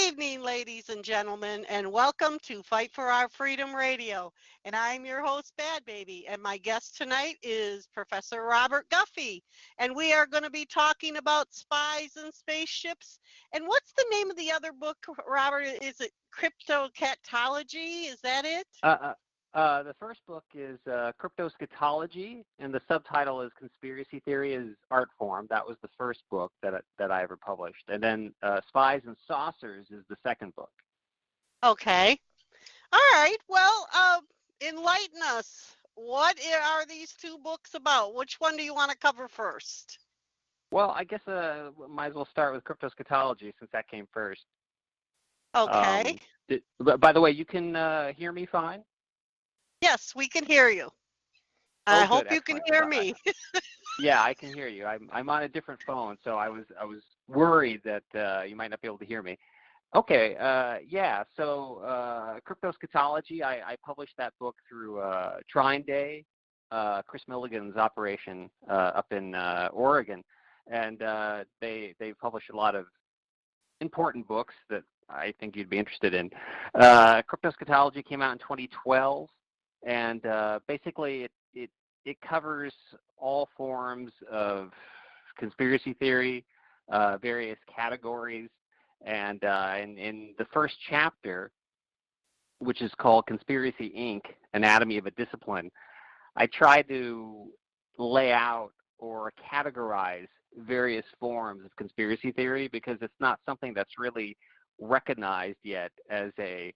evening, ladies and gentlemen, and welcome to Fight for Our Freedom Radio. And I'm your host, Bad Baby, and my guest tonight is Professor Robert Guffey. And we are going to be talking about spies and spaceships. And what's the name of the other book, Robert? Is it Cryptoscatology? Is that it? The first book is Cryptoscatology, and the subtitle is Conspiracy Theory as Art Form. That was the first book that I ever published. And then Spies and Saucers is the second book. Okay. All right. Well, enlighten us. What are these two books about? Which one do you want to cover first? Well, I guess might as well start with Cryptoscatology since that came first. Okay. By the way, you can hear me fine? Yes, we can hear you. I hope you can hear me. Yeah, I can hear you. I'm on a different phone, so I was worried that you might not be able to hear me. Okay, yeah. So Cryptoscatology, I published that book through Trine Day, Chris Milligan's operation up in Oregon, and they published a lot of important books that I think you'd be interested in. Cryptoscatology came out in 2012. And basically, it covers all forms of conspiracy theory, various categories. And in the first chapter, which is called Conspiracy Inc., Anatomy of a Discipline, I try to lay out or categorize various forms of conspiracy theory because it's not something that's really recognized yet as a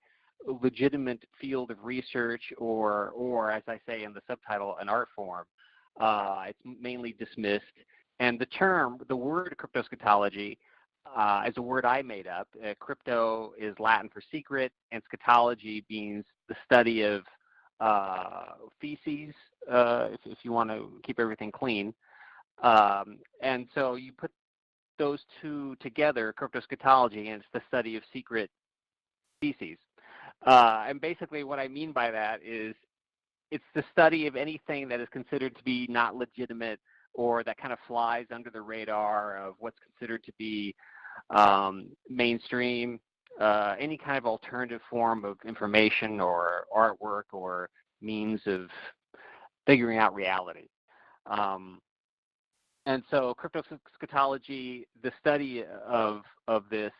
legitimate field of research or as I say in the subtitle, an art form. It's mainly dismissed. And the word cryptoscatology is a word I made up. Crypto is Latin for secret, and scatology means the study of feces, if you want to keep everything clean. And so you put those two together, cryptoscatology, and it's the study of secret feces. And basically what I mean by that is it's the study of anything that is considered to be not legitimate or that kind of flies under the radar of what's considered to be mainstream, any kind of alternative form of information or artwork or means of figuring out reality. And so cryptoscatology, the study of this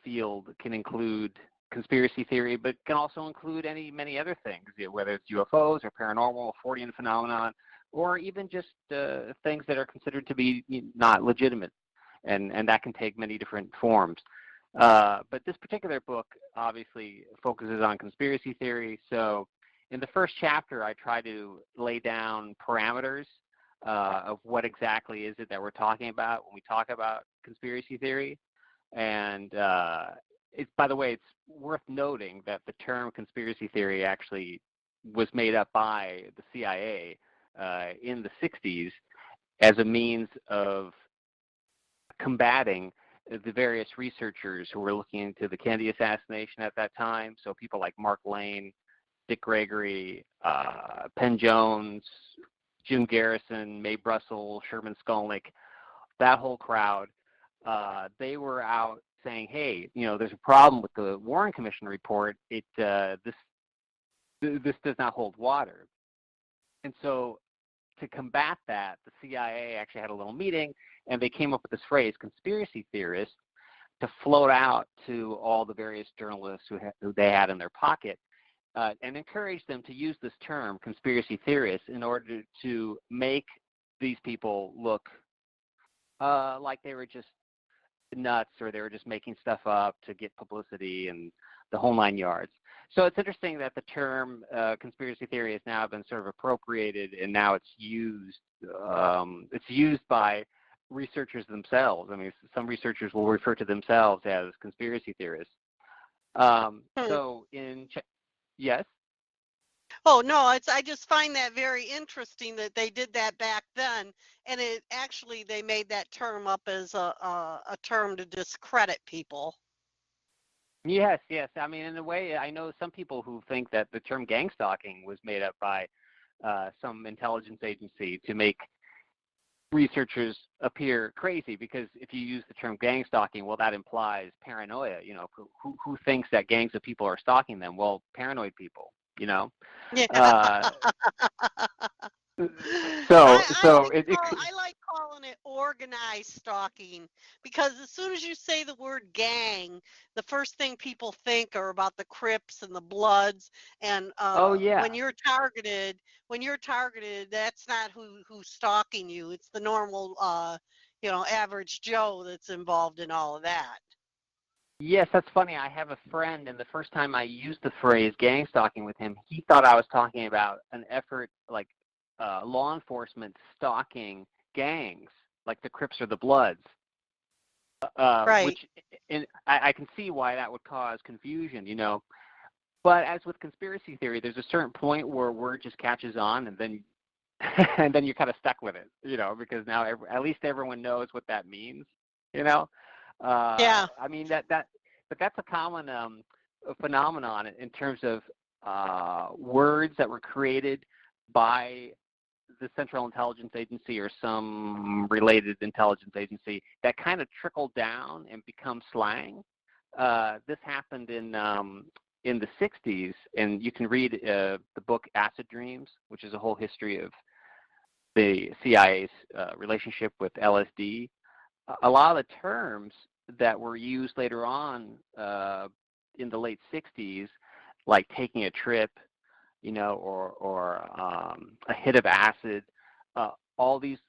field can include conspiracy theory, but can also include many other things, whether it's UFOs or paranormal, Fortean phenomenon, or even just things that are considered to be not legitimate, and that can take many different forms. But this particular book obviously focuses on conspiracy theory. So in the first chapter, I try to lay down parameters of what exactly is it that we're talking about when we talk about conspiracy theory. And by the way, it's worth noting that the term conspiracy theory actually was made up by the CIA in the 60s as a means of combating the various researchers who were looking into the Kennedy assassination at that time. So people like Mark Lane, Dick Gregory, Penn Jones, Jim Garrison, Mae Brussel, Sherman Skolnick, that whole crowd, they were out saying, hey, there's a problem with the Warren Commission report. This does not hold water. And so to combat that, the CIA actually had a little meeting, and they came up with this phrase, conspiracy theorists, to float out to all the various journalists who they had in their pocket and encourage them to use this term, conspiracy theorists, in order to make these people look like they were just nuts or they were just making stuff up to get publicity and the whole nine yards. So it's interesting that the term conspiracy theory has now been sort of appropriated, and now it's used by researchers themselves. I mean, some researchers will refer to themselves as conspiracy theorists. So yes? Oh, no, I just find that very interesting that they did that back then. And they made that term up as a term to discredit people. Yes. I mean, in a way, I know some people who think that the term gang stalking was made up by some intelligence agency to make researchers appear crazy, because if you use the term gang stalking, well, that implies paranoia. Who thinks that gangs of people are stalking them? Well, paranoid people. Yeah. Uh, so I like calling it organized stalking, because as soon as you say the word gang, the first thing people think are about the Crips and the Bloods, and oh yeah. when you're targeted, that's not who's stalking you. It's the normal average Joe that's involved in all of that. Yes, that's funny. I have a friend, and the first time I used the phrase gang stalking with him, he thought I was talking about an effort like law enforcement stalking gangs, like the Crips or the Bloods, Right. which I can see why that would cause confusion, But as with conspiracy theory, there's a certain point where word just catches on, and then and then you're kind of stuck with it, because now at least everyone knows what that means, you know. Yeah. I mean but that's a common phenomenon in terms of words that were created by the Central Intelligence Agency or some related intelligence agency that kind of trickle down and become slang. This happened in the 60s, and you can read the book Acid Dreams, which is a whole history of the CIA's relationship with LSD. A lot of the terms that were used later on in the late 60s, like taking a trip, or a hit of acid, all these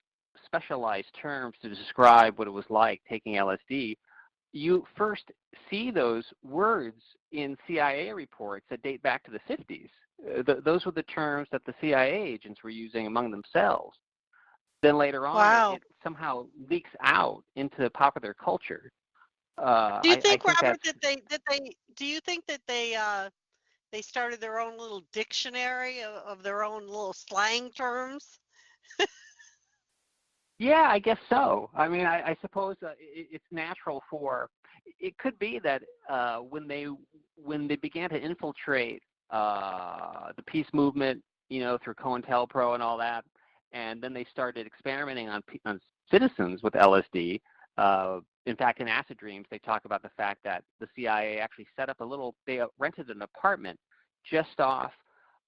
specialized terms to describe what it was like taking LSD, you first see those words in CIA reports that date back to the 50s. Those were the terms that the CIA agents were using among themselves. Then later on, Wow. it somehow leaks out into popular culture. Do you I think, think Robert, that's do you think that they started their own little dictionary of their own little slang terms? Yeah, I guess so. I mean, I suppose it's natural for. It could be that when they began to infiltrate the peace movement, through COINTELPRO and all that, and then they started experimenting on citizens with LSD. In fact, in Acid Dreams, they talk about the fact that the CIA actually set up they rented an apartment just off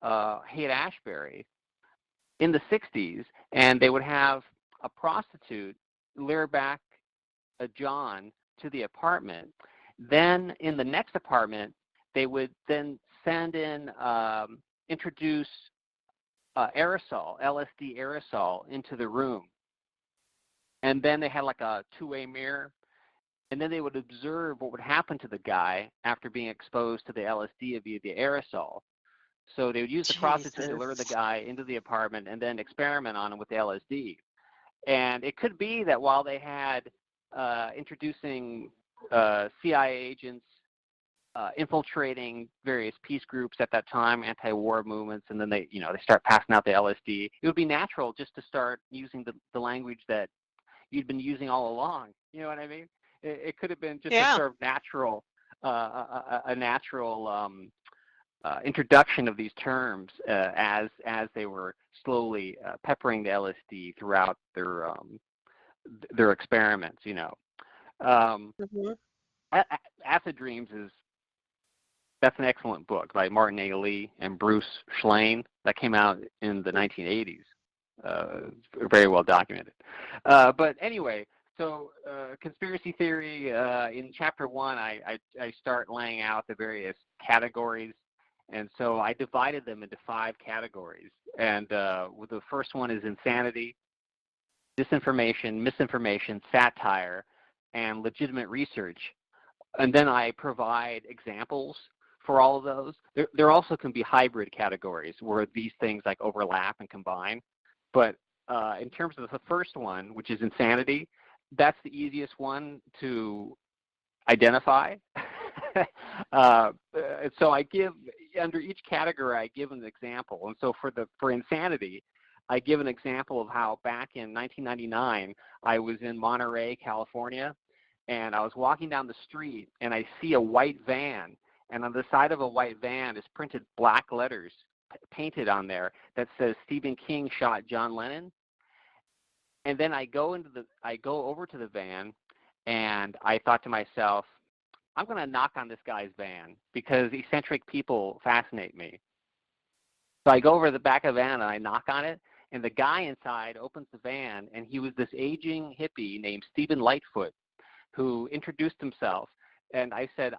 Haight-Ashbury in the 60s, and they would have a prostitute lure back a John to the apartment. Then in the next apartment, they would then send in, introduce aerosol, LSD aerosol, into the room. And then they had like a two-way mirror, and then they would observe what would happen to the guy after being exposed to the LSD via the aerosol. So they would use the prostitute to lure the Jesus. guy into the apartment and then experiment on him with the LSD. And it could be that while they had introducing CIA agents infiltrating various peace groups at that time, anti-war movements, and then they start passing out the LSD, it would be natural just to start using the language that you'd been using all along. You know what I mean? It could have been just a Yeah. sort of natural, a natural introduction of these terms as they were slowly peppering the LSD throughout their experiments. Hmm. Acid Dreams that's an excellent book by Martin A. Lee and Bruce Schlain that came out in the 1980s. Very well documented. But anyway, so conspiracy theory, in chapter 1, I start laying out the various categories. And so I divided them into 5 categories. And the first one is insanity, disinformation, misinformation, satire, and legitimate research. And then I provide examples for all of those. There also can be hybrid categories where these things like overlap and combine. But in terms of the first one, which is insanity, that's the easiest one to identify. So I give, under each category, I give an example. And so for insanity, I give an example of how back in 1999, I was in Monterey, California, and I was walking down the street, and I see a white van, and on the side of a white van is printed black letters painted on there that says Stephen King shot John Lennon. And then I go over to the van, and I thought to myself, I'm going to knock on this guy's van because eccentric people fascinate me. So I go over to the back of the van and I knock on it, and the guy inside opens the van, and he was this aging hippie named Stephen Lightfoot, who introduced himself. And I said,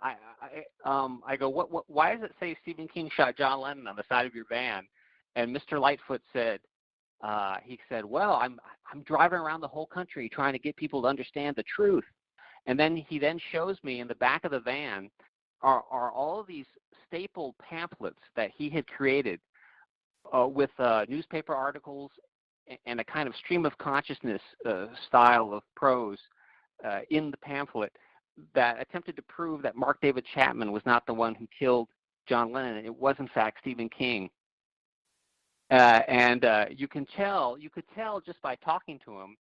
I go, why does it say Stephen King shot John Lennon on the side of your van? And Mr. Lightfoot said, he said, well, I'm driving around the whole country trying to get people to understand the truth. And then he then shows me in the back of the van are all of these stapled pamphlets that he had created with newspaper articles and a kind of stream of consciousness style of prose in the pamphlet that attempted to prove that Mark David Chapman was not the one who killed John Lennon. It was, in fact, Stephen King. And you could tell just by talking to him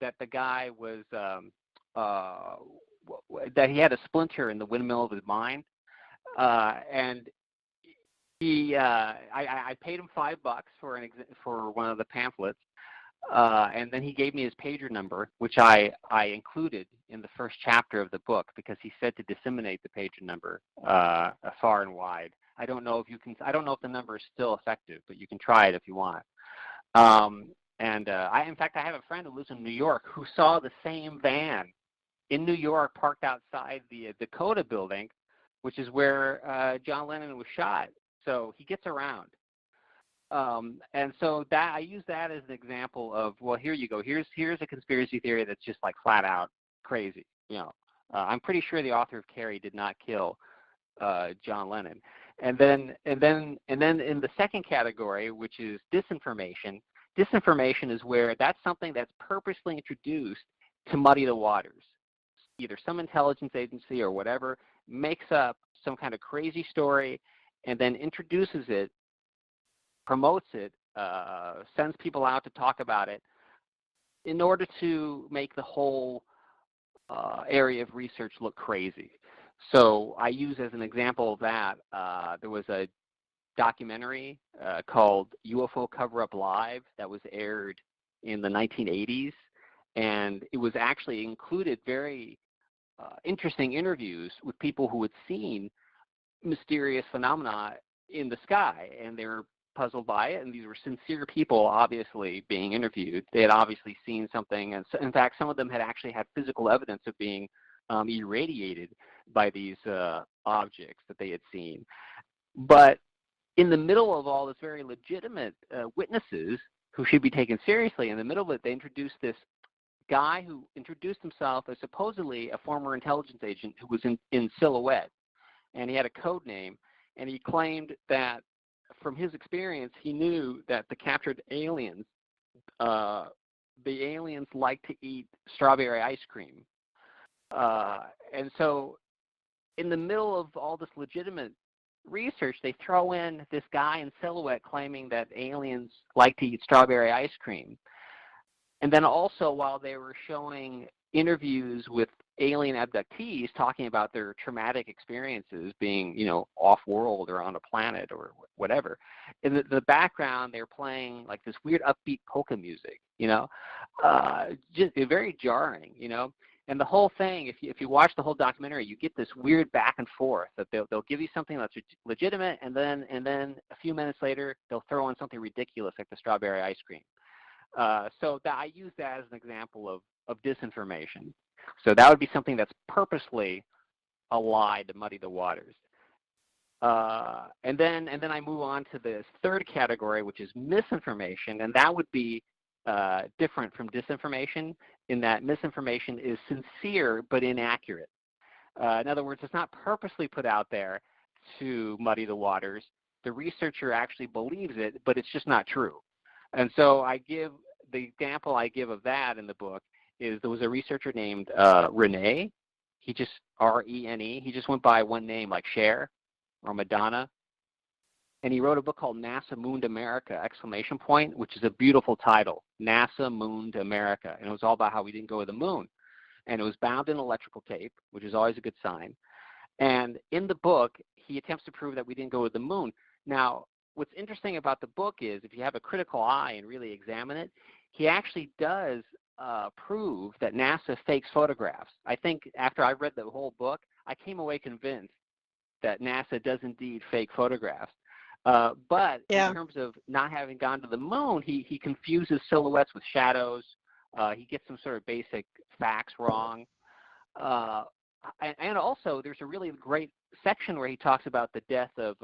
that the guy was, that he had a splinter in the windmill of his mind. And I paid him $5 for one of the pamphlets, and then he gave me his pager number, which I included in the first chapter of the book because he said to disseminate the pager number far and wide. I don't know if the number is still effective, but you can try it if you want. In fact, I have a friend who lives in New York who saw the same van in New York parked outside the Dakota building, which is where John Lennon was shot. So he gets around. And so that I use that as an example of, well, here you go. Here's a conspiracy theory that's just like flat out crazy. I'm pretty sure the author of Carrie did not kill John Lennon. And then in the second category, which is disinformation. Disinformation is where that's something that's purposely introduced to muddy the waters. Either some intelligence agency or whatever makes up some kind of crazy story and then introduces it, promotes it, sends people out to talk about it in order to make the whole area of research look crazy. So I use as an example of that, there was a documentary called UFO Cover-Up Live that was aired in the 1980s, and it was actually included very interesting interviews with people who had seen mysterious phenomena in the sky, and they were puzzled by it, and these were sincere people obviously being interviewed. They had obviously seen something, and so, in fact, some of them had actually had physical evidence of being irradiated by these objects that they had seen. But in the middle of all this very legitimate witnesses who should be taken seriously, in the middle of it, they introduced this guy who introduced himself as supposedly a former intelligence agent who was in silhouette, and he had a code name, and he claimed that from his experience, he knew that the captured aliens, the aliens like to eat strawberry ice cream. And so in the middle of all this legitimate research, they throw in this guy in silhouette claiming that aliens like to eat strawberry ice cream. And then also while they were showing interviews with alien abductees talking about their traumatic experiences being, off-world or on a planet or whatever, in the background they're playing like this weird upbeat polka music, just very jarring, And the whole thing, if you watch the whole documentary, you get this weird back and forth that they'll give you something that's legitimate, and then a few minutes later they'll throw in something ridiculous like the strawberry ice cream. So I use that as an example of disinformation. So that would be something that's purposely a lie to muddy the waters. And then I move on to this third category, which is misinformation, and that would be different from disinformation in that misinformation is sincere but inaccurate. In other words, it's not purposely put out there to muddy the waters. The researcher actually believes it, but it's just not true. And so the example I give of that in the book is there was a researcher named Rene. He just, R-E-N-E. He just went by one name like Cher or Madonna. And he wrote a book called NASA Mooned America, ! Which is a beautiful title, NASA Mooned America. And it was all about how we didn't go to the moon. And it was bound in electrical tape, which is always a good sign. And in the book, he attempts to prove that we didn't go to the moon. Now, what's interesting about the book is if you have a critical eye and really examine it, he actually does prove that NASA fakes photographs. I think after I read the whole book, I came away convinced that NASA does indeed fake photographs. But in Yeah. terms of not having gone to the moon, he confuses silhouettes with shadows. He gets some sort of basic facts wrong. Uh, and also, there's a really great section where he talks about the death of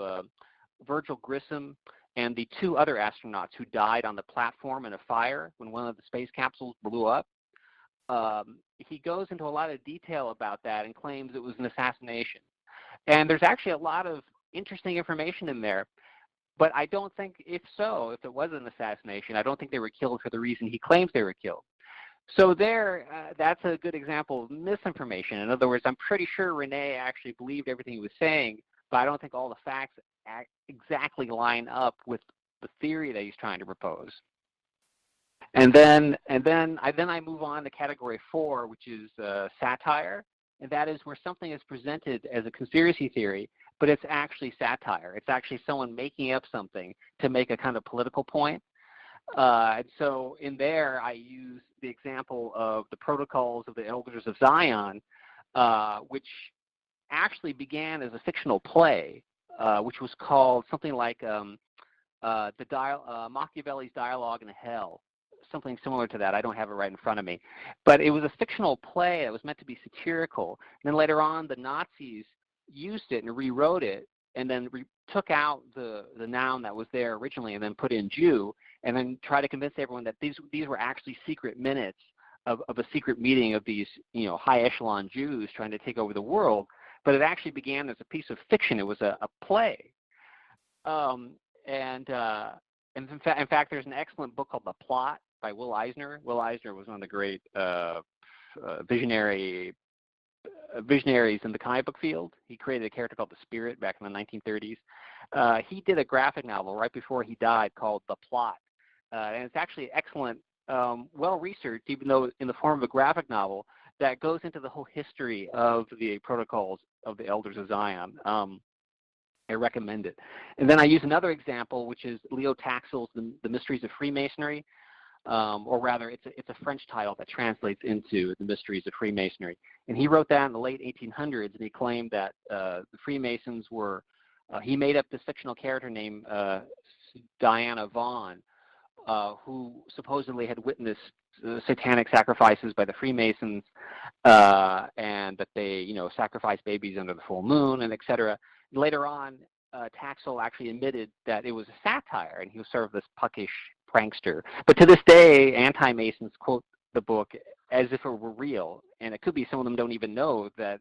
Virgil Grissom and the two other astronauts who died on the platform in a fire when one of the space capsules blew up. He goes into a lot of detail about that and claims it was an assassination. And there's actually a lot of interesting information in there. But I don't think, if it was an assassination, I don't think they were killed for the reason he claims they were killed. So that's a good example of misinformation. In other words, I'm pretty sure Rene actually believed everything he was saying, but I don't think all the facts exactly line up with the theory that he's trying to propose. And then I move on to category 4, which is satire, and that is where something is presented as a conspiracy theory, but it's actually satire. It's actually someone making up something to make a kind of political point. And so in there, I use the example of the Protocols of the Elders of Zion, which actually began as a fictional play, which was called something like Machiavelli's Dialogue in Hell, something similar to that. I don't have it right in front of me. But it was a fictional play that was meant to be satirical. And then later on, the Nazis used it and rewrote it, and then took out the noun that was there originally and then put in Jew, and then try to convince everyone that these were actually secret minutes of a secret meeting of these high echelon Jews trying to take over the world. But it actually began as a piece of fiction. It was a play. And in fact, there's an excellent book called The Plot by Will Eisner. Will Eisner was one of the great visionaries in the comic book field. He created a character called the Spirit back in the 1930s. He did a graphic novel right before he died called The Plot. And it's actually excellent, well-researched, even though in the form of a graphic novel, that goes into the whole history of the Protocols of the Elders of Zion. I recommend it. And then I use another example, which is Leo Taxil's The Mysteries of Freemasonry, or rather, it's a French title that translates into The Mysteries of Freemasonry. And he wrote that in the late 1800s, and he claimed that the Freemasons were, he made up this fictional character named Diana Vaughn, who supposedly had witnessed satanic sacrifices by the Freemasons, and that they, sacrificed babies under the full moon, and etc. Later on, Taxil actually admitted that it was a satire, and he was sort of this puckish prankster. But to this day, anti-Masons quote the book as if it were real, and it could be some of them don't even know that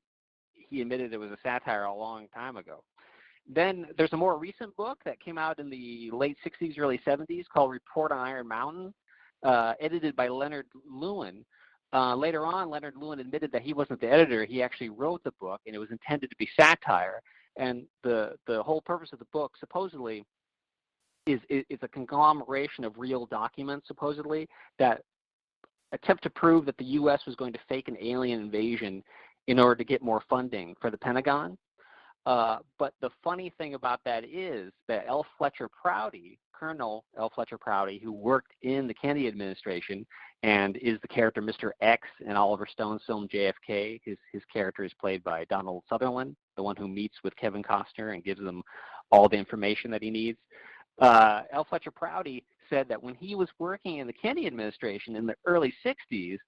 he admitted it was a satire a long time ago. Then there's a more recent book that came out in the late 60s, early 70s called Report on Iron Mountain, edited by Leonard Lewin. Later on, Leonard Lewin admitted that he wasn't the editor. He actually wrote the book, and it was intended to be satire. And the whole purpose of the book, supposedly, is a conglomeration of real documents, supposedly, that attempt to prove that the U.S. was going to fake an alien invasion in order to get more funding for the Pentagon. But the funny thing about that is that L. Fletcher Prouty, Colonel L. Fletcher Prouty, who worked in the Kennedy administration and is the character Mr. X in Oliver Stone's film JFK, his character is played by Donald Sutherland, the one who meets with Kevin Costner and gives them all the information that he needs. L. Fletcher Prouty said that when he was working in the Kennedy administration in the early 60s,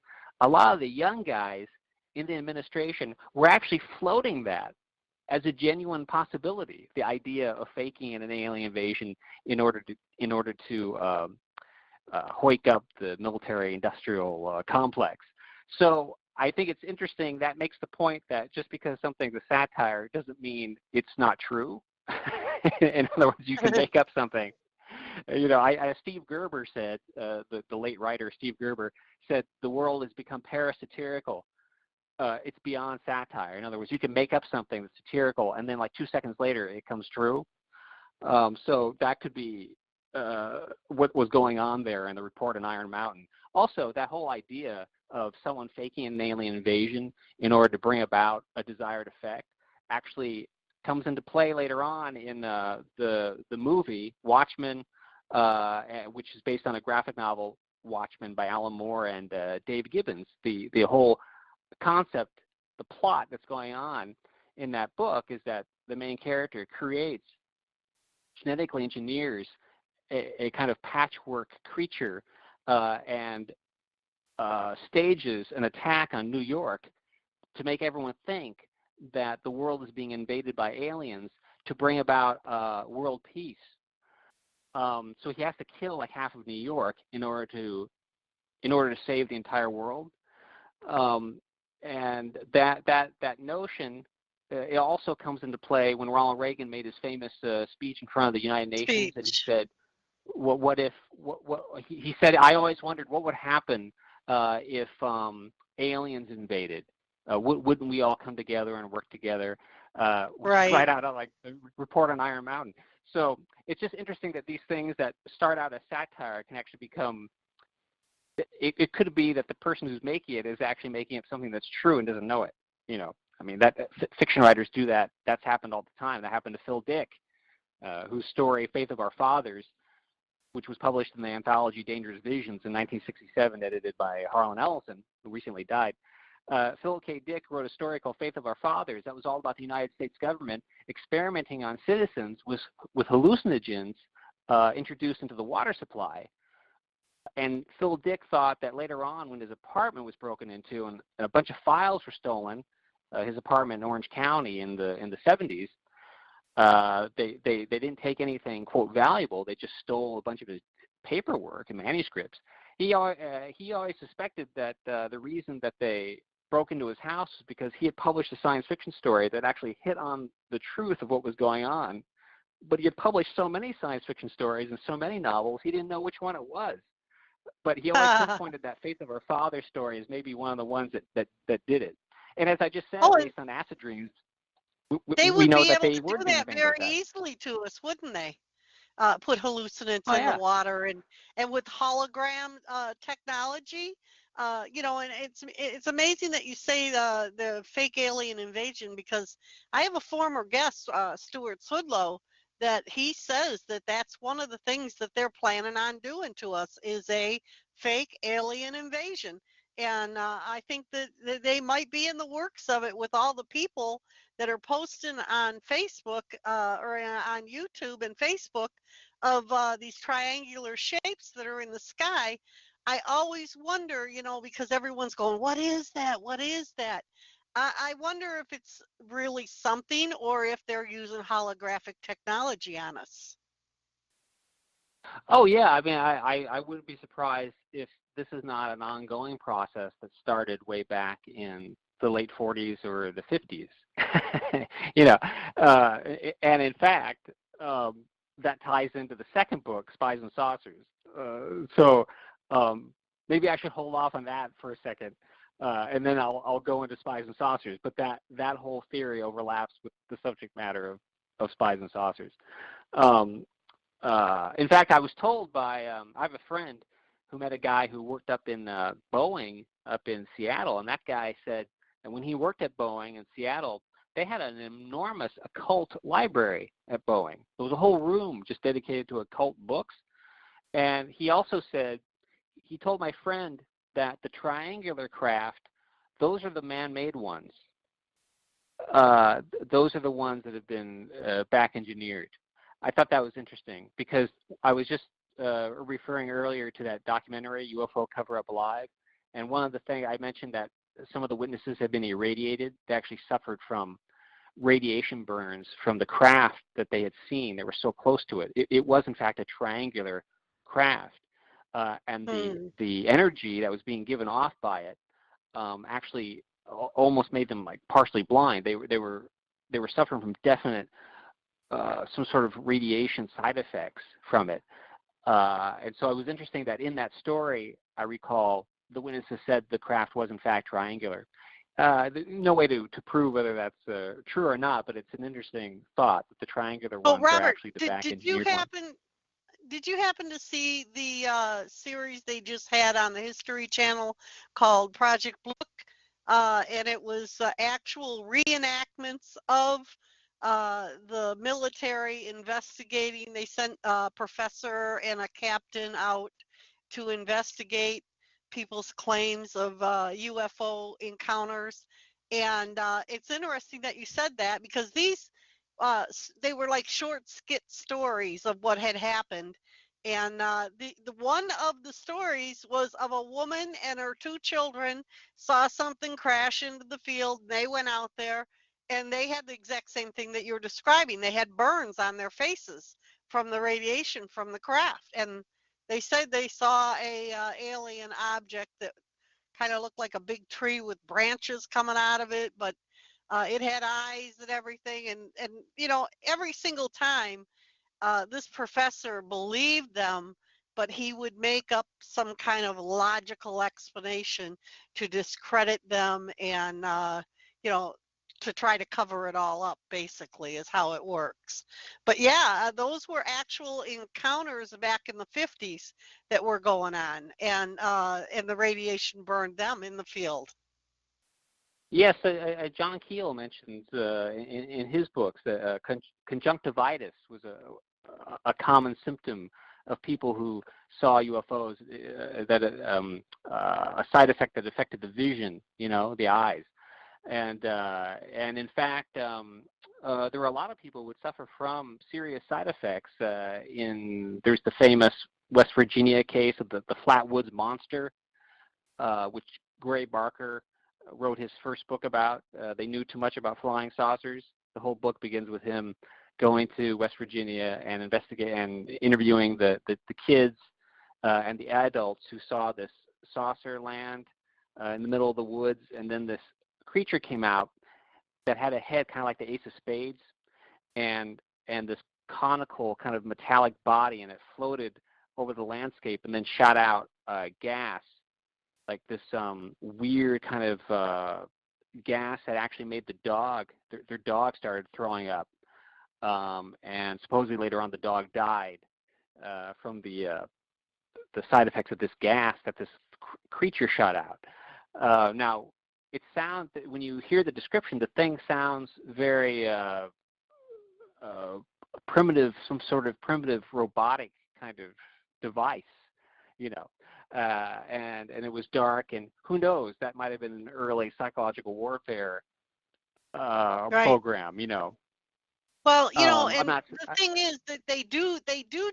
a lot of the young guys in the administration were actually floating that as a genuine possibility, the idea of faking an alien invasion in order to hoik up the military-industrial complex. So I think it's interesting. That makes the point that just because something's a satire doesn't mean it's not true. In other words, you can make up something. Steve Gerber said, the late writer Steve Gerber said, the world has become parasatirical. It's beyond satire. In other words, you can make up something that's satirical, and then like 2 seconds later, it comes true. So that could be what was going on there in the report on Iron Mountain. Also, that whole idea of someone faking an alien invasion in order to bring about a desired effect actually comes into play later on in the movie Watchmen, which is based on a graphic novel Watchmen by Alan Moore and Dave Gibbons. The whole concept, the plot that's going on in that book is that the main character creates, genetically engineers a kind of patchwork creature and stages an attack on New York to make everyone think that the world is being invaded by aliens to bring about world peace. So he has to kill like half of New York in order to save the entire world. And that notion it also comes into play when Ronald Reagan made his famous speech in front of the United Nations, and he said, "What if?" He said, "I always wondered what would happen if aliens invaded. Wouldn't we all come together and work together?" Right out of like the report on Iron Mountain. So it's just interesting that these things that start out as satire can actually become. It could be that the person who's making it is actually making up something that's true and doesn't know it. I mean, that fiction writers do that. That's happened all the time. That happened to Phil Dick, whose story Faith of Our Fathers, which was published in the anthology Dangerous Visions in 1967, edited by Harlan Ellison, who recently died. Phil K. Dick wrote a story called Faith of Our Fathers that was all about the United States government experimenting on citizens with hallucinogens introduced into the water supply. And Phil Dick thought that later on, when his apartment was broken into and a bunch of files were stolen, his apartment in Orange County in the 70s, they didn't take anything quote valuable. They just stole a bunch of his paperwork and manuscripts. He always suspected that the reason that they broke into his house was because he had published a science fiction story that actually hit on the truth of what was going on. But he had published so many science fiction stories and so many novels, he didn't know which one it was. But he always pinpointed that Faith of Our Father story as maybe one of the ones that did it. And as I just said, based on acid dreams, we know that they were being invaded very easily to us, wouldn't they? Put hallucinants in the water, and with hologram technology, and it's amazing that you say the fake alien invasion, because I have a former guest, Stuart Swidlow, that he says that that's one of the things that they're planning on doing to us is a fake alien invasion. And I think that they might be in the works of it with all the people that are posting on Facebook or on YouTube and Facebook of these triangular shapes that are in the sky. I always wonder, because everyone's going, what is that? What is that? I wonder if it's really something or if they're using holographic technology on us. Oh, yeah. I mean, I wouldn't be surprised if this is not an ongoing process that started way back in the late 40s or the 50s. And in fact, that ties into the second book, Spies and Saucers. So maybe I should hold off on that for a second. And then I'll go into Spies and Saucers, but that whole theory overlaps with the subject matter of Spies and Saucers. In fact, I was told by I have a friend who met a guy who worked up in Boeing up in Seattle, and that guy said that when he worked at Boeing in Seattle, they had an enormous occult library at Boeing. There was a whole room just dedicated to occult books, and he also said, he told my friend that the triangular craft, those are the man-made ones. Those are the ones that have been back engineered. I thought that was interesting because I was just referring earlier to that documentary, UFO Cover-Up Live, and one of the things I mentioned that some of the witnesses had been irradiated. They actually suffered from radiation burns from the craft that they had seen. They were so close to it. It was, in fact, a triangular craft. And the energy that was being given off by it actually almost made them like partially blind. They were suffering from definite some sort of radiation side effects from it. And so it was interesting that in that story, I recall the witnesses said the craft was in fact triangular. No way to prove whether that's true or not, but it's an interesting thought that the triangular ones are actually the back engineered ones. Did you happen to see the series they just had on the History Channel called Project Blue Book? And it was actual reenactments of the military investigating. They sent a professor and a captain out to investigate people's claims of UFO encounters. And it's interesting that you said that, because these, they were like short skit stories of what had happened. And the one of the stories was of a woman and her two children saw something crash into the field. They went out there and they had the exact same thing that you're describing. They had burns on their faces from the radiation from the craft. And they said they saw a alien object that kind of looked like a big tree with branches coming out of it, but it had eyes and everything. And you know, every single time this professor believed them, but he would make up some kind of logical explanation to discredit them and, you know, to try to cover it all up, basically, is how it works. But yeah, those were actual encounters back in the 50s that were going on, and the radiation burned them in the field. Yes, John Keel mentions in his books that conjunctivitis was a common symptom of people who saw UFOs, that a side effect that affected the vision, you know, the eyes. And in fact, there were a lot of people who would suffer from serious side effects. There's the famous West Virginia case of the Flatwoods Monster, which Gray Barker wrote his first book about. They knew too much about flying saucers. The whole book begins with him going to West Virginia and investigating and interviewing the kids and the adults who saw this saucer land in the middle of the woods, and then this creature came out that had a head kind of like the Ace of Spades, and this conical kind of metallic body, and it floated over the landscape and then shot out gas, like this weird kind of gas that actually made their dog started throwing up. And supposedly later on the dog died from the side effects of this gas that this creature shot out. Now, it sounds, when you hear the description, the thing sounds very primitive, some sort of primitive robotic kind of device, you know. And it was dark, and who knows, that might have been an early psychological warfare Right. program, you know. Well, you know, and the thing is that they do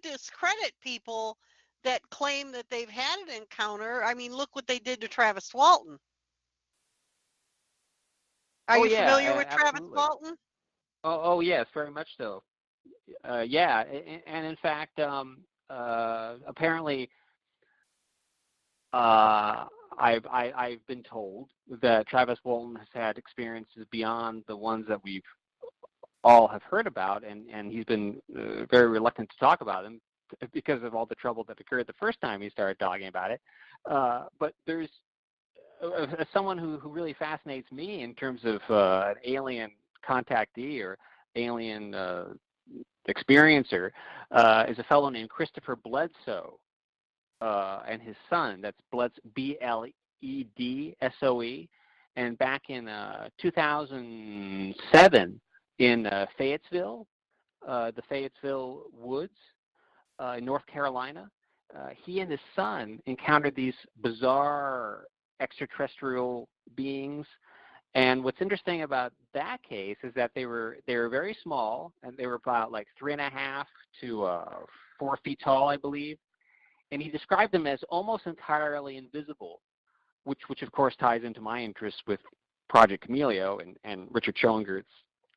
discredit people that claim that they've had an encounter. I mean, look what they did to Travis Walton. Are you familiar with Travis Walton? Oh, yes, very much so. Yeah, and in fact, apparently, I've been told that Travis Walton has had experiences beyond the ones that we've all have heard about, and he's been very reluctant to talk about them because of all the trouble that occurred the first time he started talking about it. But there's someone who really fascinates me in terms of an alien contactee or alien experiencer is a fellow named Christopher Bledsoe and his son. That's Bledsoe, Bledsoe. And back in 2007 in Fayetteville, the Fayetteville woods in North Carolina, he and his son encountered these bizarre extraterrestrial beings. And what's interesting about that case is that they were very small, and they were about like 3.5 to 4 feet tall, I believe. And he described them as almost entirely invisible, which of course ties into my interest with Project Chameleon and Richard Schillinger's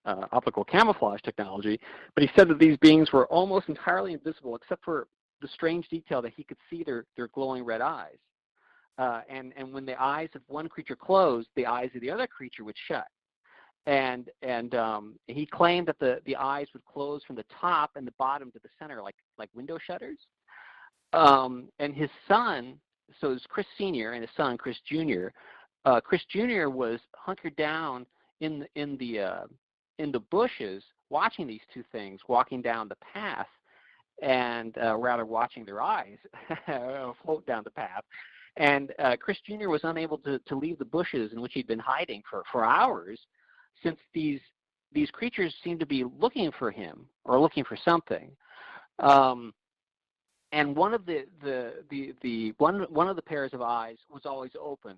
optical camouflage technology. But he said that these beings were almost entirely invisible, except for the strange detail that he could see their glowing red eyes. And when the eyes of one creature closed, the eyes of the other creature would shut. And he claimed that the eyes would close from the top and the bottom to the center, like window shutters. And his son, so it was Chris Sr. and his son Chris Jr. Chris Jr. was hunkered down in the bushes, watching these two things walking down the path, and rather watching their eyes float down the path. And Chris Jr. was unable to leave the bushes in which he'd been hiding for hours, since these creatures seemed to be looking for him or looking for something. and one of one of the pairs of eyes was always open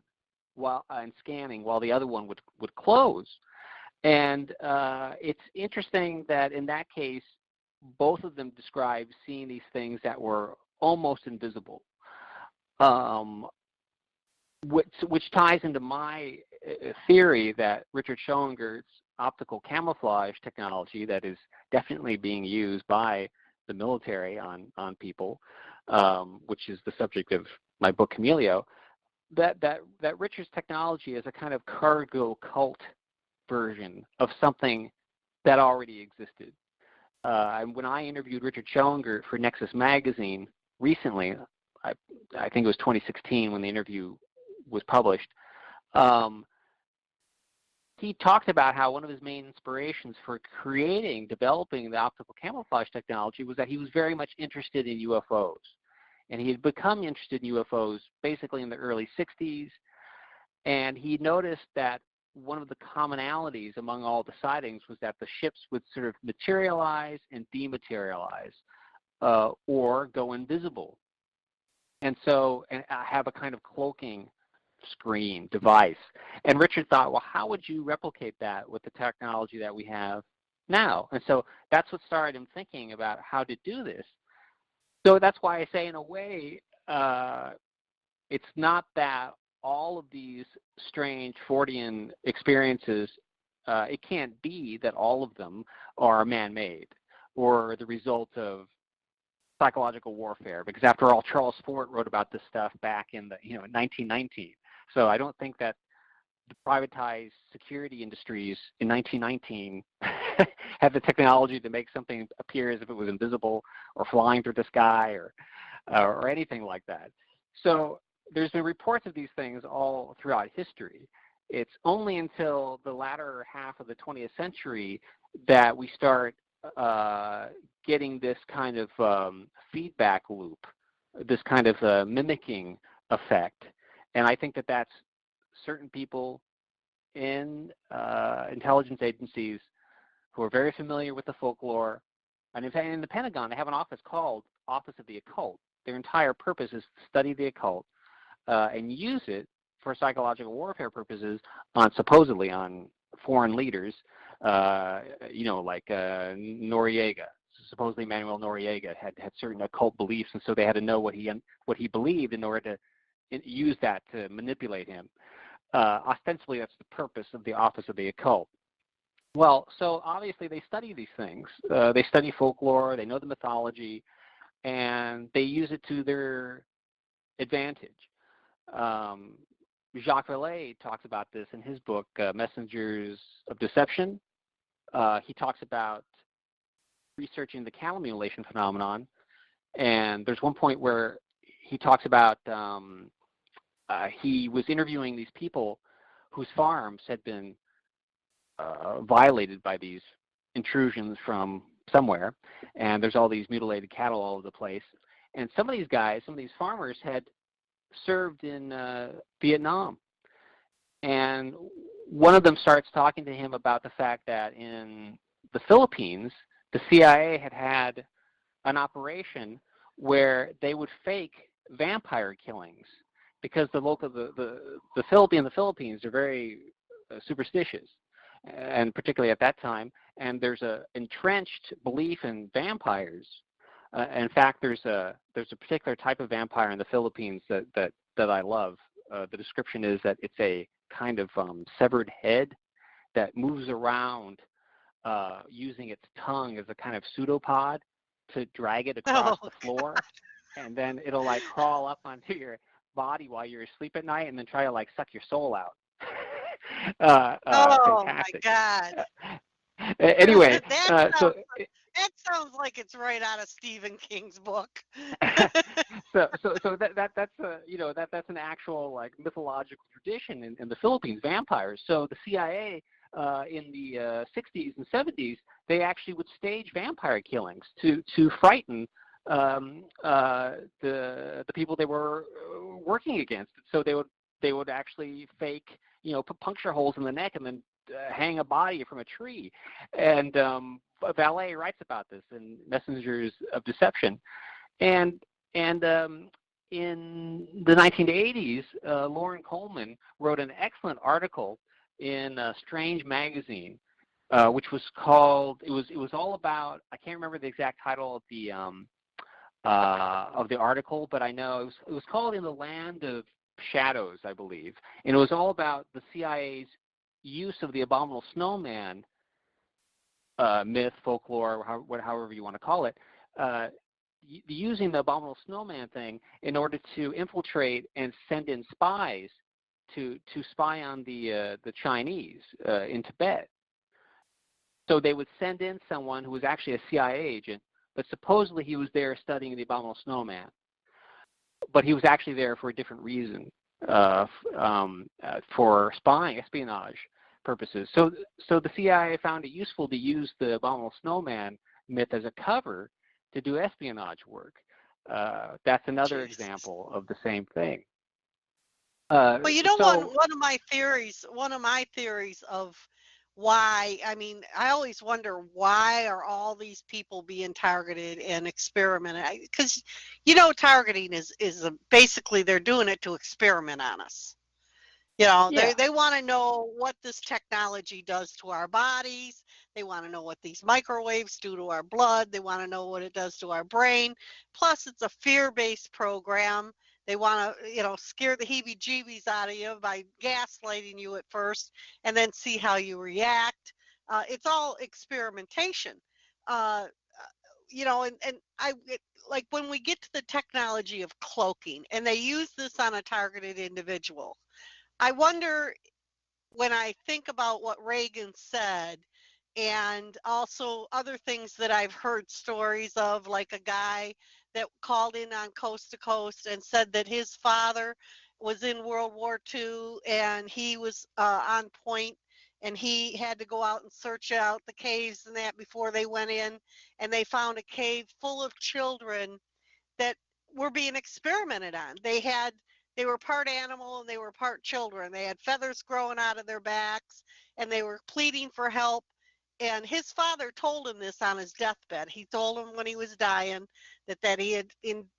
while and scanning, while the other one would close. And it's interesting that in that case, both of them described seeing these things that were almost invisible, which ties into my theory that Richard Schoengert's optical camouflage technology that is definitely being used by the military on people, which is the subject of my book Camellio, that Richard's technology is a kind of cargo cult version of something that already existed. When I interviewed Richard Schoengert for Nexus Magazine recently, I think it was 2016 when the interview was published, he talked about how one of his main inspirations for developing the optical camouflage technology was that he was very much interested in UFOs. And he had become interested in UFOs basically in the early 60s, and he noticed that one of the commonalities among all the sightings was that the ships would sort of materialize and dematerialize, or go invisible. And have a kind of cloaking screen device. And Richard thought, well, how would you replicate that with the technology that we have now? And so that's what started him thinking about how to do this. So that's why I say, in a way, it's not that all of these strange Fortean experiences, it can't be that all of them are man-made or the result of psychological warfare, because after all, Charles Fort wrote about this stuff back in 1919. So I don't think that the privatized security industries in 1919 had the technology to make something appear as if it was invisible or flying through the sky or anything like that. So there's been reports of these things all throughout history. It's only until the latter half of the 20th century that we start getting this kind of feedback loop, this kind of mimicking effect. And I think that that's certain people in intelligence agencies who are very familiar with the folklore. And in fact, in the Pentagon, they have an office called Office of the Occult. Their entire purpose is to study the occult and use it for psychological warfare purposes supposedly on foreign leaders, like Noriega. Supposedly Manuel Noriega had certain occult beliefs, and so they had to know what he believed in order to use that to manipulate him. Ostensibly, that's the purpose of the Office of the Occult. Well, so obviously they study these things. They study folklore, they know the mythology, and they use it to their advantage. Jacques Vallée talks about this in his book, Messengers of Deception. He talks about researching the cattle mutilation phenomenon, and there's one point where he talks about he was interviewing these people whose farms had been violated by these intrusions from somewhere, and there's all these mutilated cattle all over the place. And some of these farmers had served in Vietnam. And one of them starts talking to him about the fact that in the Philippines, the CIA had an operation where they would fake vampire killings because the Philippines are very superstitious, and particularly at that time. And there's a entrenched belief in vampires. In fact, there's a particular type of vampire in the Philippines that I love. The description is that it's a kind of severed head that moves around using its tongue as a kind of pseudopod to drag it across the floor, and then it'll like crawl up onto your body while you're asleep at night and then try to like suck your soul out. Fantastic. My God. Anyway, that sounds like it's right out of Stephen King's book. that's that's an actual like mythological tradition in the Philippines, vampires. So the CIA in the 60s and 70s, they actually would stage vampire killings to frighten the people they were working against. So they would actually fake, put puncture holes in the neck and then hang a body from a tree. And Vallée writes about this in Messengers of Deception. And And in the 1980s, Lauren Coleman wrote an excellent article in Strange magazine, which was called. It was all about. I can't remember the exact title of the article, but I know it was called "In the Land of Shadows," I believe, and it was all about the CIA's use of the abominable snowman myth, folklore, however you want to call it, using the abominable snowman thing in order to infiltrate and send in spies to spy on the Chinese in Tibet. So they would send in someone who was actually a CIA agent, but supposedly he was there studying the abominable snowman. But he was actually there for a different reason, for spying, espionage purposes. So the CIA found it useful to use the abominable snowman myth as a cover to do espionage work. That's another example of the same thing. Well, you know, one of my theories of why, I mean, I always wonder, why are all these people being targeted and experimented? Because, you know, targeting is basically they're doing it to experiment on us. You know, Yeah. they want to know what this technology does to our bodies. They want to know what these microwaves do to our blood. They want to know what it does to our brain. Plus, it's a fear-based program. They want to, you know, scare the heebie-jeebies out of you by gaslighting you at first and then see how you react. It's all experimentation. You know, and like when we get to the technology of cloaking and they use this on a targeted individual, I wonder, when I think about what Reagan said and also other things that I've heard stories of, like a guy that called in on Coast to Coast and said that his father was in World War II and he was on point and he had to go out and search out the caves and that before they went in, and they found a cave full of children that were being experimented on. They were part animal and they were part children. They had feathers growing out of their backs and they were pleading for help. And his father told him this on his deathbed. He told him when he was dying that he had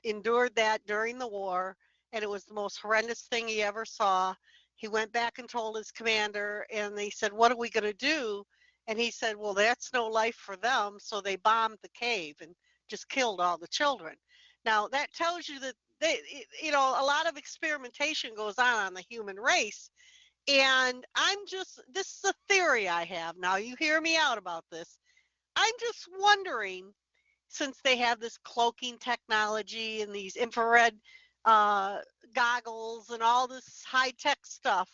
endured that during the war, and it was the most horrendous thing he ever saw. He went back and told his commander, and they said, "What are we going to do?" And he said, "Well, that's no life for them." So they bombed the cave and just killed all the children. Now, that tells you that you know, a lot of experimentation goes on the human race. And this is a theory I have. Now, you hear me out about this. I'm just wondering, since they have this cloaking technology and these infrared goggles and all this high-tech stuff,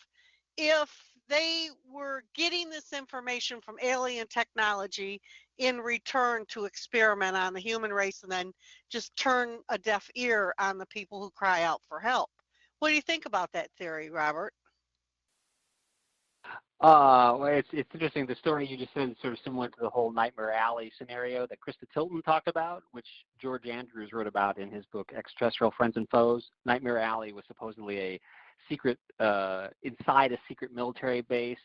if they were getting this information from alien technology in return to experiment on the human race and then just turn a deaf ear on the people who cry out for help. What do you think about that theory, Robert? Well, it's interesting. The story you just said is sort of similar to the whole Nightmare Alley scenario that Krista Tilton talked about, which George Andrews wrote about in his book Extraterrestrial Friends and Foes. Nightmare Alley was supposedly a secret, inside a secret military base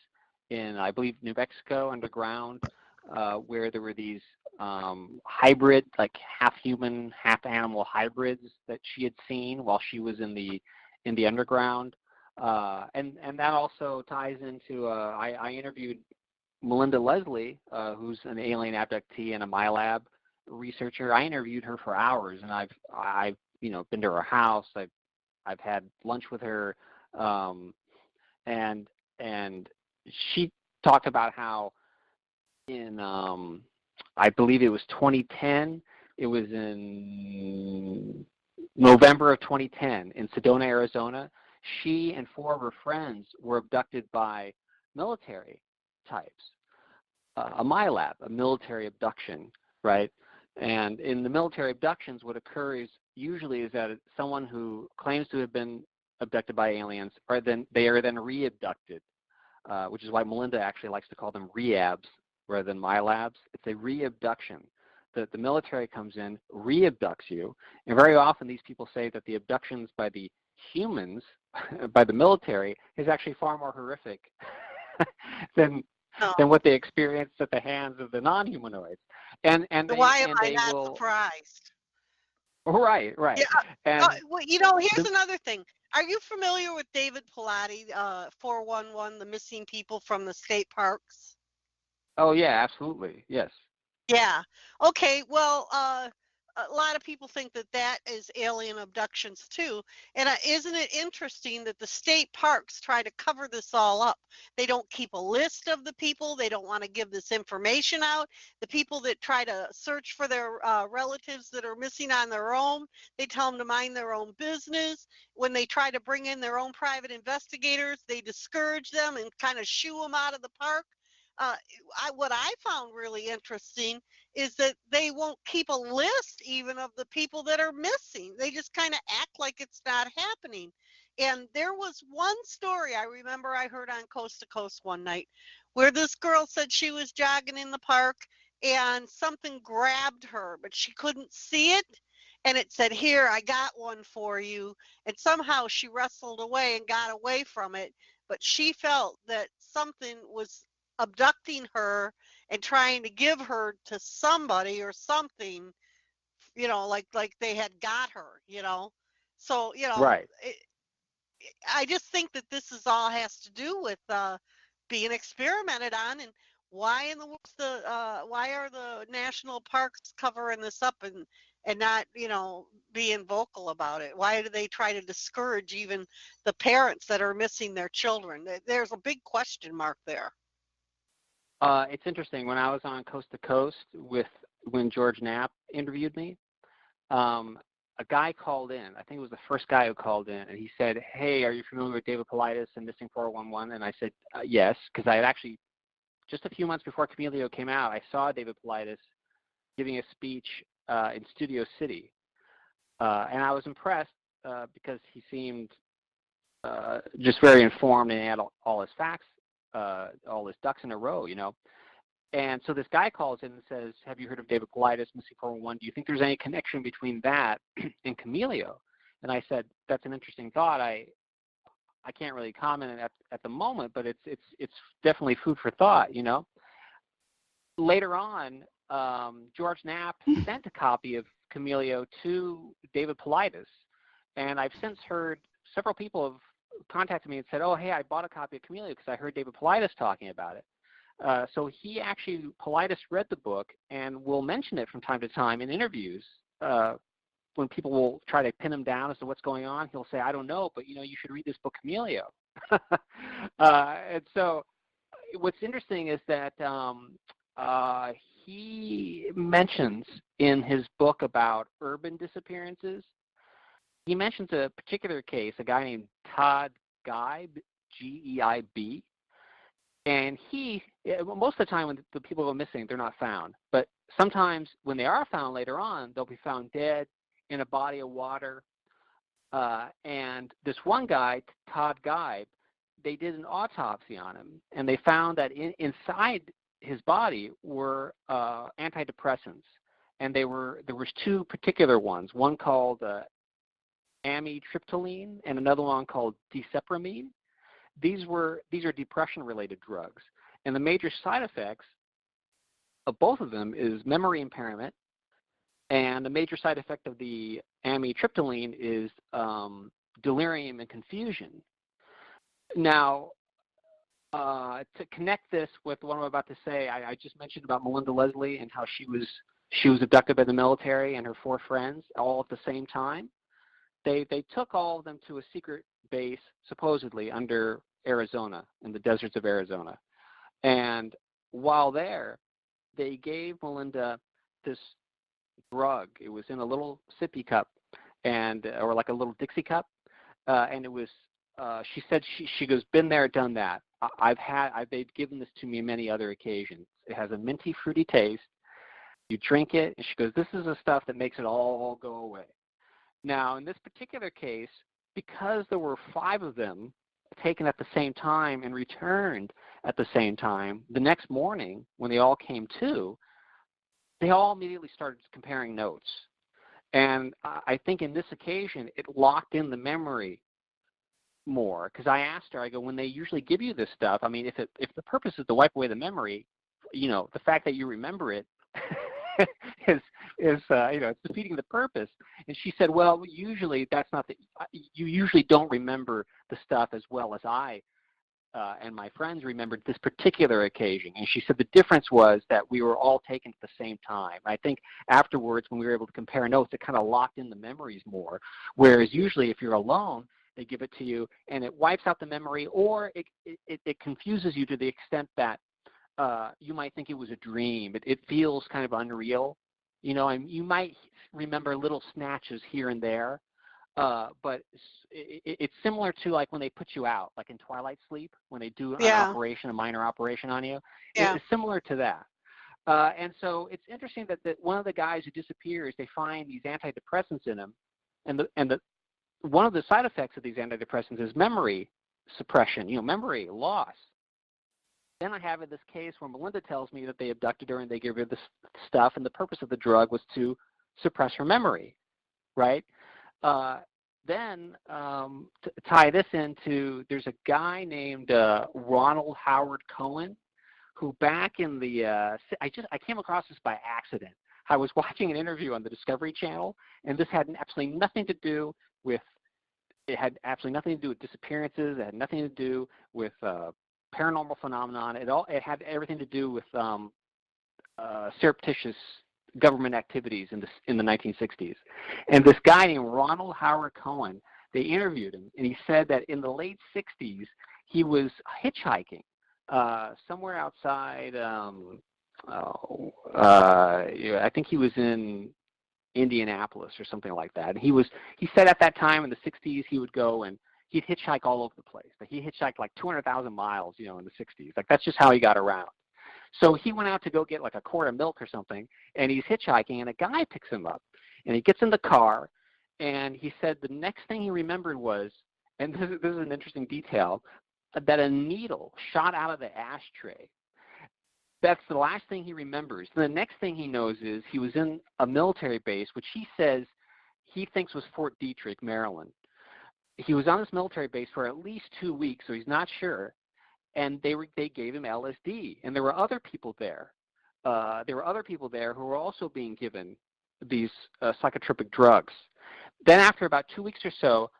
in, I believe, New Mexico underground, where there were these hybrid, like half human, half animal hybrids that she had seen while she was in the underground. And that also ties into, I interviewed Melinda Leslie, who's an alien abductee and a MyLab researcher. I interviewed her for hours, and I've you know, been to her house. I've had lunch with her, and she talked about how in I believe it was 2010. It was in November of 2010 in Sedona, Arizona. She and 4 of her friends were abducted by military types, a MyLab, a military abduction, right? And in the military abductions, what occurs usually is that someone who claims to have been abducted by aliens they are then re-abducted, which is why Melinda actually likes to call them reabs rather than MyLabs. It's a re-abduction. The military comes in, re-abducts you, and very often these people say that the abductions by the humans, by the military, is actually far more horrific than what they experienced at the hands of the non-humanoids. And why am I not surprised? Right, Yeah. right. And Well, you know, here's the another thing. Are you familiar with David Pilati, 411, the missing people from the state parks? oh yeah, absolutely, yes. Yeah. Okay. Well, a lot of people think that that is alien abductions too. And isn't it interesting that the state parks try to cover this all up? They don't keep a list of the people. They don't want to give this information out. The people that try to search for their relatives that are missing on their own, they tell them to mind their own business. When they try to bring in their own private investigators, they discourage them and kind of shoo them out of the park. uh, what I found really interesting is that they won't keep a list even of the people that are missing. They just kind of act like it's not happening. And there was one story I remember I heard on Coast to Coast one night where this girl said she was jogging in the park and something grabbed her, but she couldn't see it. And it said, "Here, I got one for you." And somehow she wrestled away and got away from it. But she felt that something was abducting her and trying to give her to somebody or something, like they had got her, so Right. I just think that this is all has to do with being experimented on. And why in the world why are the national parks covering this up and not being vocal about it? Why do they try to discourage even the parents that are missing their children? There's a big question mark there. It's interesting. When I was on Coast to Coast when George Knapp interviewed me, a guy called in. I think it was the first guy who called in, and he said, "Hey, are you familiar with David Paulides and Missing 411?" And I said, "Yes," because I had actually just a few months before Chameleon came out, I saw David Paulides giving a speech in Studio City, and I was impressed because he seemed just very informed and had all his facts, all his ducks in a row, And so this guy calls in and says, "Have you heard of David Paulides, Missing 411? Do you think there's any connection between that and Chameleon?" And I said, "That's an interesting thought. I can't really comment at the moment, but it's definitely food for thought, Later on, George Knapp sent a copy of Chameleon to David Paulides, and I've since heard several people have contacted me and said, "Oh, hey, I bought a copy of Chameleon because I heard David Paulides talking about it." So he actually, Paulides read the book and will mention it from time to time in interviews. When people will try to pin him down as to what's going on, he'll say, "I don't know, but you should read this book, Chameleon." And so what's interesting is that he mentions in his book about urban disappearances, he mentions a particular case, a guy named Todd Geib, Geib, and most of the time when the people go missing, they're not found. But sometimes when they are found later on, they'll be found dead in a body of water. And this one guy, Todd Geib, they did an autopsy on him, and they found that inside his body were antidepressants. And there was two particular ones, one called amitriptyline and another one called desipramine. These are depression-related drugs, and the major side effects of both of them is memory impairment, and the major side effect of the amitriptyline is delirium and confusion. Now, to connect this with what I'm about to say, I just mentioned about Melinda Leslie and how she was abducted by the military and her 4 friends all at the same time. They took all of them to a secret base, supposedly under Arizona, in the deserts of Arizona. And while there, they gave Melinda this drug. It was in a little sippy cup, or like a little Dixie cup, and it was. She said she goes, "Been there, done that. They've given this to me on many other occasions. It has a minty, fruity taste. You drink it," and she goes, "This is the stuff that makes it all go away." Now, in this particular case, because there were 5 of them taken at the same time and returned at the same time, the next morning when they all came to, they all immediately started comparing notes. And I think in this occasion, it locked in the memory more, because I asked her, I go, when they usually give you this stuff, I mean, if the purpose is to wipe away the memory, the fact that you remember it is is it's defeating the purpose. And she said, well, usually that's not you usually don't remember the stuff as well as I and my friends remembered this particular occasion. And she said the difference was that we were all taken at the same time. I think afterwards, when we were able to compare notes, it kind of locked in the memories more. Whereas usually if you're alone, they give it to you and it wipes out the memory, or it confuses you to the extent that you might think it was a dream. It feels kind of unreal, and you might remember little snatches here and there. But it's similar to like when they put you out, like in twilight sleep, when they do an operation, a minor operation on you. Yeah. It's similar to that. And so it's interesting that one of the guys who disappears, they find these antidepressants in him, and one of the side effects of these antidepressants is memory suppression, memory loss. Then I have in this case where Melinda tells me that they abducted her and they gave her this stuff, and the purpose of the drug was to suppress her memory, right? Then to tie this into, there's a guy named Ronald Howard Cohen, who back in the I came across this by accident. I was watching an interview on the Discovery Channel, and this had absolutely nothing to do with disappearances. It had nothing to do with paranormal phenomenon. It had everything to do with surreptitious government activities in the 1960s. And this guy named Ronald Howard Cohen, they interviewed him, and he said that in the late 60s, he was hitchhiking somewhere outside, I think he was in Indianapolis or something like that. And he said at that time in the 60s, he would go and he'd hitchhike all over the place. But he hitchhiked like 200,000 miles, in the 60s. Like that's just how he got around. So he went out to go get like a quart of milk or something, and he's hitchhiking, and a guy picks him up, and he gets in the car, and he said the next thing he remembered was, and this is an interesting detail, that a needle shot out of the ashtray. That's the last thing he remembers. And the next thing he knows is he was in a military base, which he says he thinks was Fort Detrick, Maryland. He was on this military base for at least 2 weeks, so he's not sure. And they gave him LSD, and there were other people there. There were other people there who were also being given these psychotropic drugs. Then after about 2 weeks or so,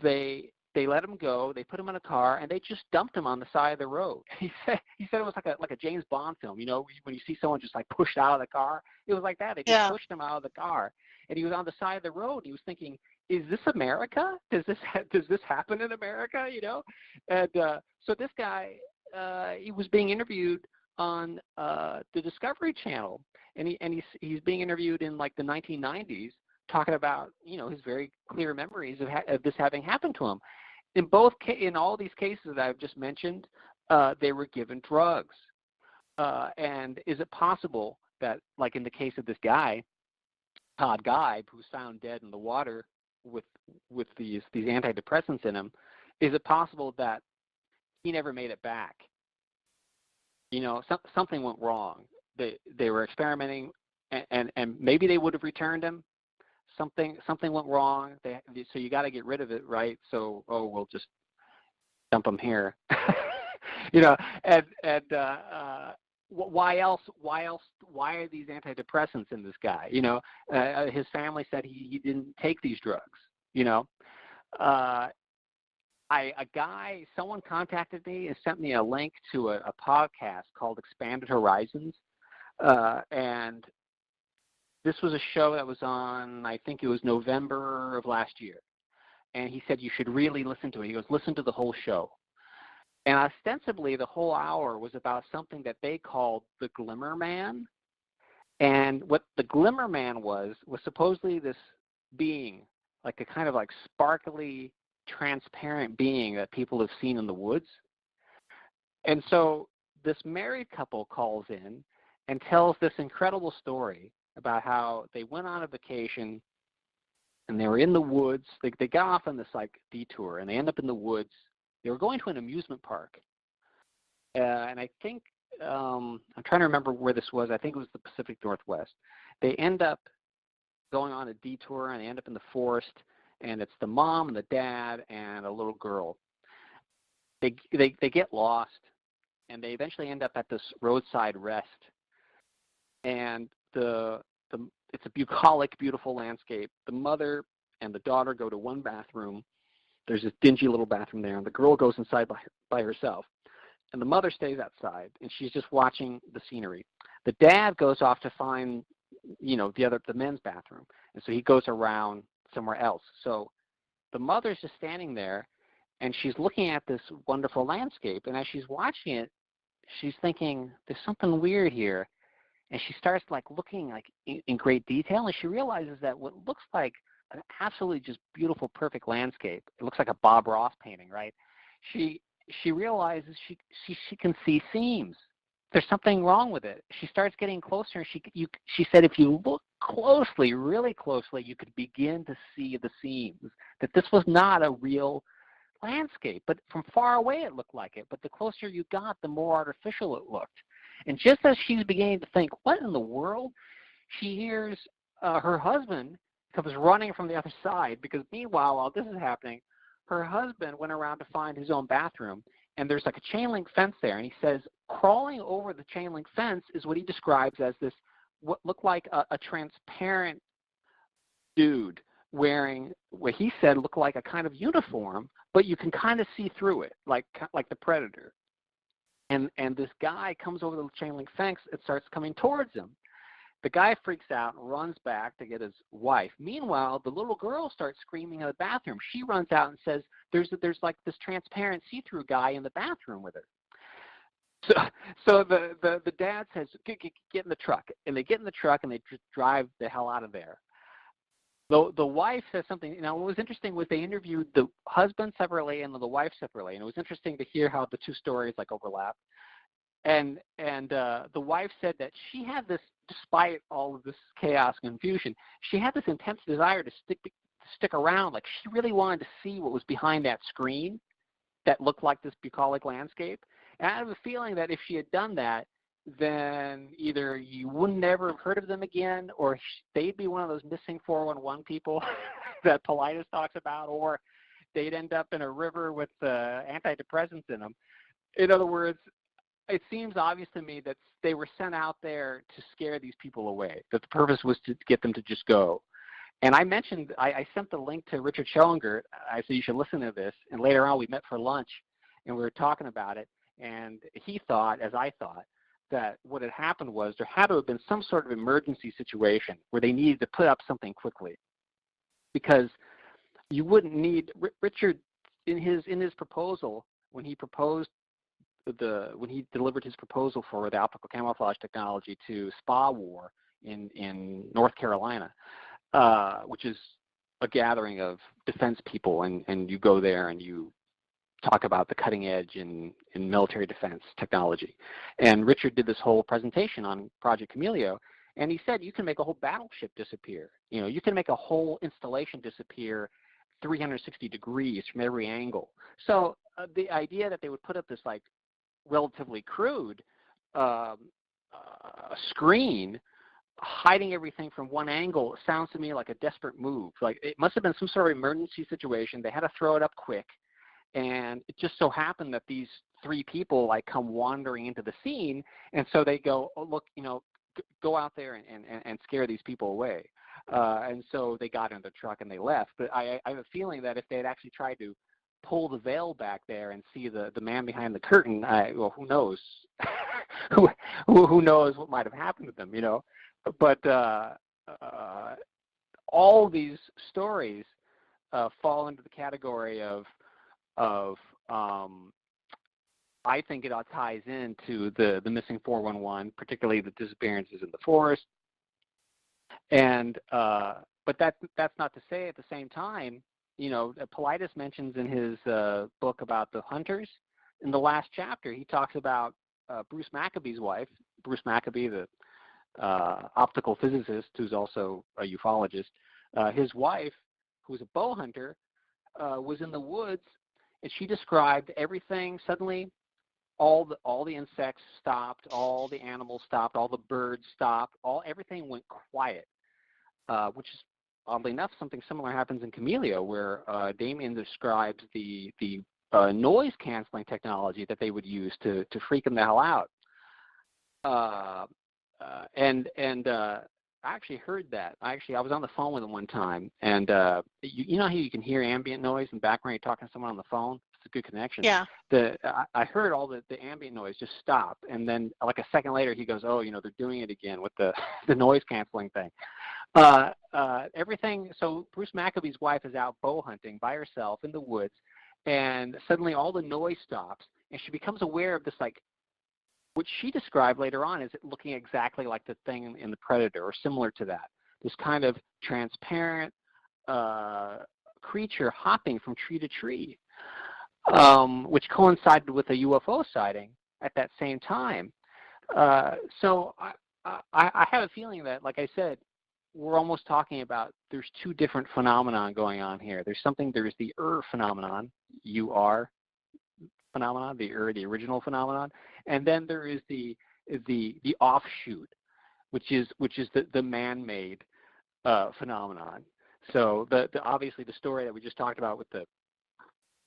they let him go. They put him in a car, and they just dumped him on the side of the road. He said it was like a James Bond film. When you see someone just like pushed out of the car, it was like that. They just pushed him out of the car, and he was on the side of the road. And he was thinking, is this America? Does this happen in America? And so this guy, he was being interviewed on the Discovery Channel, and he's being interviewed in like the 1990s, talking about his very clear memories of this having happened to him. In all these cases that I've just mentioned, they were given drugs. And is it possible that, like in the case of this guy, Todd Geib, who's found dead in the water with these antidepressants in him, is it possible that he never made it back? Something went wrong. They were experimenting, and maybe they would have returned him. Something went wrong. So you got to get rid of it, right? So we'll just dump him here. Why else? Why are these antidepressants in this guy? His family said he didn't take these drugs. Someone contacted me and sent me a link to a podcast called Expanded Horizons, and this was a show that was on, I think it was November of last year, and he said you should really listen to it. He goes, listen to the whole show. And ostensibly, the whole hour was about something that they called the Glimmer Man. And what the Glimmer Man was supposedly this being, like a kind of like sparkly, transparent being that people have seen in the woods. And so this married couple calls in and tells this incredible story about how they went on a vacation and they were in the woods. They got off on this like detour, and they end up in the woods. They were going to an amusement park, and I think I'm trying to remember where this was. I think it was the Pacific Northwest. They end up going on a detour, and they end up in the forest, and it's the mom and the dad and a little girl. They get lost, and they eventually end up at this roadside rest. And the it's a bucolic, beautiful landscape. The mother and the daughter go to one bathroom. There's this dingy little bathroom there, and the girl goes inside by herself. And the mother stays outside, and she's just watching the scenery. The dad goes off to find, the men's bathroom, and so he goes around somewhere else. So the mother's just standing there, and she's looking at this wonderful landscape. And as she's watching it, she's thinking, "There's something weird here." And she starts looking in great detail, and she realizes that what looks like an absolutely just beautiful, perfect landscape. It looks like a Bob Ross painting, right? She realizes she can see seams. There's something wrong with it. She starts getting closer, and she said if you look closely, really closely, you could begin to see the seams. That this was not a real landscape, but from far away it looked like it. But the closer you got, the more artificial it looked. And just as she's beginning to think, what in the world, she hears her husband comes running from the other side, because meanwhile, while this is happening, her husband went around to find his own bathroom, and there's like a chain link fence there, and he says crawling over the chain link fence is what he describes as this, what looked like a transparent dude wearing what he said looked like a kind of uniform, but you can kind of see through it, like the Predator. And this guy comes over the chain link fence and starts coming towards him. The guy freaks out and runs back to get his wife. Meanwhile, the little girl starts screaming in the bathroom. She runs out and says, there's like this transparent see-through guy in the bathroom with her. So the dad says, get in the truck. And they get in the truck and they drive the hell out of there. The wife says something. Now, what was interesting was they interviewed the husband separately and the wife separately. And it was interesting to hear how the two stories overlap. And the wife said that she had this, despite all of this chaos and confusion, she had this intense desire to stick around. Like, she really wanted to see what was behind that screen that looked like this bucolic landscape. And I have a feeling that if she had done that, then either you would never have heard of them again, or they'd be one of those missing 411 people that Paulides talks about, or they'd end up in a river with antidepressants in them. In other words, it seems obvious to me that they were sent out there to scare these people away, that the purpose was to get them to just go. And I mentioned, I sent the link to Richard Schellinger. I said, you should listen to this. And later on, we met for lunch, and we were talking about it. And he thought, as I thought, that what had happened was there had to have been some sort of emergency situation where they needed to put up something quickly. Because you wouldn't need, Richard, in his proposal, when he delivered his proposal for the optical camouflage technology to SPA War in North Carolina, which is a gathering of defense people, and you go there and you talk about the cutting edge in military defense technology. And Richard did this whole presentation on Project Camellia, and he said you can make a whole battleship disappear. You can make a whole installation disappear 360 degrees from every angle. So the idea that they would put up this relatively crude screen hiding everything from one angle sounds to me like a desperate move. Like, it must have been some sort of emergency situation. They had to throw it up quick, and it just so happened that these three people come wandering into the scene, and so they go, oh, look, go out there and scare these people away. And so they got in the truck and they left. But I have a feeling that if they had actually tried to pull the veil back there and see the man behind the curtain, well, who knows? who knows what might have happened to them, But all these stories fall into the category of I think it all ties into the missing 411, particularly the disappearances in the forest. And but that's not to say at the same time, Paulides mentions in his book about the hunters, in the last chapter, he talks about Bruce Maccabee's wife, Bruce Maccabee, the optical physicist who's also a ufologist. His wife, who was a bow hunter, was in the woods, and she described everything. Suddenly, all the insects stopped, all the animals stopped, all the birds stopped, everything went quiet, which is, oddly enough, something similar happens in Camellia, where Damien describes the noise canceling technology that they would use to freak them the hell out. actually heard that. I was on the phone with him one time, and you know how you can hear ambient noise in the background. You're talking to someone on the phone. It's a good connection. Yeah. I heard all the ambient noise just stop, and then like a second later, he goes, "Oh, you know, they're doing it again with the the noise canceling thing." Everything. So Bruce Maccabee's wife is out bow hunting by herself in the woods, and suddenly all the noise stops, and she becomes aware of this, like, which she described later on as it looking exactly like the thing in The Predator, or similar to that. This kind of transparent creature hopping from tree to tree, which coincided with a UFO sighting at that same time. So I have a feeling that, like I said, we're almost talking about there's two different phenomena going on here. There's the phenomenon, UR phenomenon, the original phenomenon, and then there is the offshoot, which is the man-made phenomenon. So the obviously the story that we just talked about with the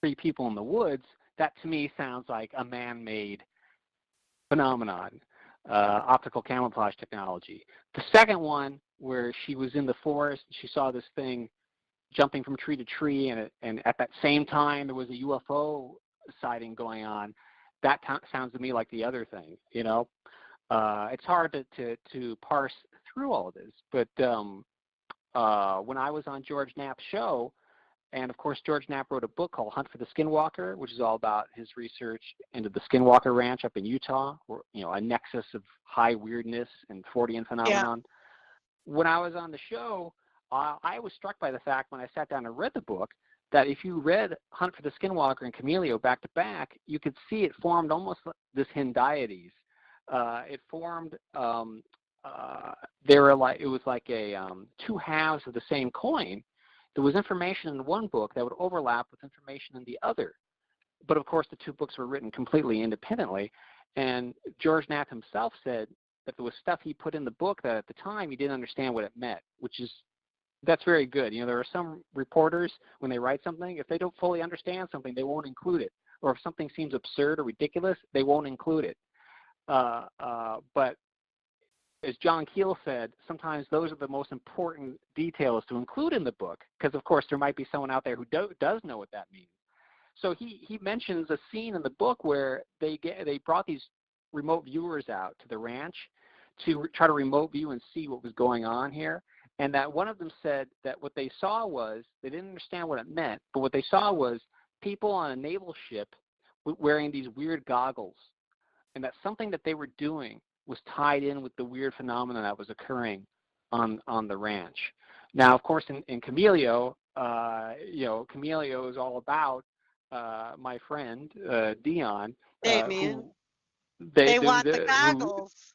3 people in the woods, that to me sounds like a man-made phenomenon, optical camouflage technology. The second one, where she was in the forest, she saw this thing jumping from tree to tree, and at that same time there was a UFO sighting going on. That sounds to me like the other thing. You know, it's hard to parse through all of this. But when I was on George Knapp's show, and of course George Knapp wrote a book called Hunt for the Skinwalker, which is all about his research into the Skinwalker Ranch up in Utah, where, you know, a nexus of high weirdness and Fortean phenomenon. Yeah. When I was on the show, I was struck by the fact when I sat down and read the book that if you read Hunt for the Skinwalker and Chameleon back to back, you could see it formed almost like this Hendiades. It formed, it was like a 2 halves of the same coin. There was information in one book that would overlap with information in the other. But of course, the 2 books were written completely independently. And George Knapp himself said that there was stuff he put in the book that at the time he didn't understand what it meant, that's very good. You know, there are some reporters, when they write something, if they don't fully understand something, they won't include it. Or if something seems absurd or ridiculous, they won't include it. But as John Keel said, sometimes those are the most important details to include in the book, because of course there might be someone out there who does know what that means. So he mentions a scene in the book where they brought these remote viewers out to the ranch to try to remote view and see what was going on here. And that one of them said that what they saw was, they didn't understand what it meant, but what they saw was people on a naval ship wearing these weird goggles, and that something that they were doing was tied in with the weird phenomenon that was occurring on the ranch. Now, of course, in Chameleon, Chameleon is all about my friend Dion, Damien. who They want the goggles.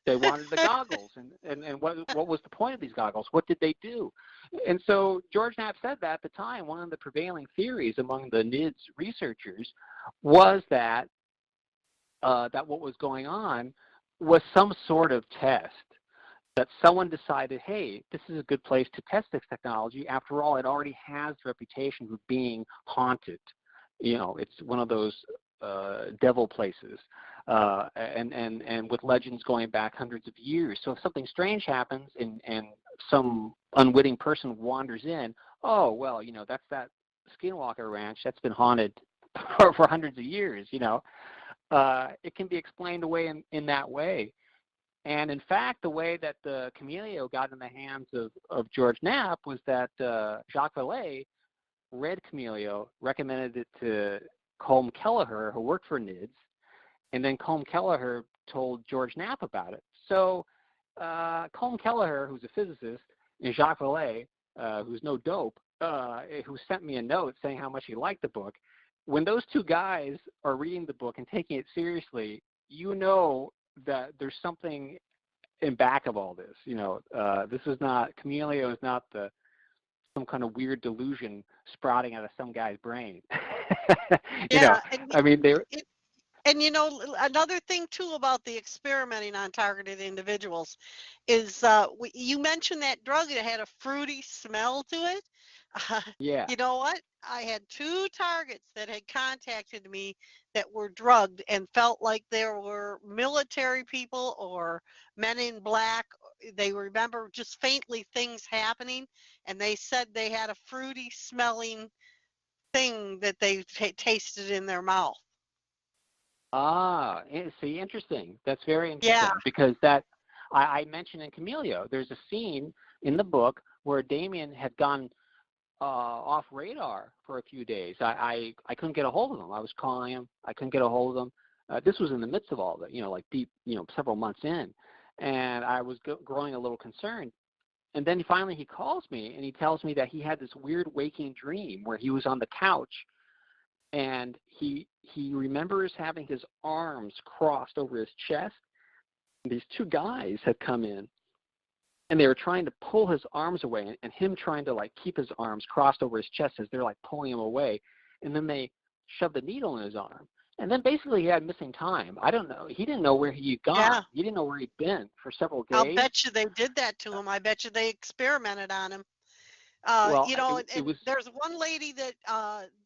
They wanted the goggles, and what was the point of these goggles? What did they do? And so George Knapp said that at the time, one of the prevailing theories among the NIDS researchers was that what was going on was some sort of test, that someone decided, hey, this is a good place to test this technology. After all, it already has the reputation of being haunted. You know, it's one of those devil places. And with legends going back hundreds of years. So if something strange happens and some unwitting person wanders in, oh, well, you know, that's that Skinwalker Ranch that's been haunted for hundreds of years, you know. It can be explained away in that way. And in fact, the way that the Chameleon got in the hands of George Knapp was that Jacques Vallée read Chameleon, recommended it to Colm Kelleher, who worked for NIDS, and then Colm Kelleher told George Knapp about it. So Colm Kelleher, who's a physicist, and Jacques Vallée, who's no dope, who sent me a note saying how much he liked the book, when those 2 guys are reading the book and taking it seriously, you know that there's something in back of all this. You know, this is not, Chameleon is not some kind of weird delusion sprouting out of some guy's brain. you know, I mean, and you know, another thing too about the experimenting on targeted individuals is you mentioned that drug that had a fruity smell to it. Yeah. You know what? I had 2 targets that had contacted me that were drugged and felt like there were military people or men in black they remember just faintly things happening, and they said they had a fruity smelling thing that they tasted in their mouth. See, interesting. That's very Yeah, interesting because that I mentioned in Camellia, there's a scene in the book where Damien had gone off radar for a few days. I couldn't get a hold of him. I was calling him. I couldn't get a hold of him. This was in the midst of all of it, like deep, several months in. And I was growing a little concerned. And then finally he calls me and he tells me that he had this weird waking dream where he was on the couch and he remembers having his arms crossed over his chest. These two guys had come in and they were trying to pull his arms away and him trying to like keep his arms crossed over his chest as they're like pulling him away. And then they shoved a needle in his arm. And then basically he had missing time. I don't know. He didn't know where he'd gone. yeah. He didn't know where he'd been for several I'll days. bet you they did that to him. I bet you they experimented on him. Well, it And was. there's one lady that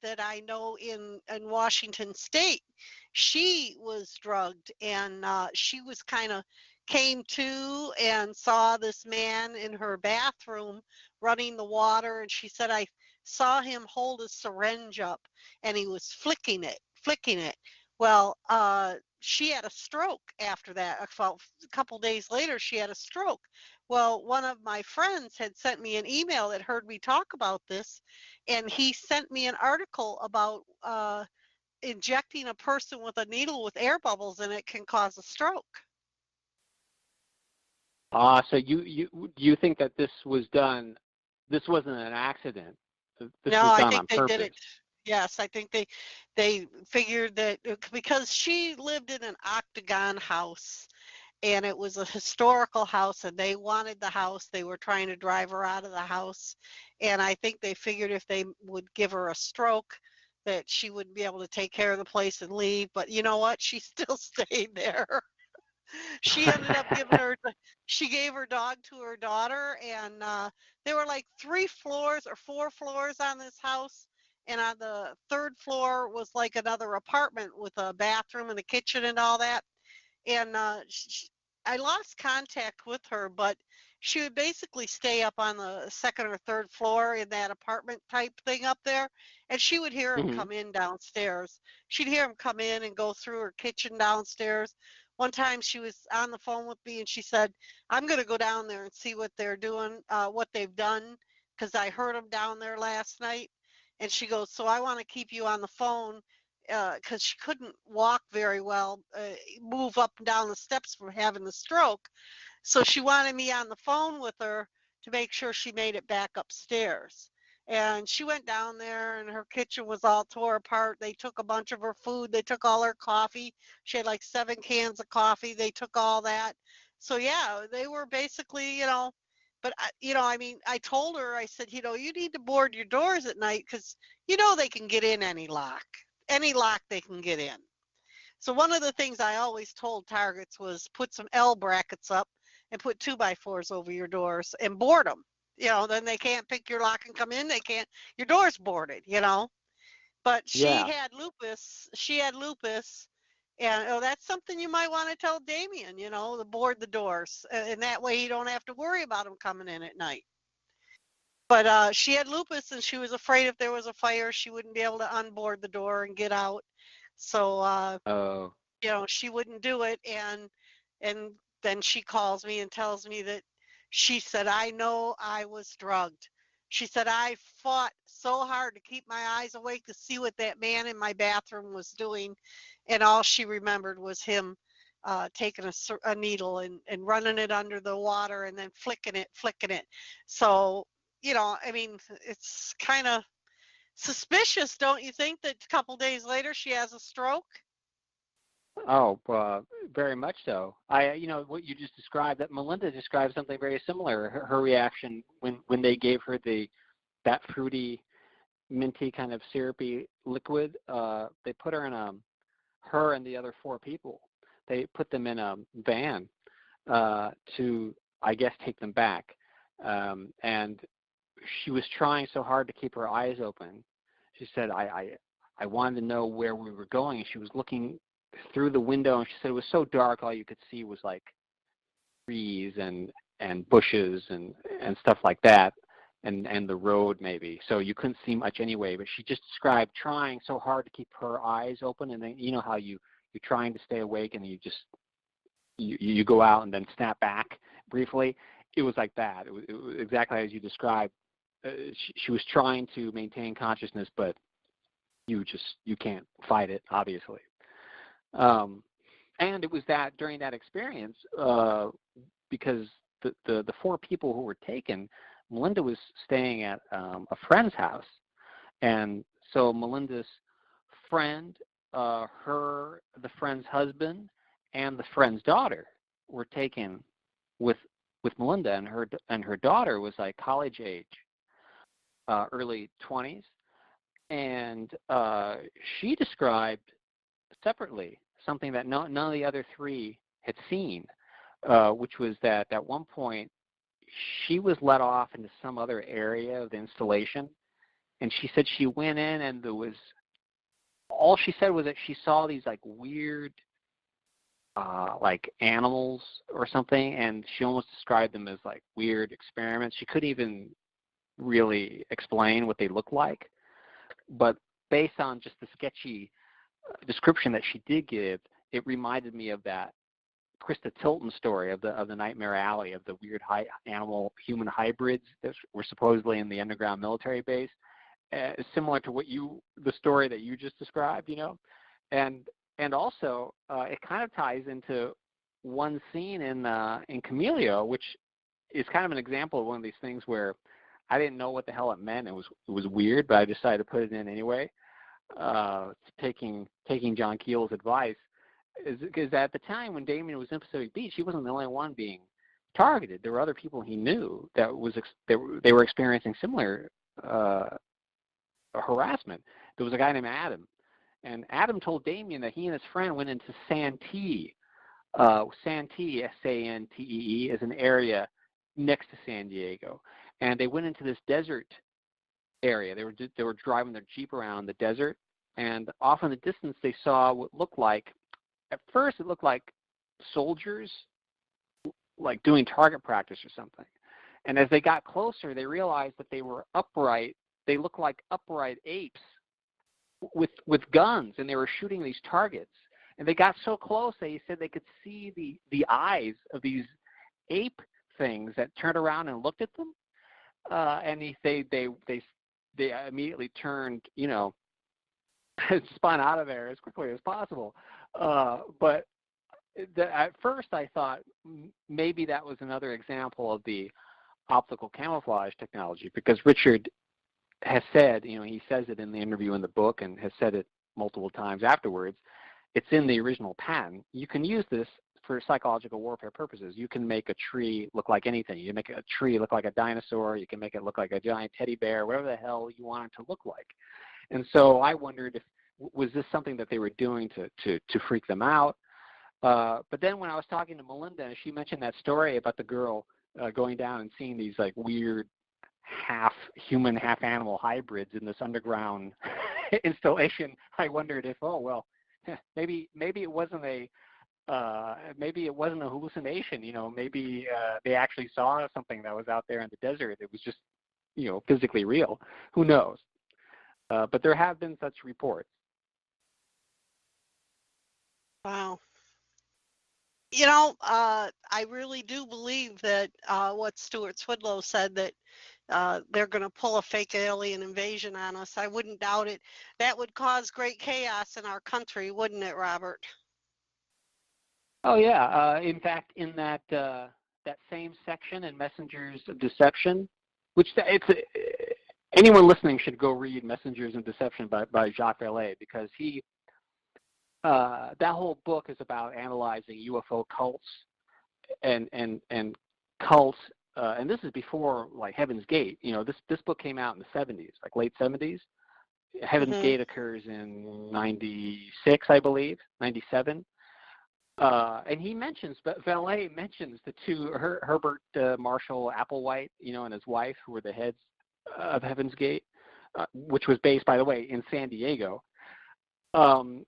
that I know in Washington State. She was drugged, and she was kind of came to and saw this man in her bathroom running the water, and she said I saw him hold a syringe up, and he was flicking it. Well, she had a stroke after that. A couple days later, she had a stroke. Well, one of my friends had sent me an email that heard me talk about this, and he sent me an article about injecting a person with a needle with air bubbles in it can cause a stroke. So you think that this was done? This wasn't an accident. This No, was I done think on they did purpose. it. Yes, I think they figured that because she lived in an octagon house, and it was a historical house, and they wanted the house. They were trying to drive her out of the house, and I think they figured if they would give her a stroke that she wouldn't be able to take care of the place and leave. But you know what? She still stayed there. She ended up she gave her dog to her daughter, and there were like 3 floors or 4 floors on this house, and on the third floor was like another apartment with a bathroom and a kitchen and all that. And I lost contact with her, but she would basically stay up on the second or third floor in that apartment type thing up there, and she would hear him Hmm. come in downstairs. She'd hear him come in and go through her kitchen downstairs. One time she was on the phone with me and she said, I'm going to go down there and see what they're doing, what they've done, because I heard them down there last night. And she goes, so I want to keep you on the phone because she couldn't walk very well, move up and down the steps from having the stroke. So she wanted me on the phone with her to make sure she made it back upstairs. And she went down there and her kitchen was all tore apart. They took a bunch of her food. They took all her coffee. She had like 7 cans of coffee. They took all that. So yeah, they were basically, but I mean, I told her, I said, you need to board your doors at night because they can get in any lock they can get in. So one of the things I always told targets was put some L brackets up and put 2x4s over your doors and board them. Then they can't pick your lock and come in. They can't. Your door's boarded. But she Yeah. had lupus. She had lupus, and that's something you might want to tell Damien. To board the doors, and that way you don't have to worry about them coming in at night. But she had lupus, and she was afraid if there was a fire, she wouldn't be able to unboard the door and get out. So Oh. she wouldn't do it, and then she calls me and tells me that she said, I know I was drugged. She said, I fought so hard to keep my eyes awake to see what that man in my bathroom was doing, and all she remembered was him taking a needle and running it under the water and then flicking it. So I mean, it's kind of suspicious, don't you think, that a couple days later she has a stroke? Oh, very much so. What you just described, that Melinda described something very similar. Her reaction when they gave her that fruity, minty kind of syrupy liquid. They put her in her and the other 4 people. They put them in a van to, I guess, take them back. And she was trying so hard to keep her eyes open. She said, I wanted to know where we were going. And she was looking through the window, and she said it was so dark, all you could see was like trees and and bushes and stuff like that, and the road maybe. So you couldn't see much anyway. But she just described trying so hard to keep her eyes open, and then you know how you're trying to stay awake and you go out and then snap back briefly. It was like that. It was exactly as you described. She was trying to maintain consciousness, but you can't fight it, obviously. And it was that during that experience, because the four people who were taken, Melinda was staying at a friend's house, and so Melinda's friend, the friend's husband, and the friend's daughter were taken with Melinda, and her daughter was like college age, early 20s, and she described separately something that none of the other three had seen, which was that at one point she was let off into some other area of the installation, and she said she went in and all she said was that she saw these like weird like animals or something, and she almost described them as like weird experiments. She couldn't even really explain what they looked like, but based on just the sketchy description that she did give, it reminded me of that Krista Tilton story of the Nightmare Alley, of the weird animal-human hybrids that were supposedly in the underground military base, similar to the story that you just described, and also it kind of ties into one scene in Camellia, which is kind of an example of one of these things where I didn't know what the hell it meant. It was weird, but I decided to put it in anyway. Taking John Keel's advice, is at the time when Damien was in Pacific Beach, he wasn't the only one being targeted. There were other people he knew that they were experiencing similar harassment. There was a guy named Adam, and Adam told Damien that he and his friend went into Santee. Santee, Santee, is an area next to San Diego, and they went into this desert area. They were driving their Jeep around the desert, and off in the distance they saw what looked like, at first it looked like soldiers like doing target practice or something. And as they got closer, they realized that they were upright. They looked like upright apes with guns, and they were shooting these targets. And they got so close, they said they could see the eyes of these ape things that turned around and looked at them. And they immediately turned, spun out of there as quickly as possible. But at first I thought maybe that was another example of the optical camouflage technology, because Richard has said, he says it in the interview in the book and has said it multiple times afterwards, it's in the original patent. You can use this for psychological warfare purposes. You can make a tree look like anything. You can make a tree look like a dinosaur. You can make it look like a giant teddy bear, whatever the hell you want it to look like. And so I wondered was this something that they were doing to freak them out? But then when I was talking to Melinda, she mentioned that story about the girl going down and seeing these like weird half human, half animal hybrids in this underground installation. I wondered if, maybe it wasn't a hallucination. Maybe they actually saw something that was out there in the desert. It was just, physically real. Who knows? But there have been such reports. Wow. I really do believe that what Stuart Swidlow said, that they're going to pull a fake alien invasion on us. I wouldn't doubt it. That would cause great chaos in our country, wouldn't it, Robert? Oh yeah. In fact, in that same section in Messengers of Deception, which anyone listening should go read Messengers of Deception by Jacques Vallée, because that whole book is about analyzing UFO cults and cults, and this is before like Heaven's Gate. This book came out in the 70s, like late 70s. Heaven's Gate occurs in 96, I believe, 97. And he mentions, but Vallée mentions the two, Herbert Marshall Applewhite, and his wife, who were the heads of Heaven's Gate, which was based, by the way, in San Diego. well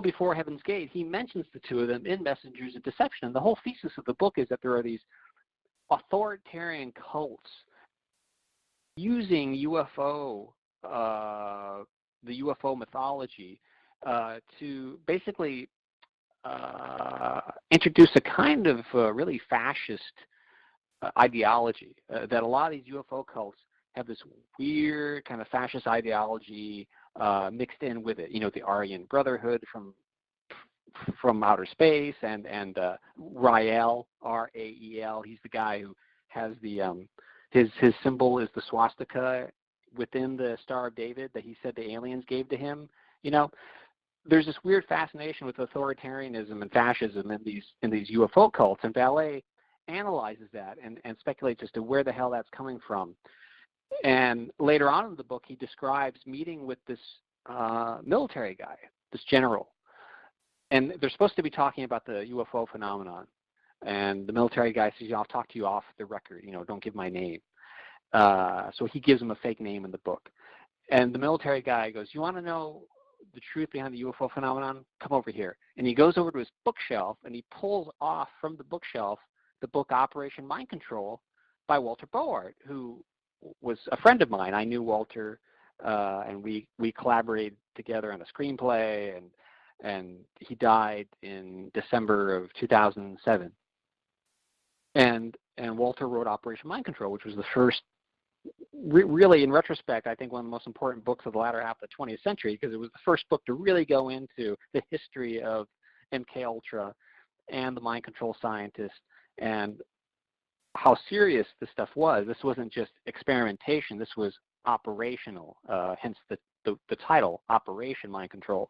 before Heaven's Gate, he mentions the two of them in Messengers of Deception. And the whole thesis of the book is that there are these authoritarian cults using the UFO mythology to basically introduce a kind of really fascist ideology, that a lot of these UFO cults have this weird kind of fascist ideology mixed in with it. You know, the Aryan Brotherhood from outer space, and Rael, Rael. He's the guy who has the his symbol is the swastika within the Star of David that he said the aliens gave to him. You know, there's this weird fascination with authoritarianism and fascism in these UFO cults, and Vallée analyzes that and speculates as to where the hell that's coming from. And later on in the book, he describes meeting with this military guy, this general, and they're supposed to be talking about the UFO phenomenon. And the military guy says, I'll talk to you off the record, don't give my name. So he gives him a fake name in the book. And the military guy goes, you want to know the truth behind the UFO phenomenon? Come over here. And he goes over to his bookshelf, and he pulls off from the bookshelf the book Operation Mind Control by Walter Boart, who was a friend of mine. I knew Walter, and we collaborated together on a screenplay, and he died in December of 2007. And Walter wrote Operation Mind Control, which was the first, really in retrospect, I think one of the most important books of the latter half of the 20th century, because it was the first book to really go into the history of MK Ultra and the mind control scientists and how serious this stuff was. This wasn't just experimentation. This was operational, hence the title, Operation Mind Control.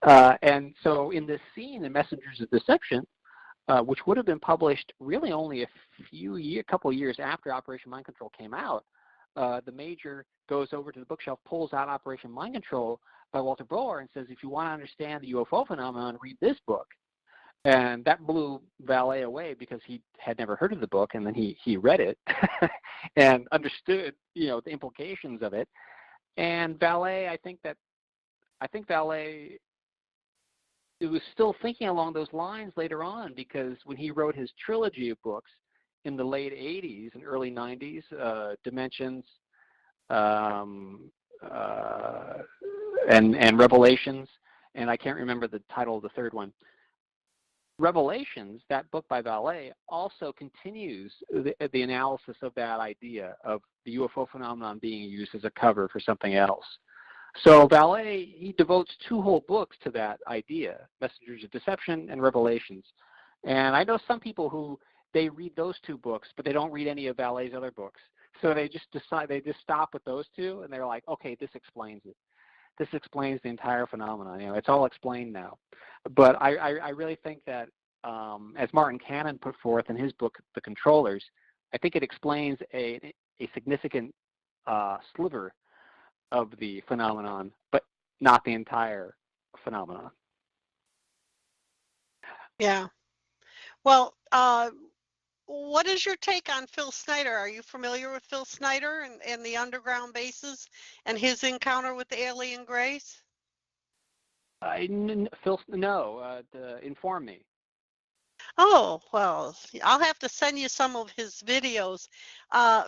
And so in this scene in Messengers of Deception, which would have been published really only a couple of years after Operation Mind Control came out, the major goes over to the bookshelf, pulls out Operation Mind Control by Walter Bohr, and says, if you want to understand the UFO phenomenon, read this book. And that blew Vallée away, because he had never heard of the book, and then he read it and understood, the implications of it. And Vallée, I think Vallée, it was still thinking along those lines later on, because when he wrote his trilogy of books in the late 80s and early 90s, Dimensions and Revelations, and I can't remember the title of the third one. Revelations, that book by Vallée, also continues the analysis of that idea of the UFO phenomenon being used as a cover for something else. So Vallée, he devotes 2 whole books to that idea, Messengers of Deception and Revelations. And I know some people who, they read those 2 books, but they don't read any of Vallée's other books. So they just stop with those 2, and they're like, okay, this explains it. This explains the entire phenomenon. It's all explained now. But I really think that, as Martin Cannon put forth in his book, The Controllers, I think it explains a significant sliver of the phenomenon, but not the entire phenomenon. Yeah. Well, what is your take on Phil Snyder? Are you familiar with Phil Snyder and the underground bases and his encounter with the alien grays? No. Inform me. Oh, well, I'll have to send you some of his videos.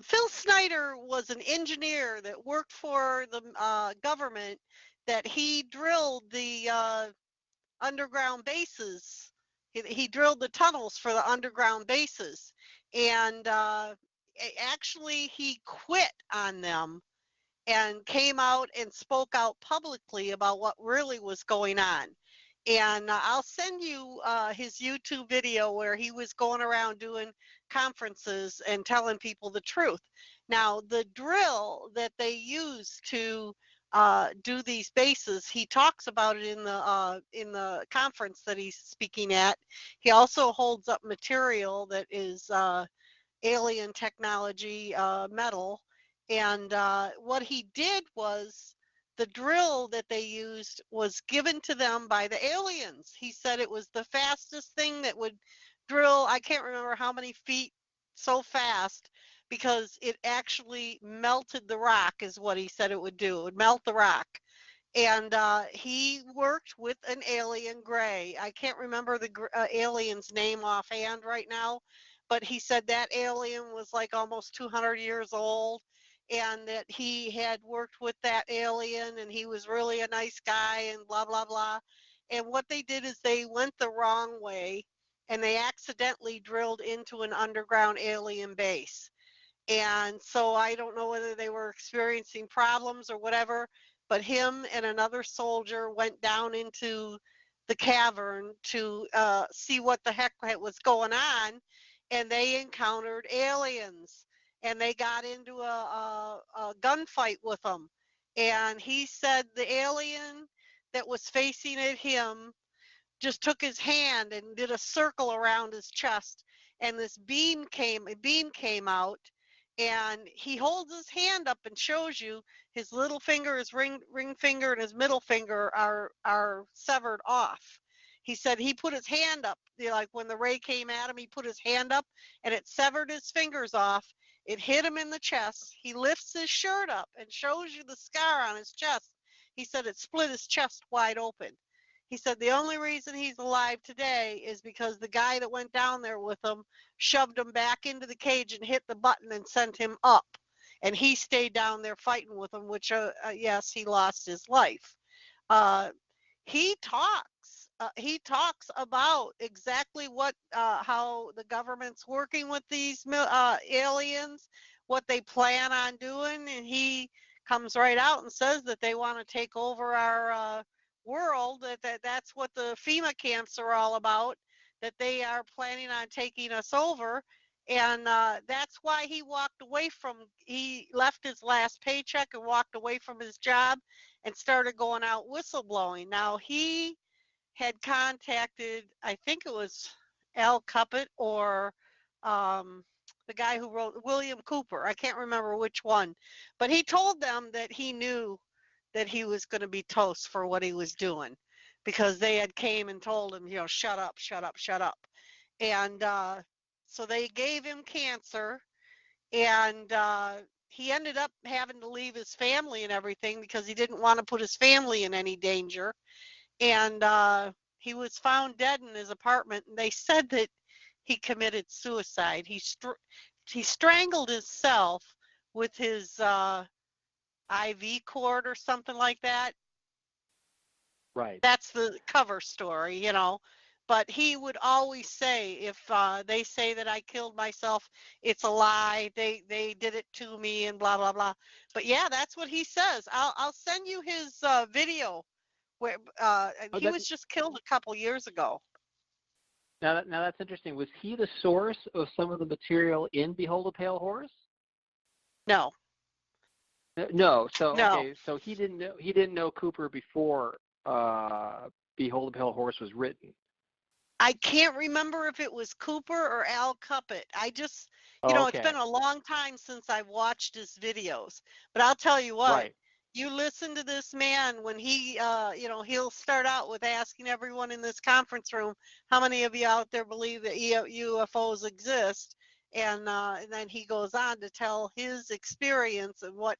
Phil Snyder was an engineer that worked for the government, that he drilled the underground bases. He drilled the tunnels for the underground bases. And actually, he quit on them and came out and spoke out publicly about what really was going on. And I'll send you his YouTube video where he was going around doing conferences and telling people the truth. Now, the drill that they use to do these bases, he talks about it in the conference that he's speaking at. He also holds up material that is alien technology metal. And what he did was, the drill that they used was given to them by the aliens. He said it was the fastest thing that would drill, I can't remember how many feet, so fast, because it actually melted the rock, is what he said it would do. It would melt the rock. And he worked with an alien gray. I can't remember the alien's name offhand right now, but he said that alien was like almost 200 years old, and that he had worked with that alien, and he was really a nice guy, and blah blah blah. And what they did is they went the wrong way, and they accidentally drilled into an underground alien base. And so I don't know whether they were experiencing problems or whatever, but him and another soldier went down into the cavern to see what the heck was going on, and they encountered aliens, and they got into a gunfight with them. And he said the alien that was facing at him just took his hand and did a circle around his chest, and this a beam came out, and he holds his hand up and shows you his little finger, his ring finger, and his middle finger are severed off. He said he put his hand up, like when the ray came at him, he put his hand up and it severed his fingers off. It hit him in the chest. He lifts his shirt up and shows you the scar on his chest. He said it split his chest wide open. He said the only reason he's alive today is because the guy that went down there with him shoved him back into the cage and hit the button and sent him up. And he stayed down there fighting with him, which, yes, he lost his life. Uh, he talks. He talks about exactly how the government's working with these aliens, what they plan on doing, and he comes right out and says that they want to take over our world. That's what the FEMA camps are all about. That they are planning on taking us over, and that's why he walked away from. He left his last paycheck and walked away from his job and started going out whistleblowing. Now he had contacted, I think it was Al Cuppet or the guy who wrote William Cooper. I can't remember which one, but he told them that he knew that he was going to be toast for what he was doing, because they had came and told him, shut up, shut up, shut up. And so they gave him cancer, and he ended up having to leave his family and everything because he didn't want to put his family in any danger. And he was found dead in his apartment, and they said that he committed suicide. He strangled himself with his IV cord or something like that. Right. That's the cover story. But he would always say, if they say that I killed myself, it's a lie. They did it to me and blah blah blah. But yeah, that's what he says. I'll send you his video where Oh, he was just killed a couple years ago. now that's interesting. Was he the source of some of the material in Behold a Pale Horse? No. No. So No. okay. So he didn't know Cooper before Behold a Pale Horse was written. I can't remember if it was Cooper or Al Cuppet. I just, Okay. It's been a long time since I've watched his videos. But I'll tell you what, Right. you listen to this man when he, he'll start out with asking everyone in this conference room, how many of you out there believe that UFOs exist? And then he goes on to tell his experience and what,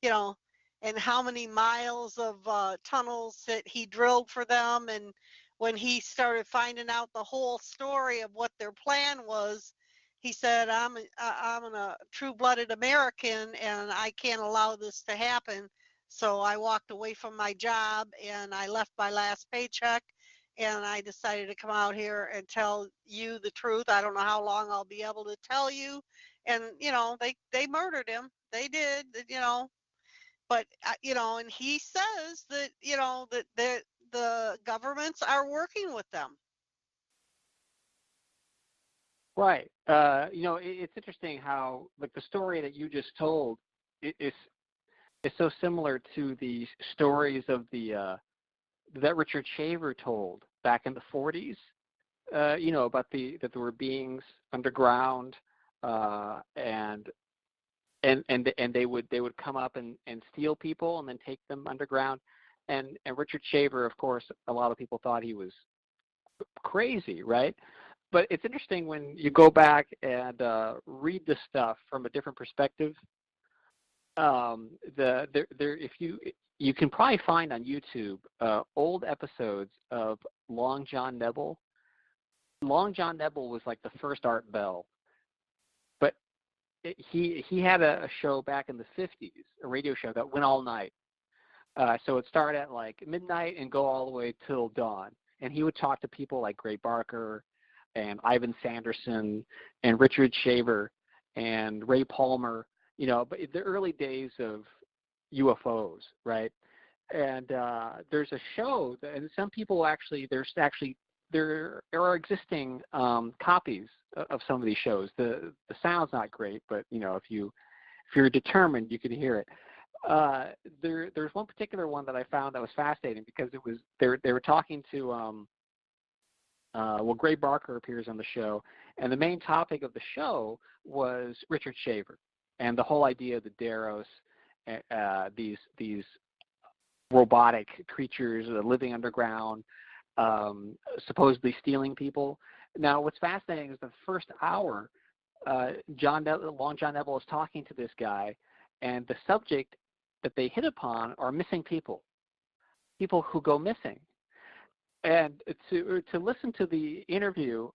and how many miles of tunnels that he drilled for them. And when he started finding out the whole story of what their plan was, he said, I'm a true-blooded American, and I can't allow this to happen. So I walked away from my job, and I left my last paycheck, and I decided to come out here and tell you the truth. I don't know how long I'll be able to tell you. And, they murdered him. They did, but, and he says that, that the governments are working with them. Right. It's interesting how, like, the story that you just told is so similar to the stories of that Richard Shaver told back in the 40s. About that there were beings underground, and they would come up and steal people and then take them underground. And Richard Shaver, of course, a lot of people thought he was crazy, right? But it's interesting when you go back and read the stuff from a different perspective. If you can probably find on YouTube old episodes of Long John Nebel. Long John Nebel was like the first Art Bell, but he had a show back in the 50s, a radio show that went all night. So it started at like midnight and go all the way till dawn. And he would talk to people like Gray Barker and Ivan Sanderson and Richard Shaver and Ray Palmer, but in the early days of UFOs, right? And there's a show, and some people there are existing copies of some of these shows. The sound's not great, but if you're determined, you can hear it. There's one particular one that I found that was fascinating because they were talking to Gray Barker appears on the show, and the main topic of the show was Richard Shaver and the whole idea of the Deros, these robotic creatures living underground, supposedly stealing people. Now, what's fascinating is the first hour, Long John Nebel is talking to this guy, and the subject that they hit upon are missing people who go missing. And to listen to the interview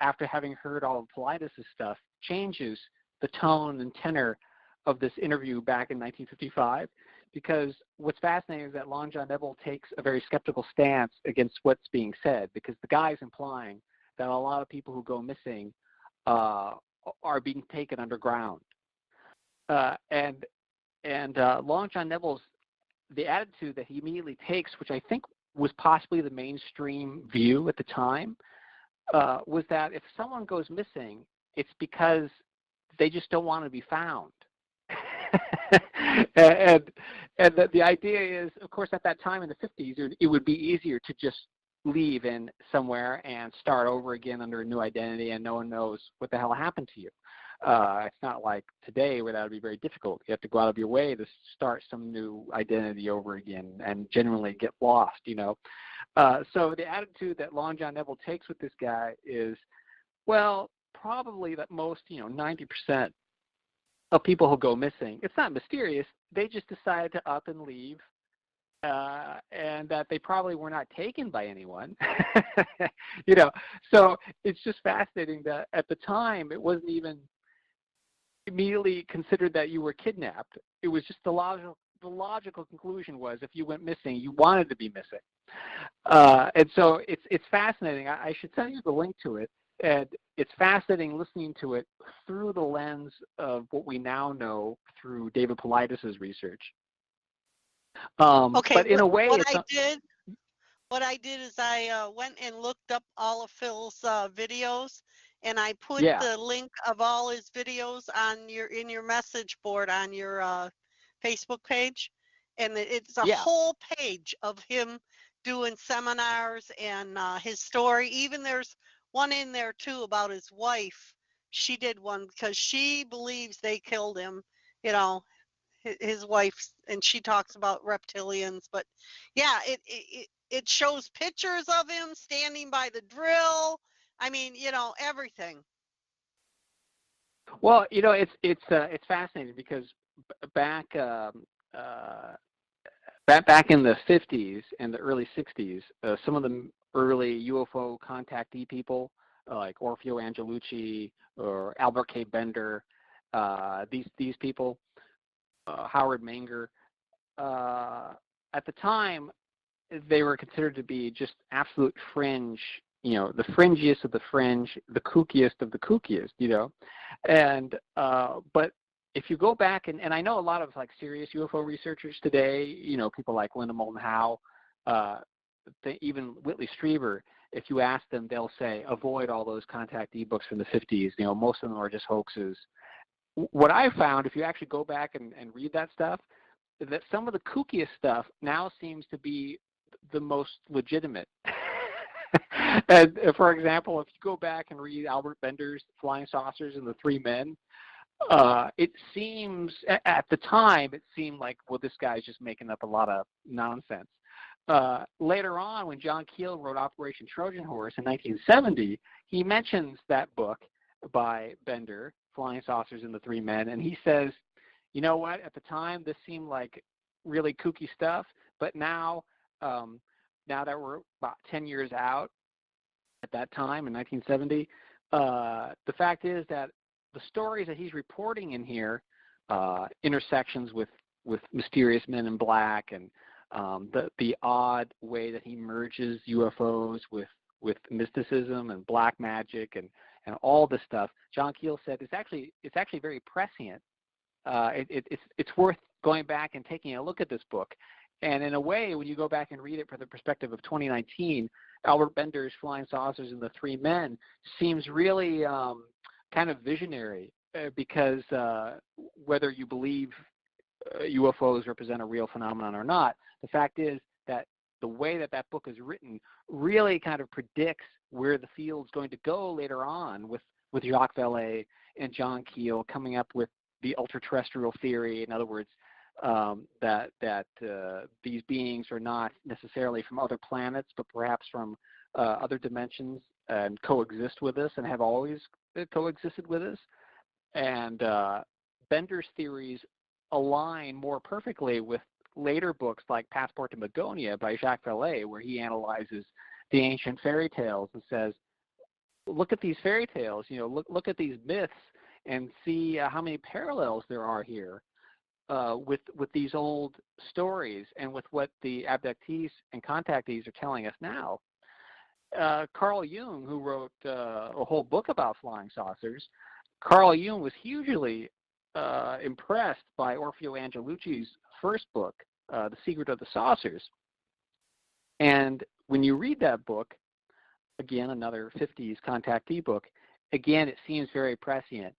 after having heard all of Paulides' stuff changes the tone and tenor of this interview back in 1955, because what's fascinating is that Long John Nebel takes a very skeptical stance against what's being said, because the guy's implying that a lot of people who go missing are being taken underground. And Long John Nebel's, the attitude that he immediately takes, which I think was possibly the mainstream view at the time, was that if someone goes missing, it's because they just don't want to be found. and the idea is, of course, at that time in the 50s, it would be easier to just leave in somewhere and start over again under a new identity, and no one knows what the hell happened to you. It's not like today where that would be very difficult. You have to go out of your way to start some new identity over again and generally get lost, So the attitude that Long John Nebel takes with this guy is, well, probably that most, 90% of people who go missing, it's not mysterious. They just decided to up and leave, and that they probably were not taken by anyone. So it's just fascinating that at the time it wasn't even immediately considered that you were kidnapped. It was just the logical conclusion was if you went missing, you wanted to be missing. And so it's fascinating. I should send you the link to it. And it's fascinating listening to it through the lens of what we now know through David Paulides' research. Okay, but in a way, what I did is I went and looked up all of Phil's videos, and I put the link of all his videos in your message board on your Facebook page, and it's a whole page of him doing seminars and his story. Even there's one in there too about his wife. She did one because she believes they killed him, his wife, and she talks about reptilians. But yeah, it shows pictures of him standing by the drill. I mean, everything. Well, it's fascinating because back in the 50s and the early 60s, some of the early UFO contactee people like Orfeo Angelucci or Albert K. Bender, these people, Howard Menger, at the time they were considered to be just absolute fringe, the fringiest of the fringe, the kookiest of the kookiest, and but if you go back and I know a lot of like serious UFO researchers today, people like Linda Moulton Howe, even Whitley Strieber, if you ask them, they'll say avoid all those contactee books from the 50s. Most of them are just hoaxes. What I found, if you actually go back and read that stuff, is that some of the kookiest stuff now seems to be the most legitimate. And for example, if you go back and read Albert Bender's Flying Saucers and the Three Men, it seems, at the time, it seemed like, well, this guy's just making up a lot of nonsense. Later on, when John Keel wrote Operation Trojan Horse in 1970, he mentions that book by Bender, Flying Saucers and the Three Men, and he says, you know what, at the time this seemed like really kooky stuff, but now, now that we're about 10 years out at that time in 1970, the fact is that the stories that he's reporting in here, intersections with mysterious men in black, and the odd way that he merges UFOs with mysticism and black magic and all this stuff. John Keel said it's actually very prescient. It's worth going back and taking a look at this book. And in a way, when you go back and read it from the perspective of 2019, Albert Bender's Flying Saucers and the Three Men seems really kind of visionary, because whether you believe UFOs represent a real phenomenon or not, the fact is that the way that that book is written really kind of predicts where the field's going to go later on with Jacques Vallée and John Keel coming up with the ultra-terrestrial theory. In other words, that these beings are not necessarily from other planets, but perhaps from other dimensions, and coexist with us and have always coexisted with us. And Bender's theories align more perfectly with later books like Passport to Magonia by Jacques Vallée, where he analyzes the ancient fairy tales and says, look at these fairy tales, look at these myths and see how many parallels there are here with these old stories and with what the abductees and contactees are telling us now. Carl Jung, who wrote a whole book about flying saucers, Carl Jung was hugely impressed by Orfeo Angelucci's first book, The Secret of the Saucers. And when you read that book, again, another 50s contactee book, again, it seems very prescient.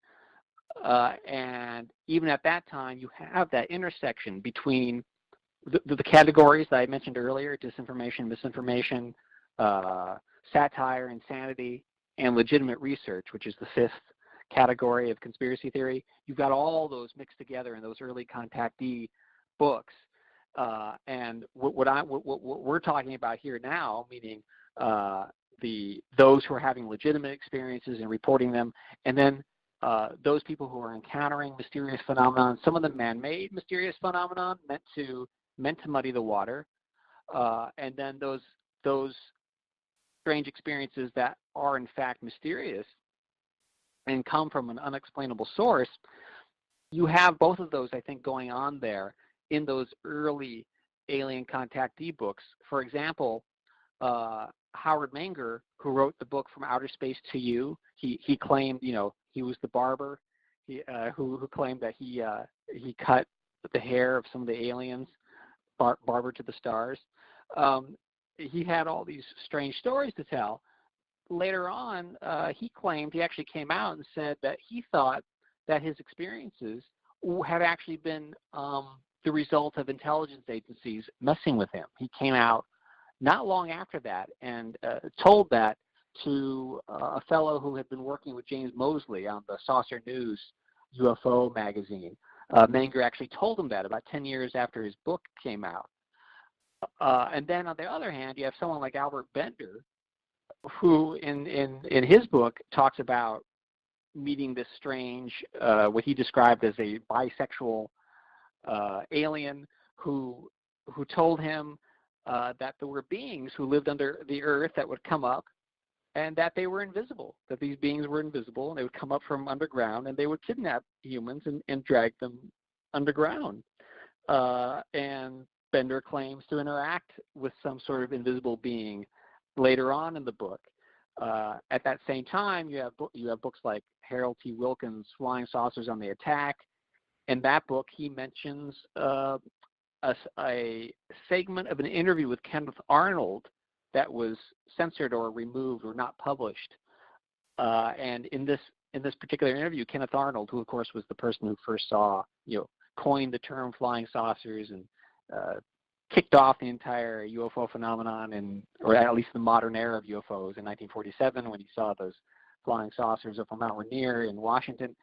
And even at that time, you have that intersection between the categories that I mentioned earlier, disinformation, misinformation, satire, insanity, and legitimate research, which is the fifth category of conspiracy theory. You've got all those mixed together in those early contactee books. And what we're talking about here now, meaning those who are having legitimate experiences and reporting them, and then those people who are encountering mysterious phenomenon, some of them man-made mysterious phenomenon meant to muddy the water, and then those strange experiences that are in fact mysterious and come from an unexplainable source. You have both of those, I think, going on there in those early alien contactee books. For example, Howard Menger, who wrote the book From Outer Space to You, he claimed, he was the barber who claimed that he cut the hair of some of the aliens, barber to the stars. He had all these strange stories to tell. Later on, he actually came out and said that he thought that his experiences had actually been the result of intelligence agencies messing with him. He came out not long after that and told that to a fellow who had been working with James Moseley on the Saucer News UFO magazine. Menger actually told him that about 10 years after his book came out. And then on the other hand, you have someone like Albert Bender, who in his book talks about meeting this strange, what he described as a bisexual alien who told him that there were beings who lived under the earth that would come up, and that they were invisible, that these beings were invisible, and they would come up from underground, and they would kidnap humans and drag them underground. And Bender claims to interact with some sort of invisible being later on in the book. At that same time, you have books like Harold T. Wilkins' Flying Saucers on the Attack. In that book, he mentions a segment of an interview with Kenneth Arnold that was censored or removed or not published. And in this particular interview, Kenneth Arnold, who of course was the person who first coined the term flying saucers and kicked off the entire UFO phenomenon, or at least the modern era of UFOs in 1947 when he saw those flying saucers up on Mount Rainier in Washington.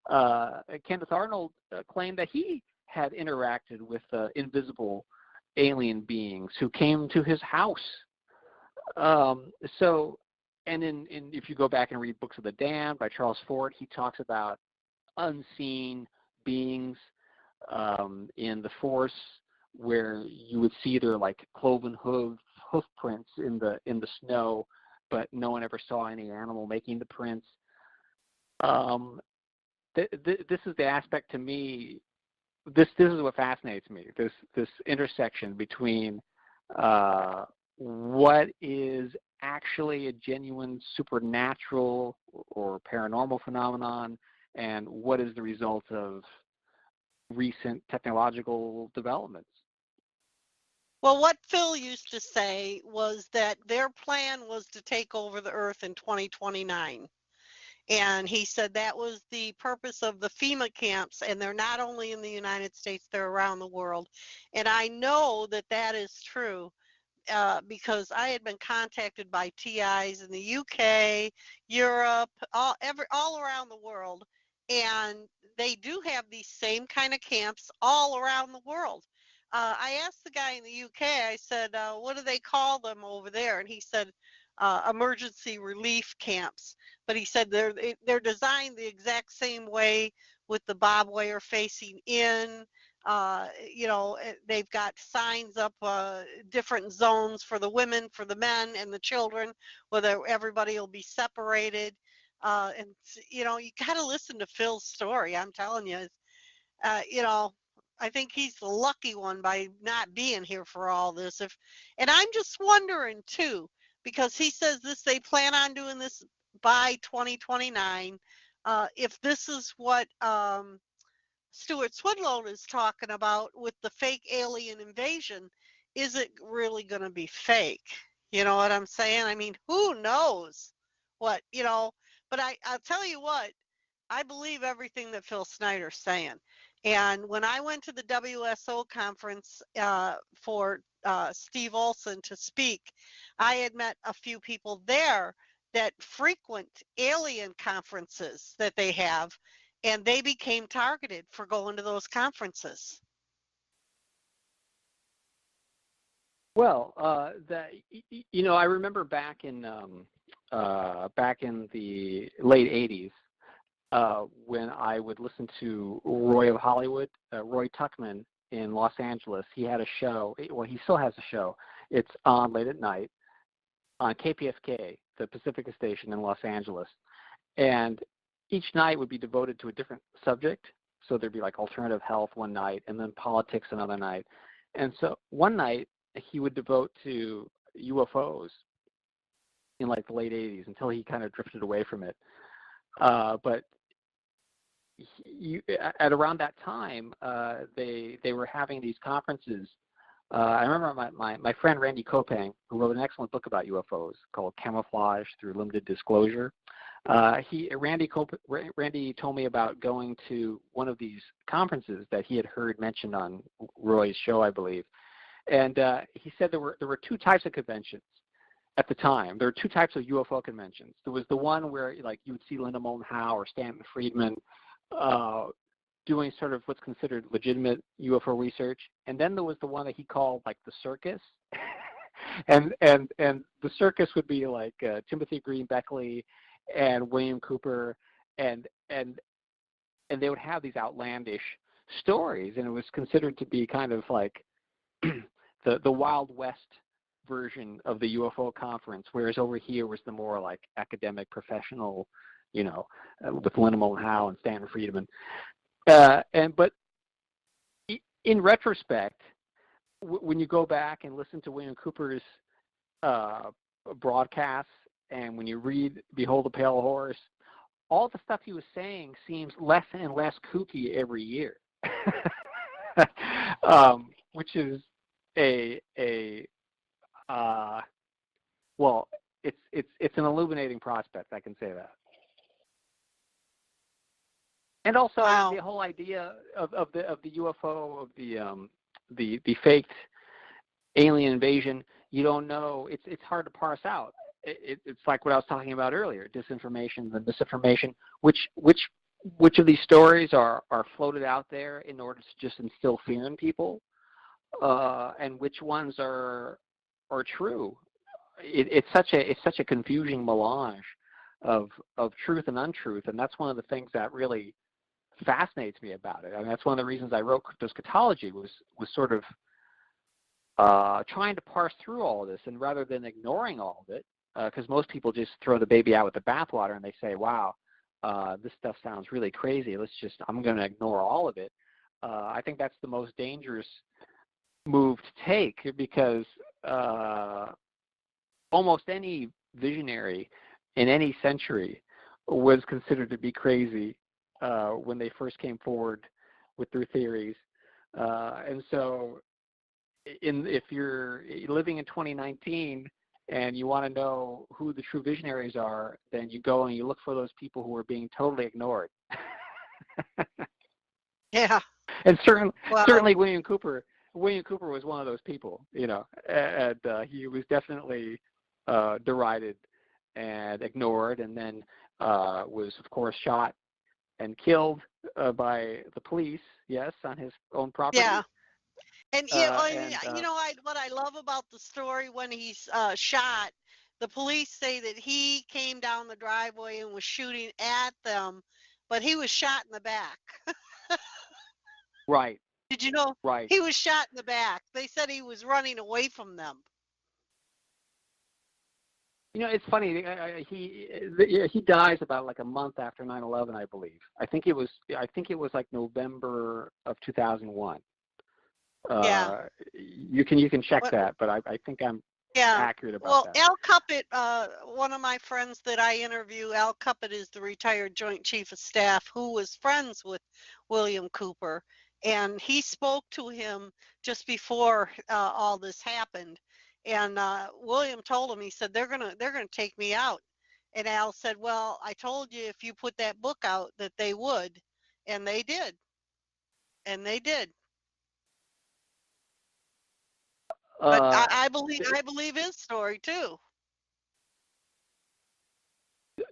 Kenneth Arnold claimed that he had interacted with invisible alien beings who came to his house. If you go back and read Books of the Damned by Charles Fort, he talks about unseen beings in the forest where you would see their like cloven hoof prints in the snow, but no one ever saw any animal making the prints. This is the aspect to me. This is what fascinates me. This intersection between what is actually a genuine supernatural or paranormal phenomenon, and what is the result of recent technological developments. Well, what Phil used to say was that their plan was to take over the earth in 2029. And he said that was the purpose of the FEMA camps, and they're not only in the United States, they're around the world. And I know that that is true. Because I had been contacted by TIs in the UK, Europe, all around the world, and they do have these same kind of camps all around the world. I asked the guy in the UK, I said, what do they call them over there? And he said, emergency relief camps. But he said they're designed the exact same way, with the barbed wire facing in. They've got signs up, different zones for the women, for the men, and the children, whether everybody will be separated. And you got to listen to Phil's story. I'm telling you, I think he's the lucky one by not being here for all this. And I'm just wondering too, because he says they plan on doing this by 2029. If this is what Stuart Swinloan is talking about with the fake alien invasion, is it really going to be fake? You know what I'm saying? I mean, who knows what, but I'll tell you what, I believe everything that Phil Snyder's saying. And when I went to the WSO conference for Steve Olson to speak, I had met a few people there that frequent alien conferences that they have, and they became targeted for going to those conferences. Well, I remember back in the late '80s when I would listen to Roy of Hollywood, Roy Tuckman in Los Angeles. He had a show. Well, he still has a show. It's on late at night on KPFK, the Pacifica station in Los Angeles, and each night would be devoted to a different subject. So there'd be like alternative health one night, and then politics another night. And so one night he would devote to UFOs in like the late '80s until he kind of drifted away from it. But at around that time, they were having these conferences. I remember my friend Randy Kopang, who wrote an excellent book about UFOs called Camouflage Through Limited Disclosure. Randy told me about going to one of these conferences that he had heard mentioned on Roy's show, I believe. And he said there were two types of conventions at the time. There were two types of UFO conventions. There was the one where like you would see Linda Moulton Howe or Stanton Friedman doing sort of what's considered legitimate UFO research, and then there was the one that he called like the circus, and the circus would be like Timothy Green Beckley and William Cooper, and they would have these outlandish stories, and it was considered to be kind of like the Wild West version of the UFO conference, whereas over here was the more like academic, professional, with Linda Moulton Howe and Stanton Friedman. But in retrospect, when you go back and listen to William Cooper's broadcasts, and when you read Behold the Pale Horse, all the stuff he was saying seems less and less kooky every year, which is well, it's an illuminating prospect, I can say that. And also Wow. The whole idea of the UFO, of the faked alien invasion, you don't know. It's hard to parse out. It's like what I was talking about earlier: disinformation, the misinformation. Which of these stories are floated out there in order to just instill fear in people, and which ones are true? It's such a confusing melange of truth and untruth, and that's one of the things that really fascinates me about it. I mean, that's one of the reasons I wrote Cryptoscatology was sort of trying to parse through all of this, and rather than ignoring all of it, because most people just throw the baby out with the bathwater and they say, wow, this stuff sounds really crazy. I'm going to ignore all of it. I think that's the most dangerous move to take, because almost any visionary in any century was considered to be crazy when they first came forward with their theories. And so if you're living in 2019 and you want to know who the true visionaries are, then you go and you look for those people who are being totally ignored. Yeah. And Well, certainly William Cooper was one of those people, and he was definitely derided and ignored, and then was, of course, shot and killed by the police, yes, on his own property. yeah. And And what I love about the story, when he's shot, the police say that he came down the driveway and was shooting at them, but he was shot in the back. Right. Did you know? Right. He was shot in the back. They said he was running away from them. It's funny. He dies about like a month after 9/11, I believe. I think it was like November of 2001. Yeah. You can check that, but I think I'm accurate about that. Al Cuppett, one of my friends that I interview, Al Cuppett is the retired Joint Chief of Staff who was friends with William Cooper, and he spoke to him just before all this happened. And William told him, he said, they're gonna take me out. And Al said, well, I told you if you put that book out that they would, and they did. And they did. But I believe his story too.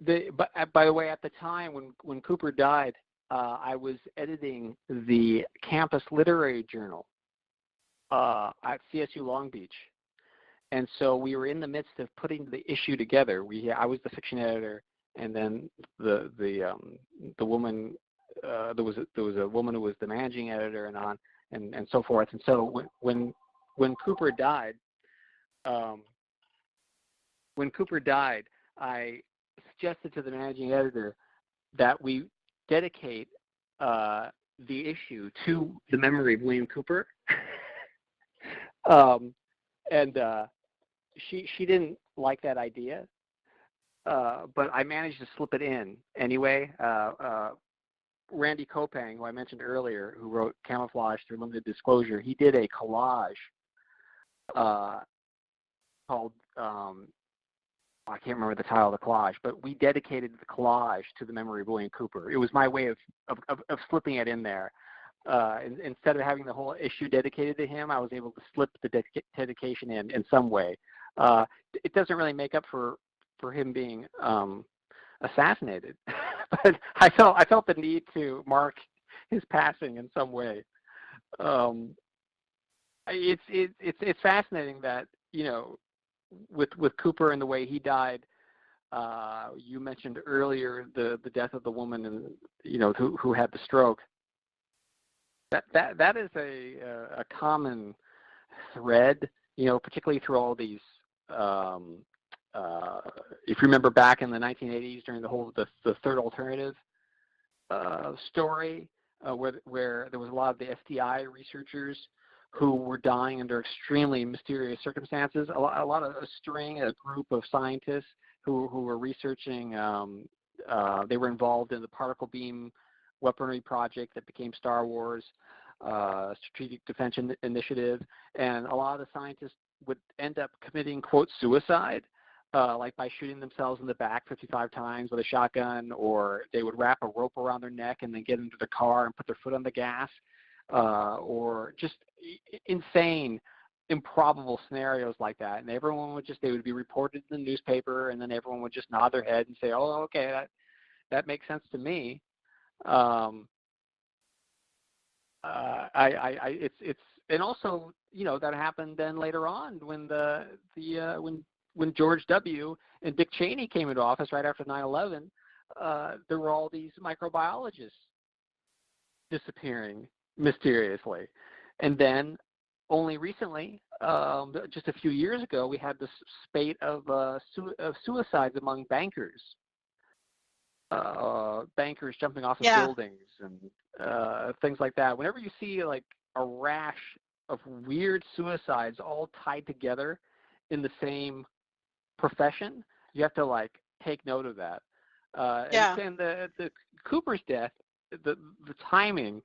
By the way, at the time when Cooper died, I was editing the campus literary journal at CSU Long Beach, and so we were in the midst of putting the issue together. I was the fiction editor, and then the woman there was a woman who was the managing editor, and so forth. And so when Cooper died, I suggested to the managing editor that we dedicate the issue to the memory of William Cooper. And she didn't like that idea, but I managed to slip it in anyway. Randy Kopang, who I mentioned earlier, who wrote Camouflage Through Limited Disclosure, he did a collage called, I can't remember the title of the collage, but we dedicated the collage to the memory of William Cooper. It was my way of slipping it in there. Instead of having the whole issue dedicated to him, I was able to slip the dedication in some way. It doesn't really make up for him being assassinated, but I felt the need to mark his passing in some way. It's fascinating that with Cooper and the way he died. You mentioned earlier the death of the woman and who had the stroke. That is a common thread, particularly through all these. If you remember back in the 1980s during the third alternative story, where there was a lot of the FDI researchers who were dying under extremely mysterious circumstances. A group of scientists who were researching. They were involved in the particle beam weaponry project that became Star Wars, Strategic Defense Initiative, and a lot of the scientists would end up committing, quote, suicide, like by shooting themselves in the back 55 times with a shotgun, or they would wrap a rope around their neck and then get into the car and put their foot on the gas, or just insane, improbable scenarios like that. And everyone they would be reported in the newspaper, and then everyone would just nod their head and say, oh, okay, that makes sense to me. And also, that happened then later on when George W. and Dick Cheney came into office right after 9/11. There were all these microbiologists disappearing mysteriously. And then only recently, just a few years ago, we had this spate of suicides among bankers. Bankers jumping off of Yeah. buildings and things like that. Whenever you see like a rash of weird suicides all tied together in the same profession, you have to like take note of that. Yeah. And the Cooper's death, the timing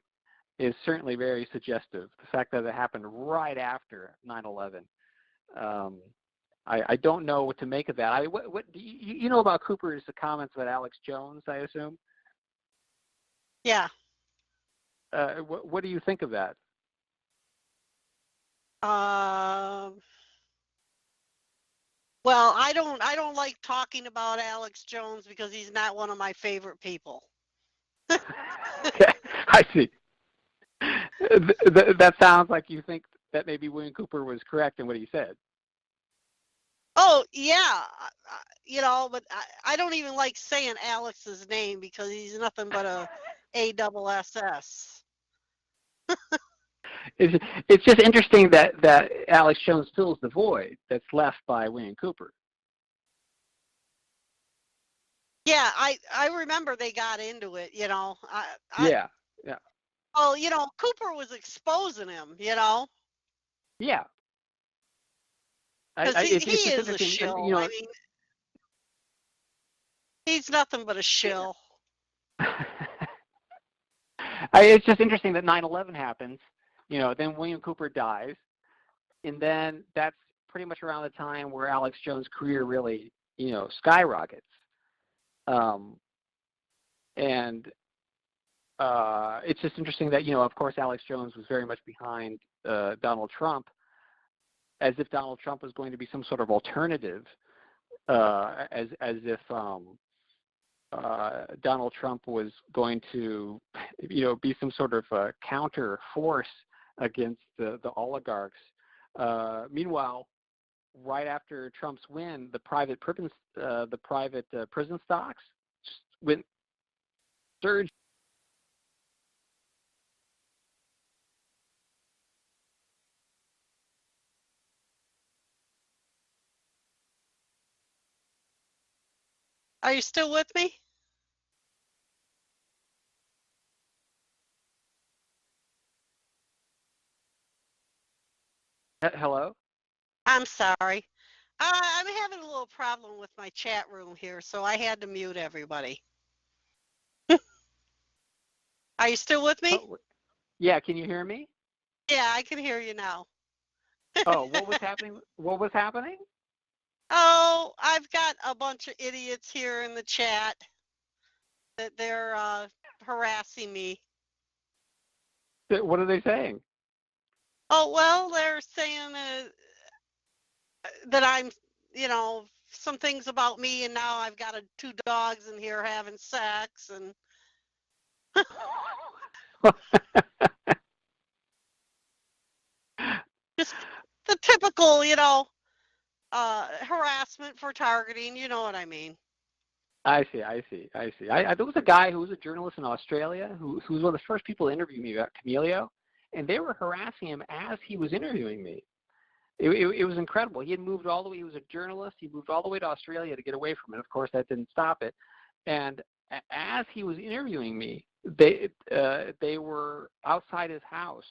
is certainly very suggestive. The fact that it happened right after 9/11. I don't know what to make of that. What do you know about Cooper's comments about Alex Jones, I assume? Yeah. What do you think of that? Well, I don't like talking about Alex Jones because he's not one of my favorite people. Okay, I see. That sounds like you think that maybe William Cooper was correct in what he said. Oh, yeah. But I don't even like saying Alex's name because he's nothing but a ASS. It's just interesting that Alex Jones fills the void that's left by William Cooper. Yeah, I remember they got into it, Yeah. Well, Cooper was exposing him, Yeah. because It's he just is a interesting, shill. I mean, he's nothing but a shill. It's just interesting that 9/11 happens, then William Cooper dies, and then that's pretty much around the time where Alex Jones' career really, skyrockets. And it's just interesting that, of course, Alex Jones was very much behind Donald Trump, as if Donald Trump was going to be some sort of alternative, as if Donald Trump was going to, be some sort of counter force against the oligarchs. Meanwhile, right after Trump's win, the private prison stocks just went surged. Are you still with me? Hello? I'm sorry. I'm having a little problem with my chat room here, so I had to mute everybody. Are you still with me? Oh, yeah, can you hear me? Yeah, I can hear you now. Oh, what was happening? What was happening? Oh, I've got a bunch of idiots here in the chat that they're harassing me. What are they saying? Oh, well, they're saying that I'm, some things about me, and now I've got 2 dogs in here having sex, and just the typical, harassment for targeting. You know what I mean? I see. There was a guy who was a journalist in Australia who was one of the first people to interview me about Camelio, and they were harassing him as he was interviewing me. It was incredible. He had moved all the way. He was a journalist. He moved all the way to Australia to get away from it. Of course, that didn't stop it. And as he was interviewing me, they were outside his house,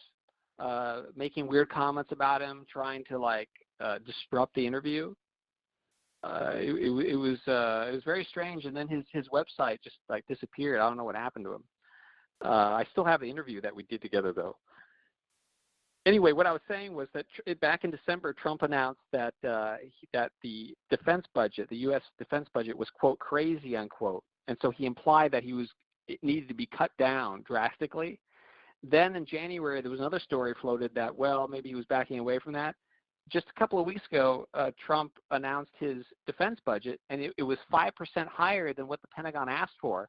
making weird comments about him, trying to disrupt the interview. It was very strange. And then his website just disappeared. I don't know what happened to him. I still have the interview that we did together though. Anyway, what I was saying was that back in December, Trump announced that that the defense budget, the U.S. defense budget, was quote crazy unquote, and so he implied that it needed to be cut down drastically. Then in January, there was another story floated that maybe he was backing away from that. Just a couple of weeks ago, Trump announced his defense budget, and it was 5% higher than what the Pentagon asked for.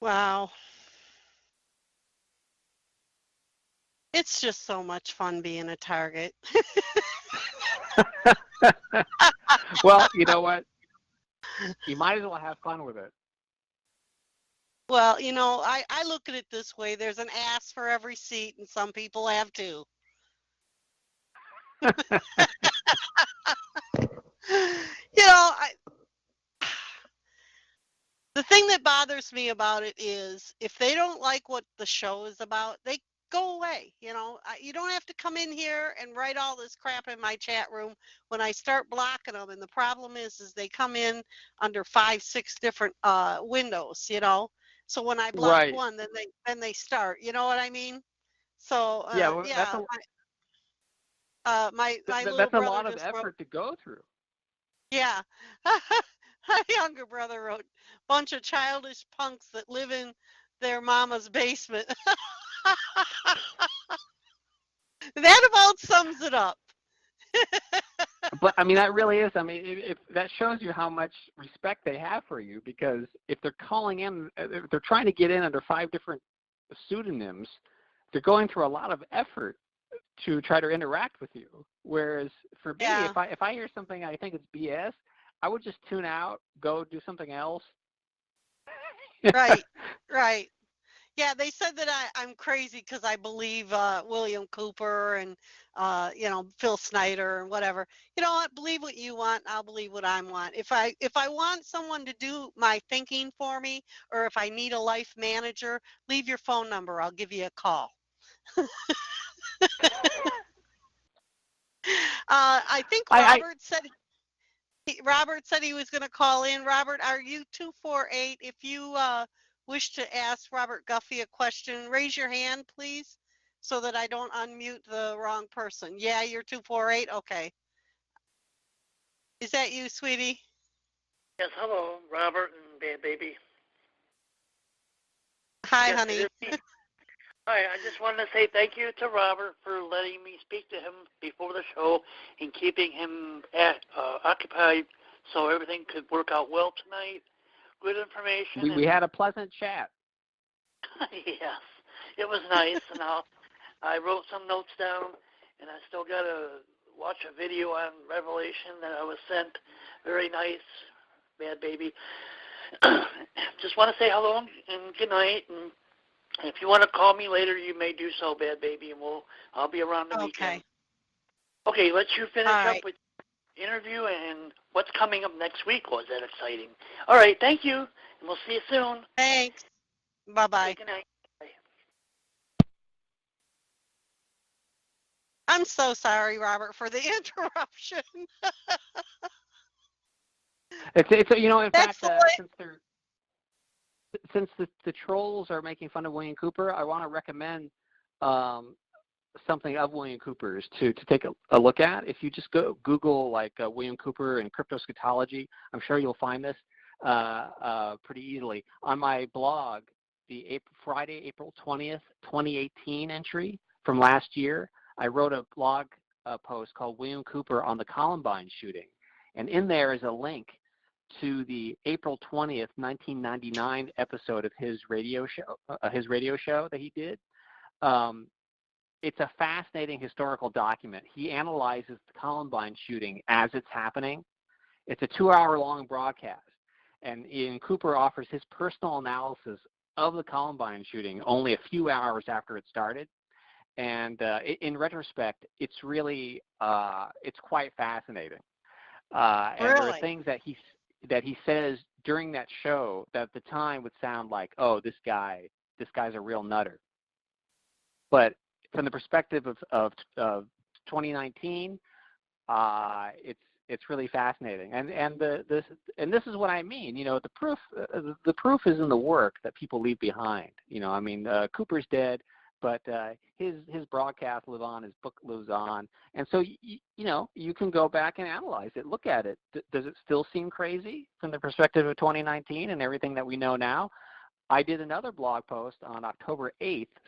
Wow. It's just so much fun being a target. Well, you know what? You might as well have fun with it. Well, I look at it this way. There's an ass for every seat, and some people have two. The thing that bothers me about it is if they don't like what the show is about, they go away. You don't have to come in here and write all this crap in my chat room when I start blocking them. And the problem is they come in under 5, 6 different windows. So when I block Right. one, then they start. You know what I mean? So Yeah, well, yeah, my little that's a brother lot of just wrote. effort to go through. Yeah. My younger brother wrote, bunch of childish punks that live in their mama's basement. That about sums it up. But I mean, that really is. I mean, if that shows you how much respect they have for you, because if they're calling in, if they're trying to get in under 5 different pseudonyms, they're going through a lot of effort to try to interact with you. Whereas for me, Yeah. if I hear something I think it's BS, I would just tune out, go do something else. Right. Right. Yeah, they said that I'm crazy because I believe William Cooper and Phil Snyder and whatever. You know what? Believe what you want. I'll believe what I want. If I want someone to do my thinking for me, or if I need a life manager, leave your phone number. I'll give you a call. I think I Robert said he was going to call in. Robert, are you 248? If you wish to ask Robert Guffey a question, raise your hand, please, so that I don't unmute the wrong person. Yeah, you're 248? Okay. Is that you, sweetie? Yes, hello, Robert and Bad Baby. Hi, yes, honey. Hi, I just wanted to say thank you to Robert for letting me speak to him before the show and keeping him occupied so everything could work out well tonight. Good information. we had a pleasant chat. Yes, it was nice, and I wrote some notes down, and I still got to watch a video on Revelation that I was sent. Very nice, Bad Baby. Just want to say hello and good night, and if you want to call me later, you may do so, Bad Baby, and I'll be around the weekend. Okay, let you finish up with the interview and what's coming up next week. Was that exciting? All right, thank you, and we'll see you soon. Thanks. Bye-bye. Okay, good night. Bye. I'm so sorry, Robert, for the interruption. It's in That's fact, since the trolls are making fun of William Cooper, I want to recommend something of William Cooper's to take a look at. If you just go Google like William Cooper and Cryptoscatology, I'm sure you'll find this pretty easily. On my blog, the Friday, April 20th, 2018 entry from last year, I wrote a blog post called William Cooper on the Columbine shooting. And in there is a link to the April 20th, 1999 episode of his radio show that he did. It's a fascinating historical document. He analyzes the Columbine shooting as it's happening. It's a 2-hour-long broadcast. And Ian Cooper offers his personal analysis of the Columbine shooting only a few hours after it started. And in retrospect, it's really, it's quite fascinating. And there are things that he says during that show that at the time would sound like, oh, this guy's a real nutter. But from the perspective of 2019, it's really fascinating. And this is what I mean. The proof is in the work that people leave behind. Cooper's dead, but his broadcasts live on, his book lives on, and so you can go back and analyze it, look at it. Does it still seem crazy from the perspective of 2019 and everything that we know now? I did another blog post on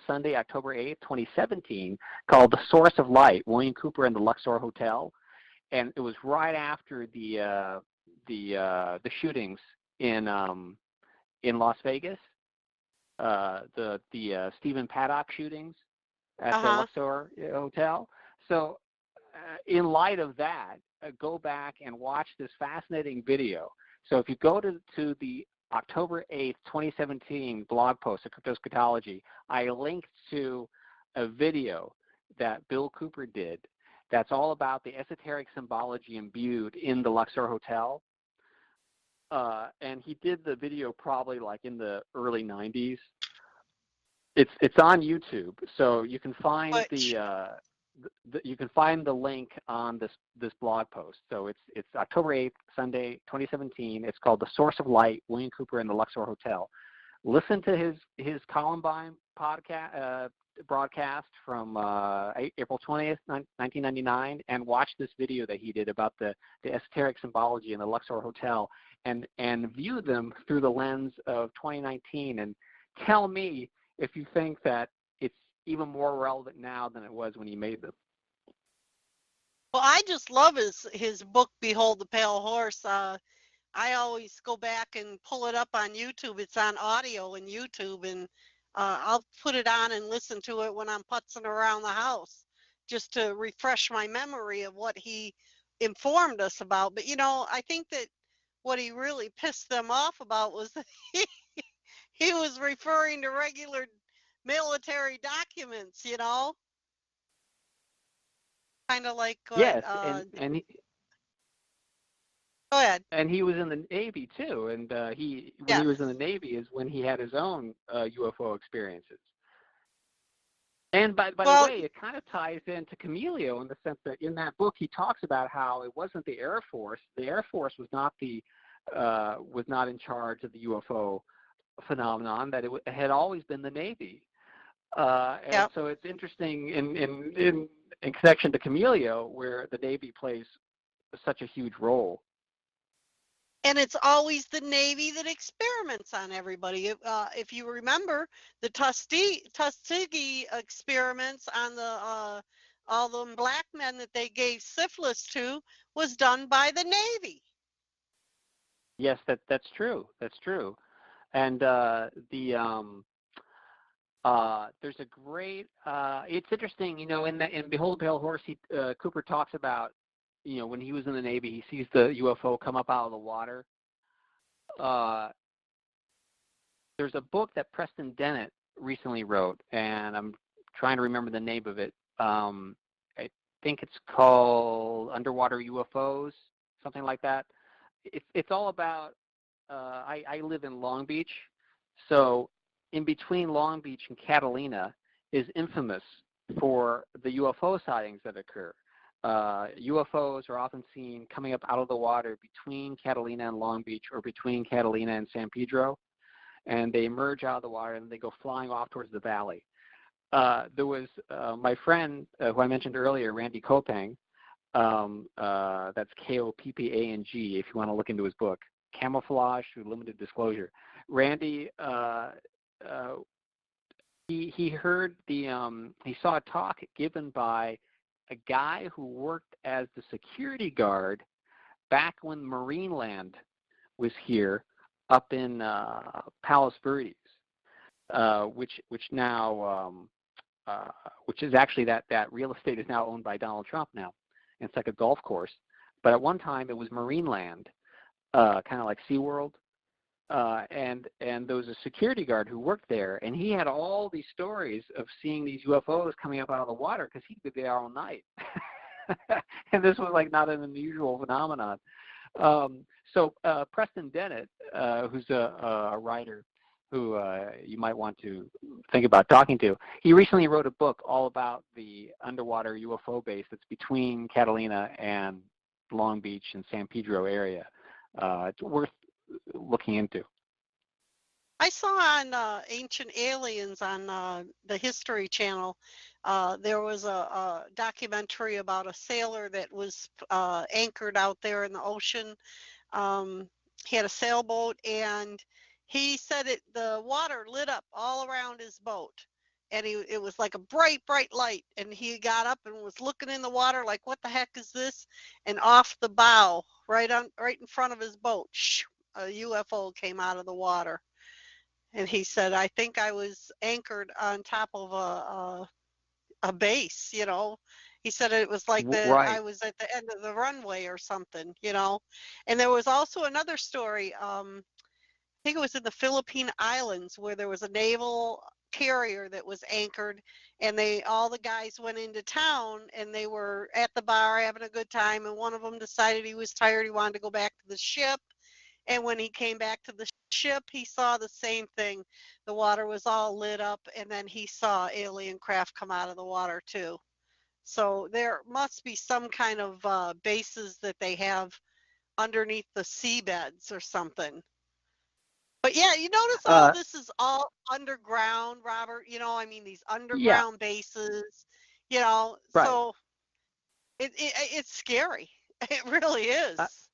Sunday, October 8th, 2017, called "The Source of Light: William Cooper and the Luxor Hotel," and it was right after the shootings in Las Vegas. The Stephen Paddock shootings at the Luxor Hotel. So in light of that, go back and watch this fascinating video So if you go to the October 8th, 2017 blog post of Cryptoscatology, I linked to a video that Bill Cooper did that's all about the esoteric symbology imbued in the Luxor Hotel. And he did the video probably like in the early 90s. It's on YouTube, so you can find you can find the link on this blog post. So it's October 8th, Sunday, 2017. It's called "The Source of Light: William Cooper and the Luxor Hotel." Listen to his Columbine podcast broadcast from April 20th, 1999, and watch this video that he did about the esoteric symbology in the Luxor Hotel, and view them through the lens of 2019, and tell me if you think that it's even more relevant now than it was when he made them. Well, I just love his book, Behold the Pale Horse. I always go back and pull it up on YouTube. It's on audio in YouTube, and I'll put it on and listen to it when I'm putzing around the house, just to refresh my memory of what he informed us about. But, you know, I think that what he really pissed them off about was that he was referring to regular military documents, you know, kind of like what. Yes, go ahead. and he was in the Navy too, and when he was in the Navy is when he had his own UFO experiences. And by the way, it kind of ties into Camilio in the sense that in that book he talks about how it wasn't the Air Force. The Air Force was not in charge of the UFO phenomenon, that it had always been the Navy. And so it's interesting in connection to Camilio, where the Navy plays such a huge role. And it's always the Navy that experiments on everybody. If you remember, the Tuskegee experiments on all the black men that they gave syphilis to was done by the Navy. Yes, that's true. That's true. And there's a great. It's interesting, you know, in Behold the Pale Horse, Cooper talks about, you know, when he was in the Navy, he sees the UFO come up out of the water. There's a book that Preston Dennett recently wrote, and I'm trying to remember the name of it. I think it's called Underwater UFOs, something like that. It's all about. I live in Long Beach, so in between Long Beach and Catalina is infamous for the UFO sightings that occur. UFOs are often seen coming up out of the water between Catalina and Long Beach, or between Catalina and San Pedro, and they emerge out of the water and they go flying off towards the valley. There was my friend who I mentioned earlier, Randy Kopang, that's Koppang, if you want to look into his book, Camouflage Through Limited Disclosure. Randy, he heard he saw a talk given by a guy who worked as the security guard back when Marineland was here up in Palos Verdes, which now which is actually that real estate is now owned by Donald Trump now. And it's like a golf course, but at one time it was Marineland, kind of like SeaWorld. And there was a security guard who worked there, and he had all these stories of seeing these UFOs coming up out of the water because he'd be there all night. And this was like not an unusual phenomenon. So Preston Dennett, who's a writer who you might want to think about talking to, he recently wrote a book all about the underwater UFO base that's between Catalina and Long Beach and San Pedro area. It's worth looking into. I saw on Ancient Aliens on the History Channel, there was a documentary about a sailor that was anchored out there in the ocean. He had a sailboat, and he said the water lit up all around his boat, and it was like a bright light, and he got up and was looking in the water like, what the heck is this? And off the bow, right in front of his boat, a UFO came out of the water. And he said, I think I was anchored on top of a base, you know, He said it was like I Right. was at the end of the runway or something, you know. And there was also another story. I think it was in the Philippine Islands where there was a naval carrier that was anchored, and all the guys went into town and they were at the bar having a good time, and one of them decided he was tired, he wanted to go back to the ship. And when he came back to the ship, he saw the same thing. The water was all lit up, and then he saw alien craft come out of the water too. So there must be some kind of bases that they have underneath the seabeds or something. But yeah, you notice all Uh, this is all underground, Robert. You know, I mean, these yeah. underground bases, you know, Right. so it's scary. It really Uh, is.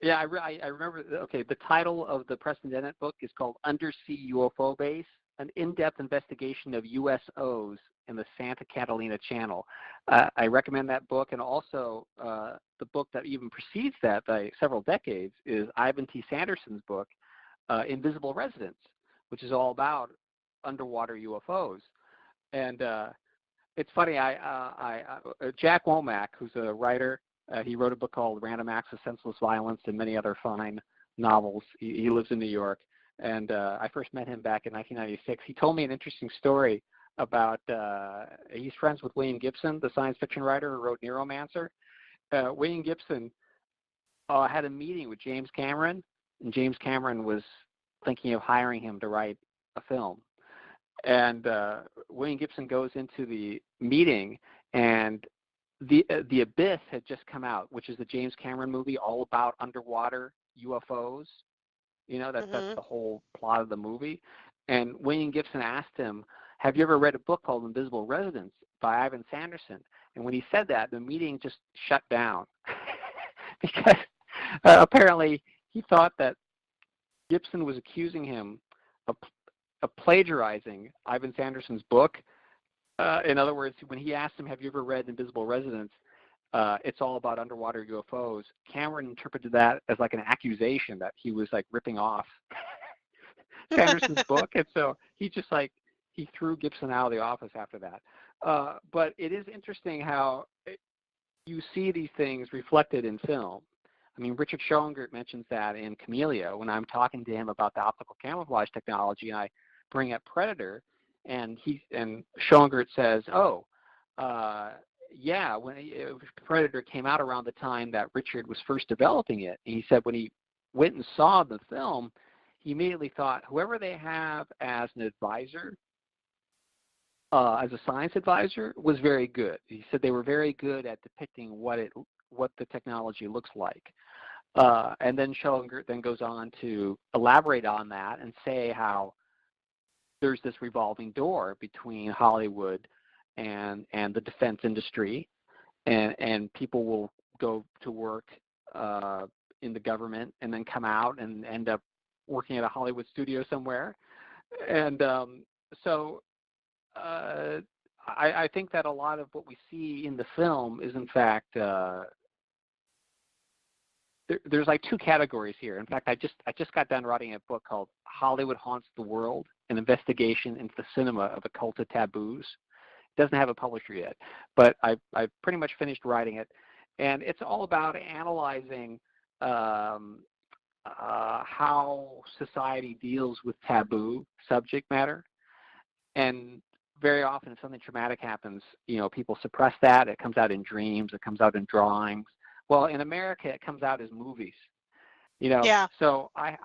yeah. I remember. Okay. The title of the Preston Dennett book is called Undersea UFO Base: An In-Depth Investigation of USOs in the Santa Catalina Channel. I recommend that book, and also the book that even precedes that by several decades is Ivan T. Sanderson's book, Invisible Residents, which is all about underwater UFOs. And it's funny. Jack Womack, who's a writer, he wrote a book called Random Acts of Senseless Violence and many other fine novels. He lives in New York, and I first met him back in 1996. He told me an interesting story about. He's friends with William Gibson, the science fiction writer who wrote Neuromancer. William Gibson had a meeting with James Cameron, and James Cameron was thinking of hiring him to write a film. And William Gibson goes into the meeting, and the Abyss had just come out, which is the James Cameron movie all about underwater UFOs. You know, that's Mhm. the whole plot of the movie. And William Gibson asked him, "Have you ever read a book called Invisible Residents by Ivan Sanderson?" And when he said that, the meeting just shut down because apparently he thought that Gibson was accusing him of, of plagiarizing Ivan Sanderson's book. In other words, when he asked him, "Have you ever read Invisible Residents?" It's all about underwater UFOs. Cameron interpreted that as like an accusation that he was like ripping off Sanderson's book, and so he threw Gibson out of the office after that. But it is interesting how you see these things reflected in film. I mean, Richard Schoengert mentions that in Camellia when I'm talking to him about the optical camouflage technology, and I bring up Predator, and Schoengert says, "Oh, yeah, when Predator came out around the time that Richard was first developing it." And he said when he went and saw the film, he immediately thought whoever they have as an advisor, as a science advisor, was very good. He said they were very good at depicting what the technology looks like. And then Schoengert then goes on to elaborate on that and say how there's this revolving door between Hollywood and the defense industry, and people will go to work in the government and then come out and end up working at a Hollywood studio somewhere. And so I think that a lot of what we see in the film is in fact there's like two categories here. In fact, I just got done writing a book called Hollywood Haunts the World: An Investigation into the Cinema of Occulted Taboos. It doesn't have a publisher yet, but I pretty much finished writing it, and it's all about analyzing how society deals with taboo subject matter. And very often, if something traumatic happens, people suppress that. It comes out in dreams. It comes out in drawings. Well, in America, it comes out as movies. Yeah. So I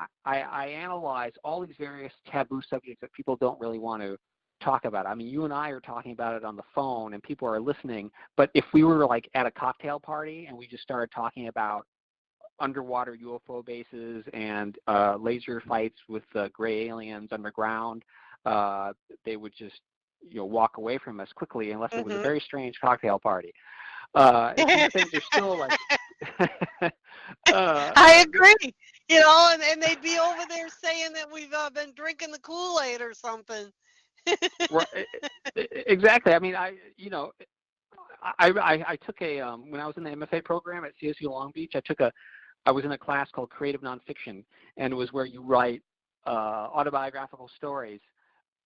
analyze all these various taboo subjects that people don't really want to talk about. I mean, you and I are talking about it on the phone, and people are listening. But if we were like at a cocktail party and we just started talking about underwater UFO bases and laser fights with gray aliens underground, they would just walk away from us quickly unless it was a Mhm. very strange cocktail party. These things are still like I agree. You know, and they'd be over there saying that we've been drinking the Kool-Aid or something. exactly. I mean, I took a when I was in the MFA program at CSU Long Beach, I was in a class called Creative Nonfiction, and it was where you write autobiographical stories,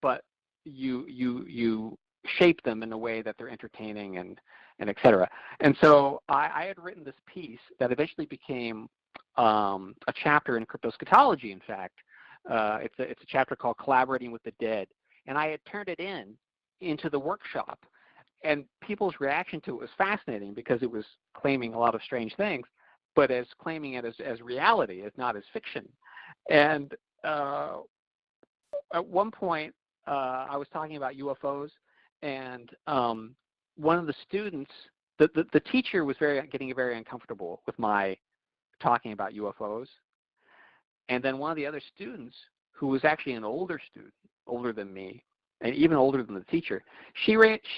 but you shape them in a way that they're entertaining and et cetera. And so I had written this piece that eventually became a chapter in Cryptoscatology, in fact. It's a chapter called Collaborating with the Dead. And I had turned it into the workshop. And people's reaction to it was fascinating because it was claiming a lot of strange things, but as claiming it as reality, as not as fiction. And at one point, I was talking about UFOs, and one of the students, the teacher was getting very uncomfortable with my talking about UFOs. And then one of the other students, who was actually an older student, older than me, and even older than the teacher, she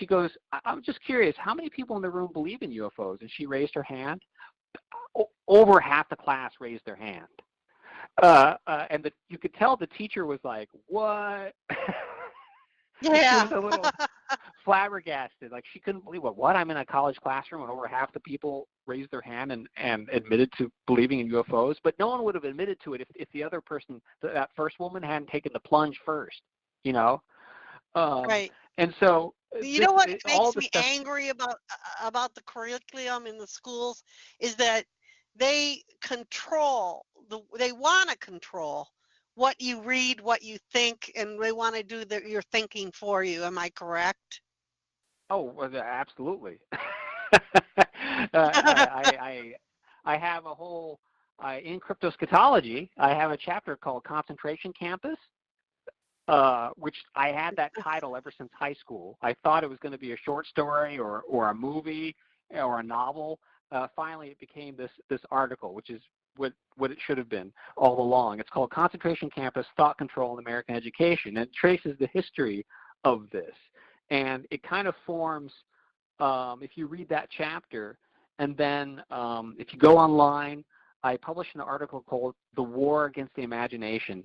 goes, I'm just curious, how many people in the room believe in UFOs? And she raised her hand. Over half the class raised their hand. And you could tell the teacher was like, what? Yeah. She was a little flabbergasted. Like, she couldn't believe what? I'm in a college classroom and over half the people raised their hand and admitted to believing in UFOs. But no one would have admitted to it if the other person, that first woman, hadn't taken the plunge first, you know? Right. And so You know what all makes the me stuff, angry about the curriculum in the schools is that they they want to control what you read, what you think, and they want to do your thinking for you. Am I correct? oh, well, absolutely. I have a whole, in Cryptoscatology, I have a chapter called Concentration Campus, which I had that title ever since high school. I thought it was going to be a short story or a movie or a novel. Finally, it became this article, which is what it should have been all along. It's called Concentration Campus, Thought Control in American Education, and it traces the history of this. And it kind of forms, if you read that chapter, and then if you go online, I published an article called The War Against the Imagination.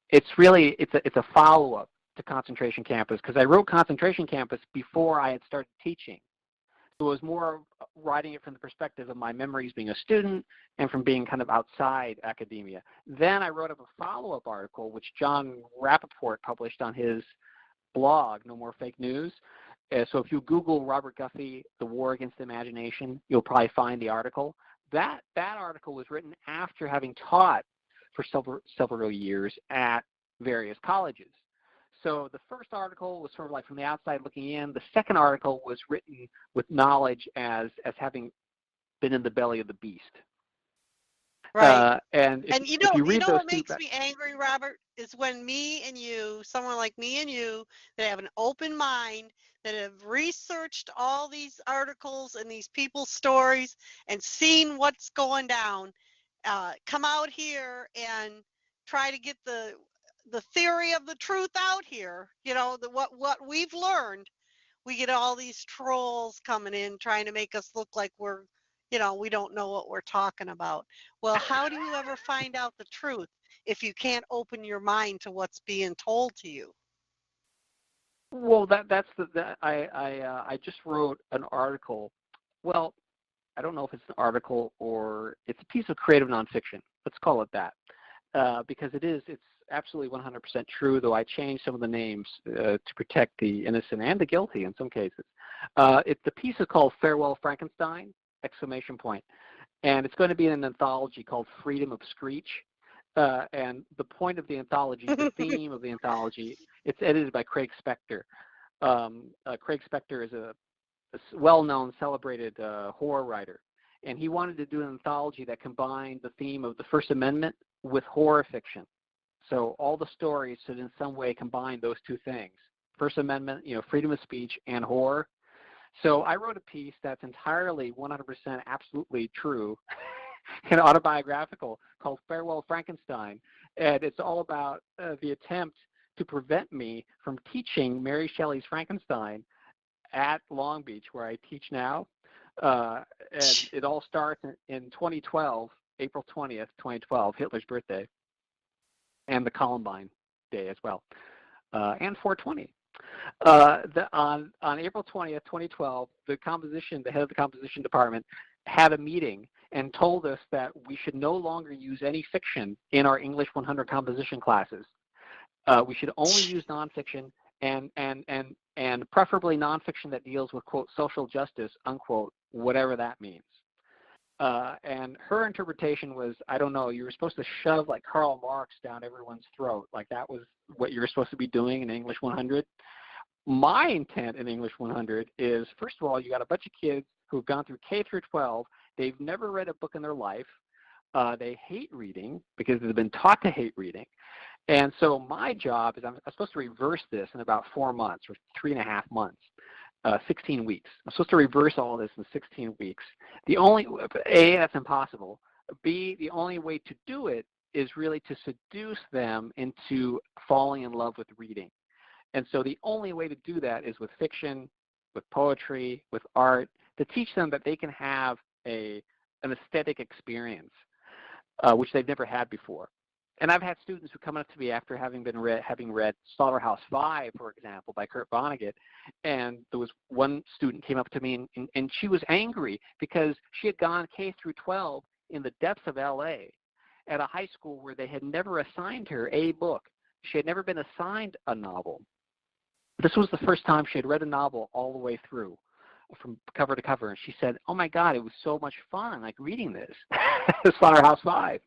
It's a follow-up to Concentration Campus, because I wrote Concentration Campus before I had started teaching. So it was more writing it from the perspective of my memories being a student and from being kind of outside academia. Then I wrote up a follow-up article, which John Rappaport published on his blog, No More Fake News. So if you Google Robert Guffey, The War Against the Imagination, you'll probably find the article. That article was written after having taught for several years at various colleges. So the first article was sort of like from the outside looking in. The second article was written with knowledge as having been in the belly of the beast. Right. And if you read those what makes me angry, Robert, is when me and you, someone like me and you, that have an open mind, that have researched all these articles and these people's stories and seen what's going down, come out here and try to get the theory of the truth out here. You know, what we've learned. We get all these trolls coming in trying to make us look like we're, we don't know what we're talking about. Well, how do you ever find out the truth if you can't open your mind to what's being told to you? Well, I just wrote an article. Well, I don't know if it's an article or it's a piece of creative nonfiction. Let's call it that, because it's absolutely 100% true, though I changed some of the names to protect the innocent and the guilty in some cases. The piece is called Farewell Frankenstein, ! And it's going to be in an anthology called Freedom of Screech. And the point of the anthology, the theme of the anthology, it's edited by Craig Spector. Craig Spector is a well-known, celebrated horror writer. And he wanted to do an anthology that combined the theme of the First Amendment with horror fiction. So all the stories should in some way combine those two things: First Amendment, freedom of speech, and horror. So I wrote a piece that's entirely 100% absolutely true and autobiographical called Farewell Frankenstein. And it's all about the attempt to prevent me from teaching Mary Shelley's Frankenstein at Long Beach, where I teach now. And it all starts in 2012, April 20th, 2012, Hitler's birthday, and the Columbine Day as well, and 420. On April 20th, 2012, the head of the composition department had a meeting and told us that we should no longer use any fiction in our English 100 composition classes. We should only use nonfiction, and preferably nonfiction that deals with, quote, social justice, unquote, whatever that means. And her interpretation was, I don't know, you were supposed to shove like Karl Marx down everyone's throat, like that was what you were supposed to be doing in English 100. My intent in English 100 is, first of all, you got a bunch of kids who've gone through K through 12. They've never read a book in their life. They hate reading because they've been taught to hate reading. And so my job is I'm supposed to reverse this in about 4 months or 3.5 months, 16 weeks. I'm supposed to reverse all this in 16 weeks. The only, A, that's impossible. B, the only way to do it is really to seduce them into falling in love with reading. And so the only way to do that is with fiction, with poetry, with art, to teach them that they can have an aesthetic experience, which they've never had before. And I've had students who come up to me after having read Slaughterhouse-Five, for example, by Kurt Vonnegut, and there was one student came up to me and she was angry because she had gone K through 12 in the depths of LA at a high school where they had never assigned her a book. She had never been assigned a novel. This was the first time she had read a novel all the way through, from cover to cover, and she said, "Oh my God, it was so much fun, like reading this, Slaughterhouse-Five."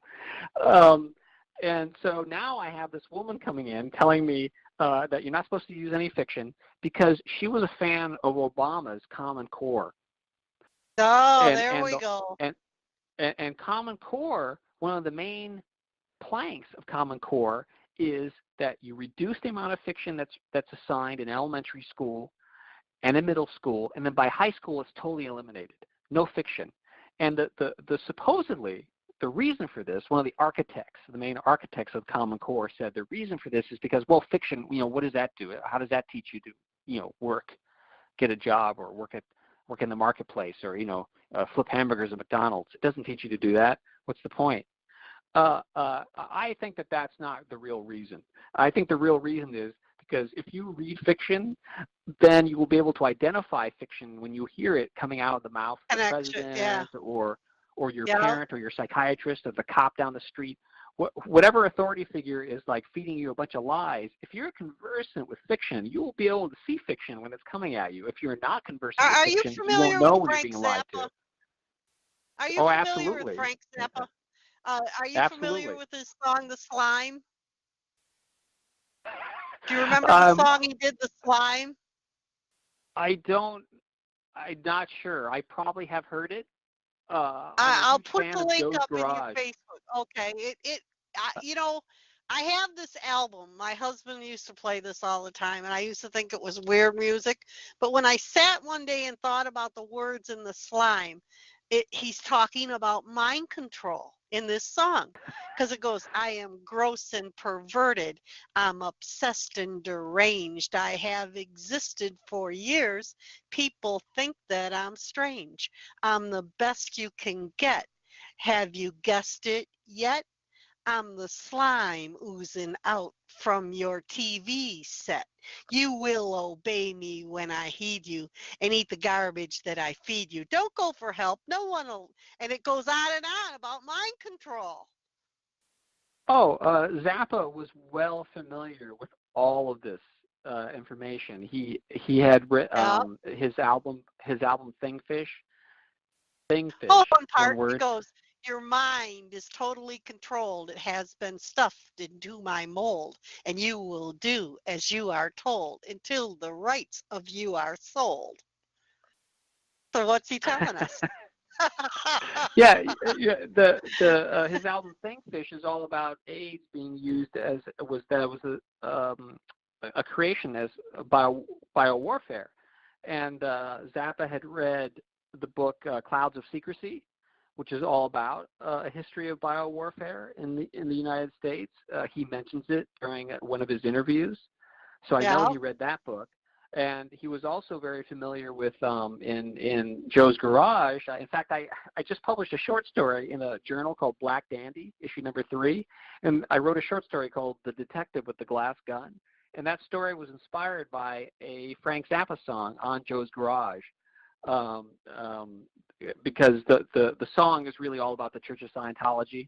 And so now I have this woman coming in telling me that you're not supposed to use any fiction because she was a fan of Obama's Common Core. Oh, And, there and, we the, go. and Common Core, one of the main planks of Common Core is that you reduce the amount of fiction that's assigned in elementary school and in middle school, and then by high school it's totally eliminated. No fiction. And the supposedly, the reason for this, one of the architects, the main architects of Common Core said the reason for this is because, well, fiction, what does that do? How does that teach you to, work, get a job, or work in the marketplace, or, flip hamburgers at McDonald's? It doesn't teach you to do that. What's the point? I think that that's not the real reason. I think the real reason is because if you read fiction, then you will be able to identify fiction when you hear it coming out of the mouth of the president, or your parent, or your psychiatrist, or the cop down the street. Whatever authority figure is like feeding you a bunch of lies, if you're conversant with fiction, you will be able to see fiction when it's coming at you. If you're not conversant with fiction, you won't know when you're being lied to. Are you familiar absolutely. with Frank Zappa? Are you Absolutely. familiar with his song, The Slime? Do you remember the song he did, The Slime? I'm not sure. I probably have heard it. I'll put the link Joe's up Garage. in your Facebook. Okay. I have this album. My husband used to play this all the time, and I used to think it was weird music. But when I sat one day and thought about the words in The Slime, he's talking about mind control in this song, because it goes, "I am gross and perverted. I'm obsessed and deranged. I have existed for years. People think that I'm strange. I'm the best you can get. Have you guessed it yet? I'm the slime oozing out from your TV set. You will obey me when I heed you and eat the garbage that I feed you. Don't go for help. No one will." And it goes on and on about mind control. Oh, Zappa was well familiar with all of this information. He had written his album Thingfish. Oh, one part, one word. It goes, "Your mind is totally controlled. It has been stuffed into my mold, and you will do as you are told until the rights of you are sold." So what's he telling us? yeah. His album Thingfish is all about AIDS being used as a creation as biowarfare, and Zappa had read the book Clouds of Secrecy, which is all about a history of biowarfare in the United States. He mentions it during one of his interviews, so I know he read that book. And he was also very familiar with in Joe's Garage. In fact, I just published a short story in a journal called Black Dandy, issue number 3, and I wrote a short story called The Detective with the Glass Gun. And that story was inspired by a Frank Zappa song on Joe's Garage, because the song is really all about the Church of Scientology.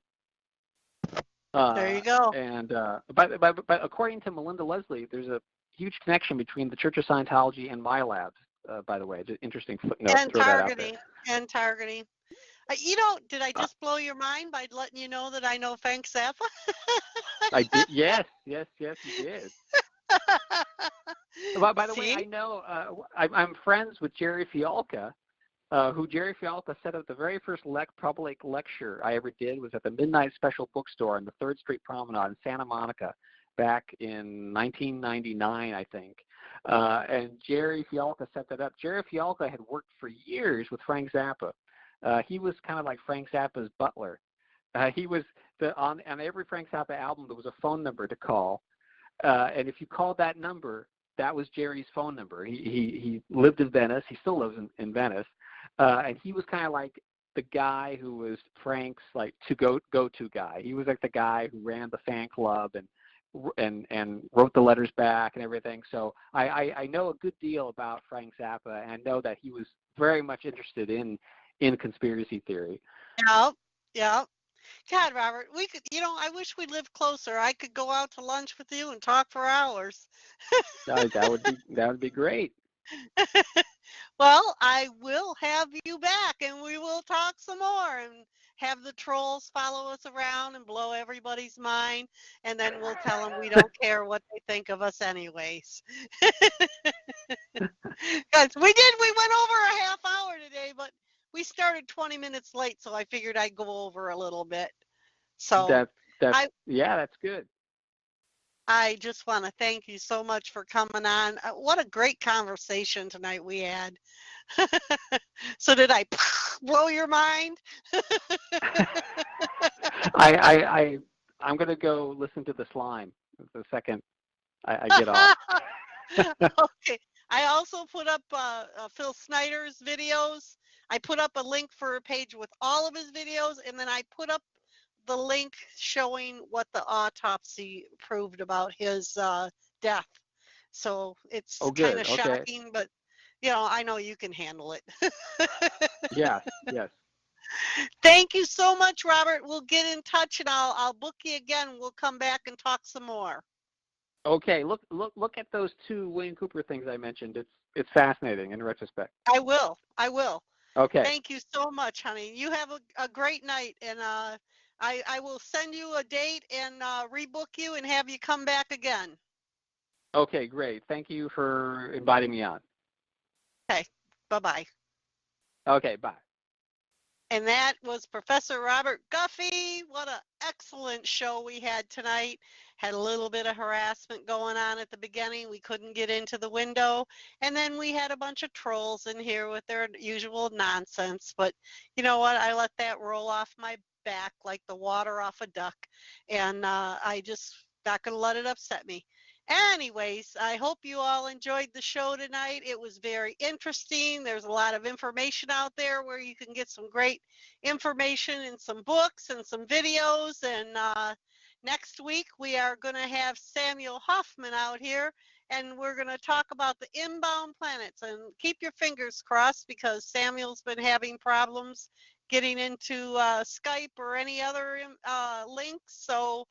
There you go. And but according to Melinda Leslie, there's a huge connection between the Church of Scientology and my labs, by the way. Just interesting footnote to And throw that out there. targeting. And targeting. Did I just blow your mind by letting you know that I know Frank Zappa? I did. Yes, you did. By the way, See? I know I'm friends with Jerry Fialka, who Jerry Fialka said of the very first public lecture I ever did was at the Midnight Special Bookstore on the 3rd Street Promenade in Santa Monica back in 1999, I think. And Jerry Fialka set that up. Jerry Fialka had worked for years with Frank Zappa. He was kind of like Frank Zappa's butler. He was on every Frank Zappa album there was a phone number to call, and if you called that number, that was Jerry's phone number. He lived in Venice. He still lives in Venice, and he was kind of like the guy who was Frank's like go-to guy. He was like the guy who ran the fan club and wrote the letters back and everything. So I know a good deal about Frank Zappa, and I know that he was very much interested in conspiracy theory. Yeah. God, Robert, we could, I wish we lived closer. I could go out to lunch with you and talk for hours. That would be great. Well, I will have you back and we will talk some more and have the trolls follow us around and blow everybody's mind, and then we'll tell them we don't care what they think of us anyways. Guys, we went over a half hour today, but we started 20 minutes late, so I figured I'd go over a little bit. So that's good. I just want to thank you so much for coming on. What a great conversation tonight we had. So did I blow your mind? I'm going to go listen to the slime the second I get off. Okay. I also put up Phil Snyder's videos. I put up a link for a page with all of his videos, and then I put up the link showing what the autopsy proved about his death. So it's kind of shocking, but I know you can handle it. Yes. Thank you so much, Robert. We'll get in touch, and I'll book you again. We'll come back and talk some more. Okay, look at those 2 William Cooper things I mentioned. It's fascinating in retrospect. I will. Okay. Thank you so much, honey. You have a great night, and I will send you a date and rebook you and have you come back again. Okay, great. Thank you for inviting me on. Okay, bye-bye. Okay, bye. And that was Professor Robert Guffey. What an excellent show we had tonight. Had a little bit of harassment going on at the beginning. We couldn't get into the window. And then we had a bunch of trolls in here with their usual nonsense. But you know what? I let that roll off my back like the water off a duck. And I just not going to let it upset me. Anyways, I hope you all enjoyed the show tonight. It was very interesting. There's a lot of information out there where you can get some great information in some books and some videos. And next week, we are going to have Samuel Hoffman out here, and we're going to talk about the inbound planets. And keep your fingers crossed, because Samuel's been having problems getting into Skype or any other links. So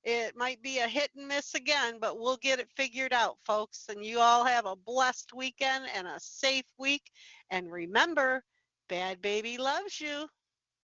it might be a hit and miss again, but we'll get it figured out, folks. And you all have a blessed weekend and a safe week. And remember, Bad Baby loves you.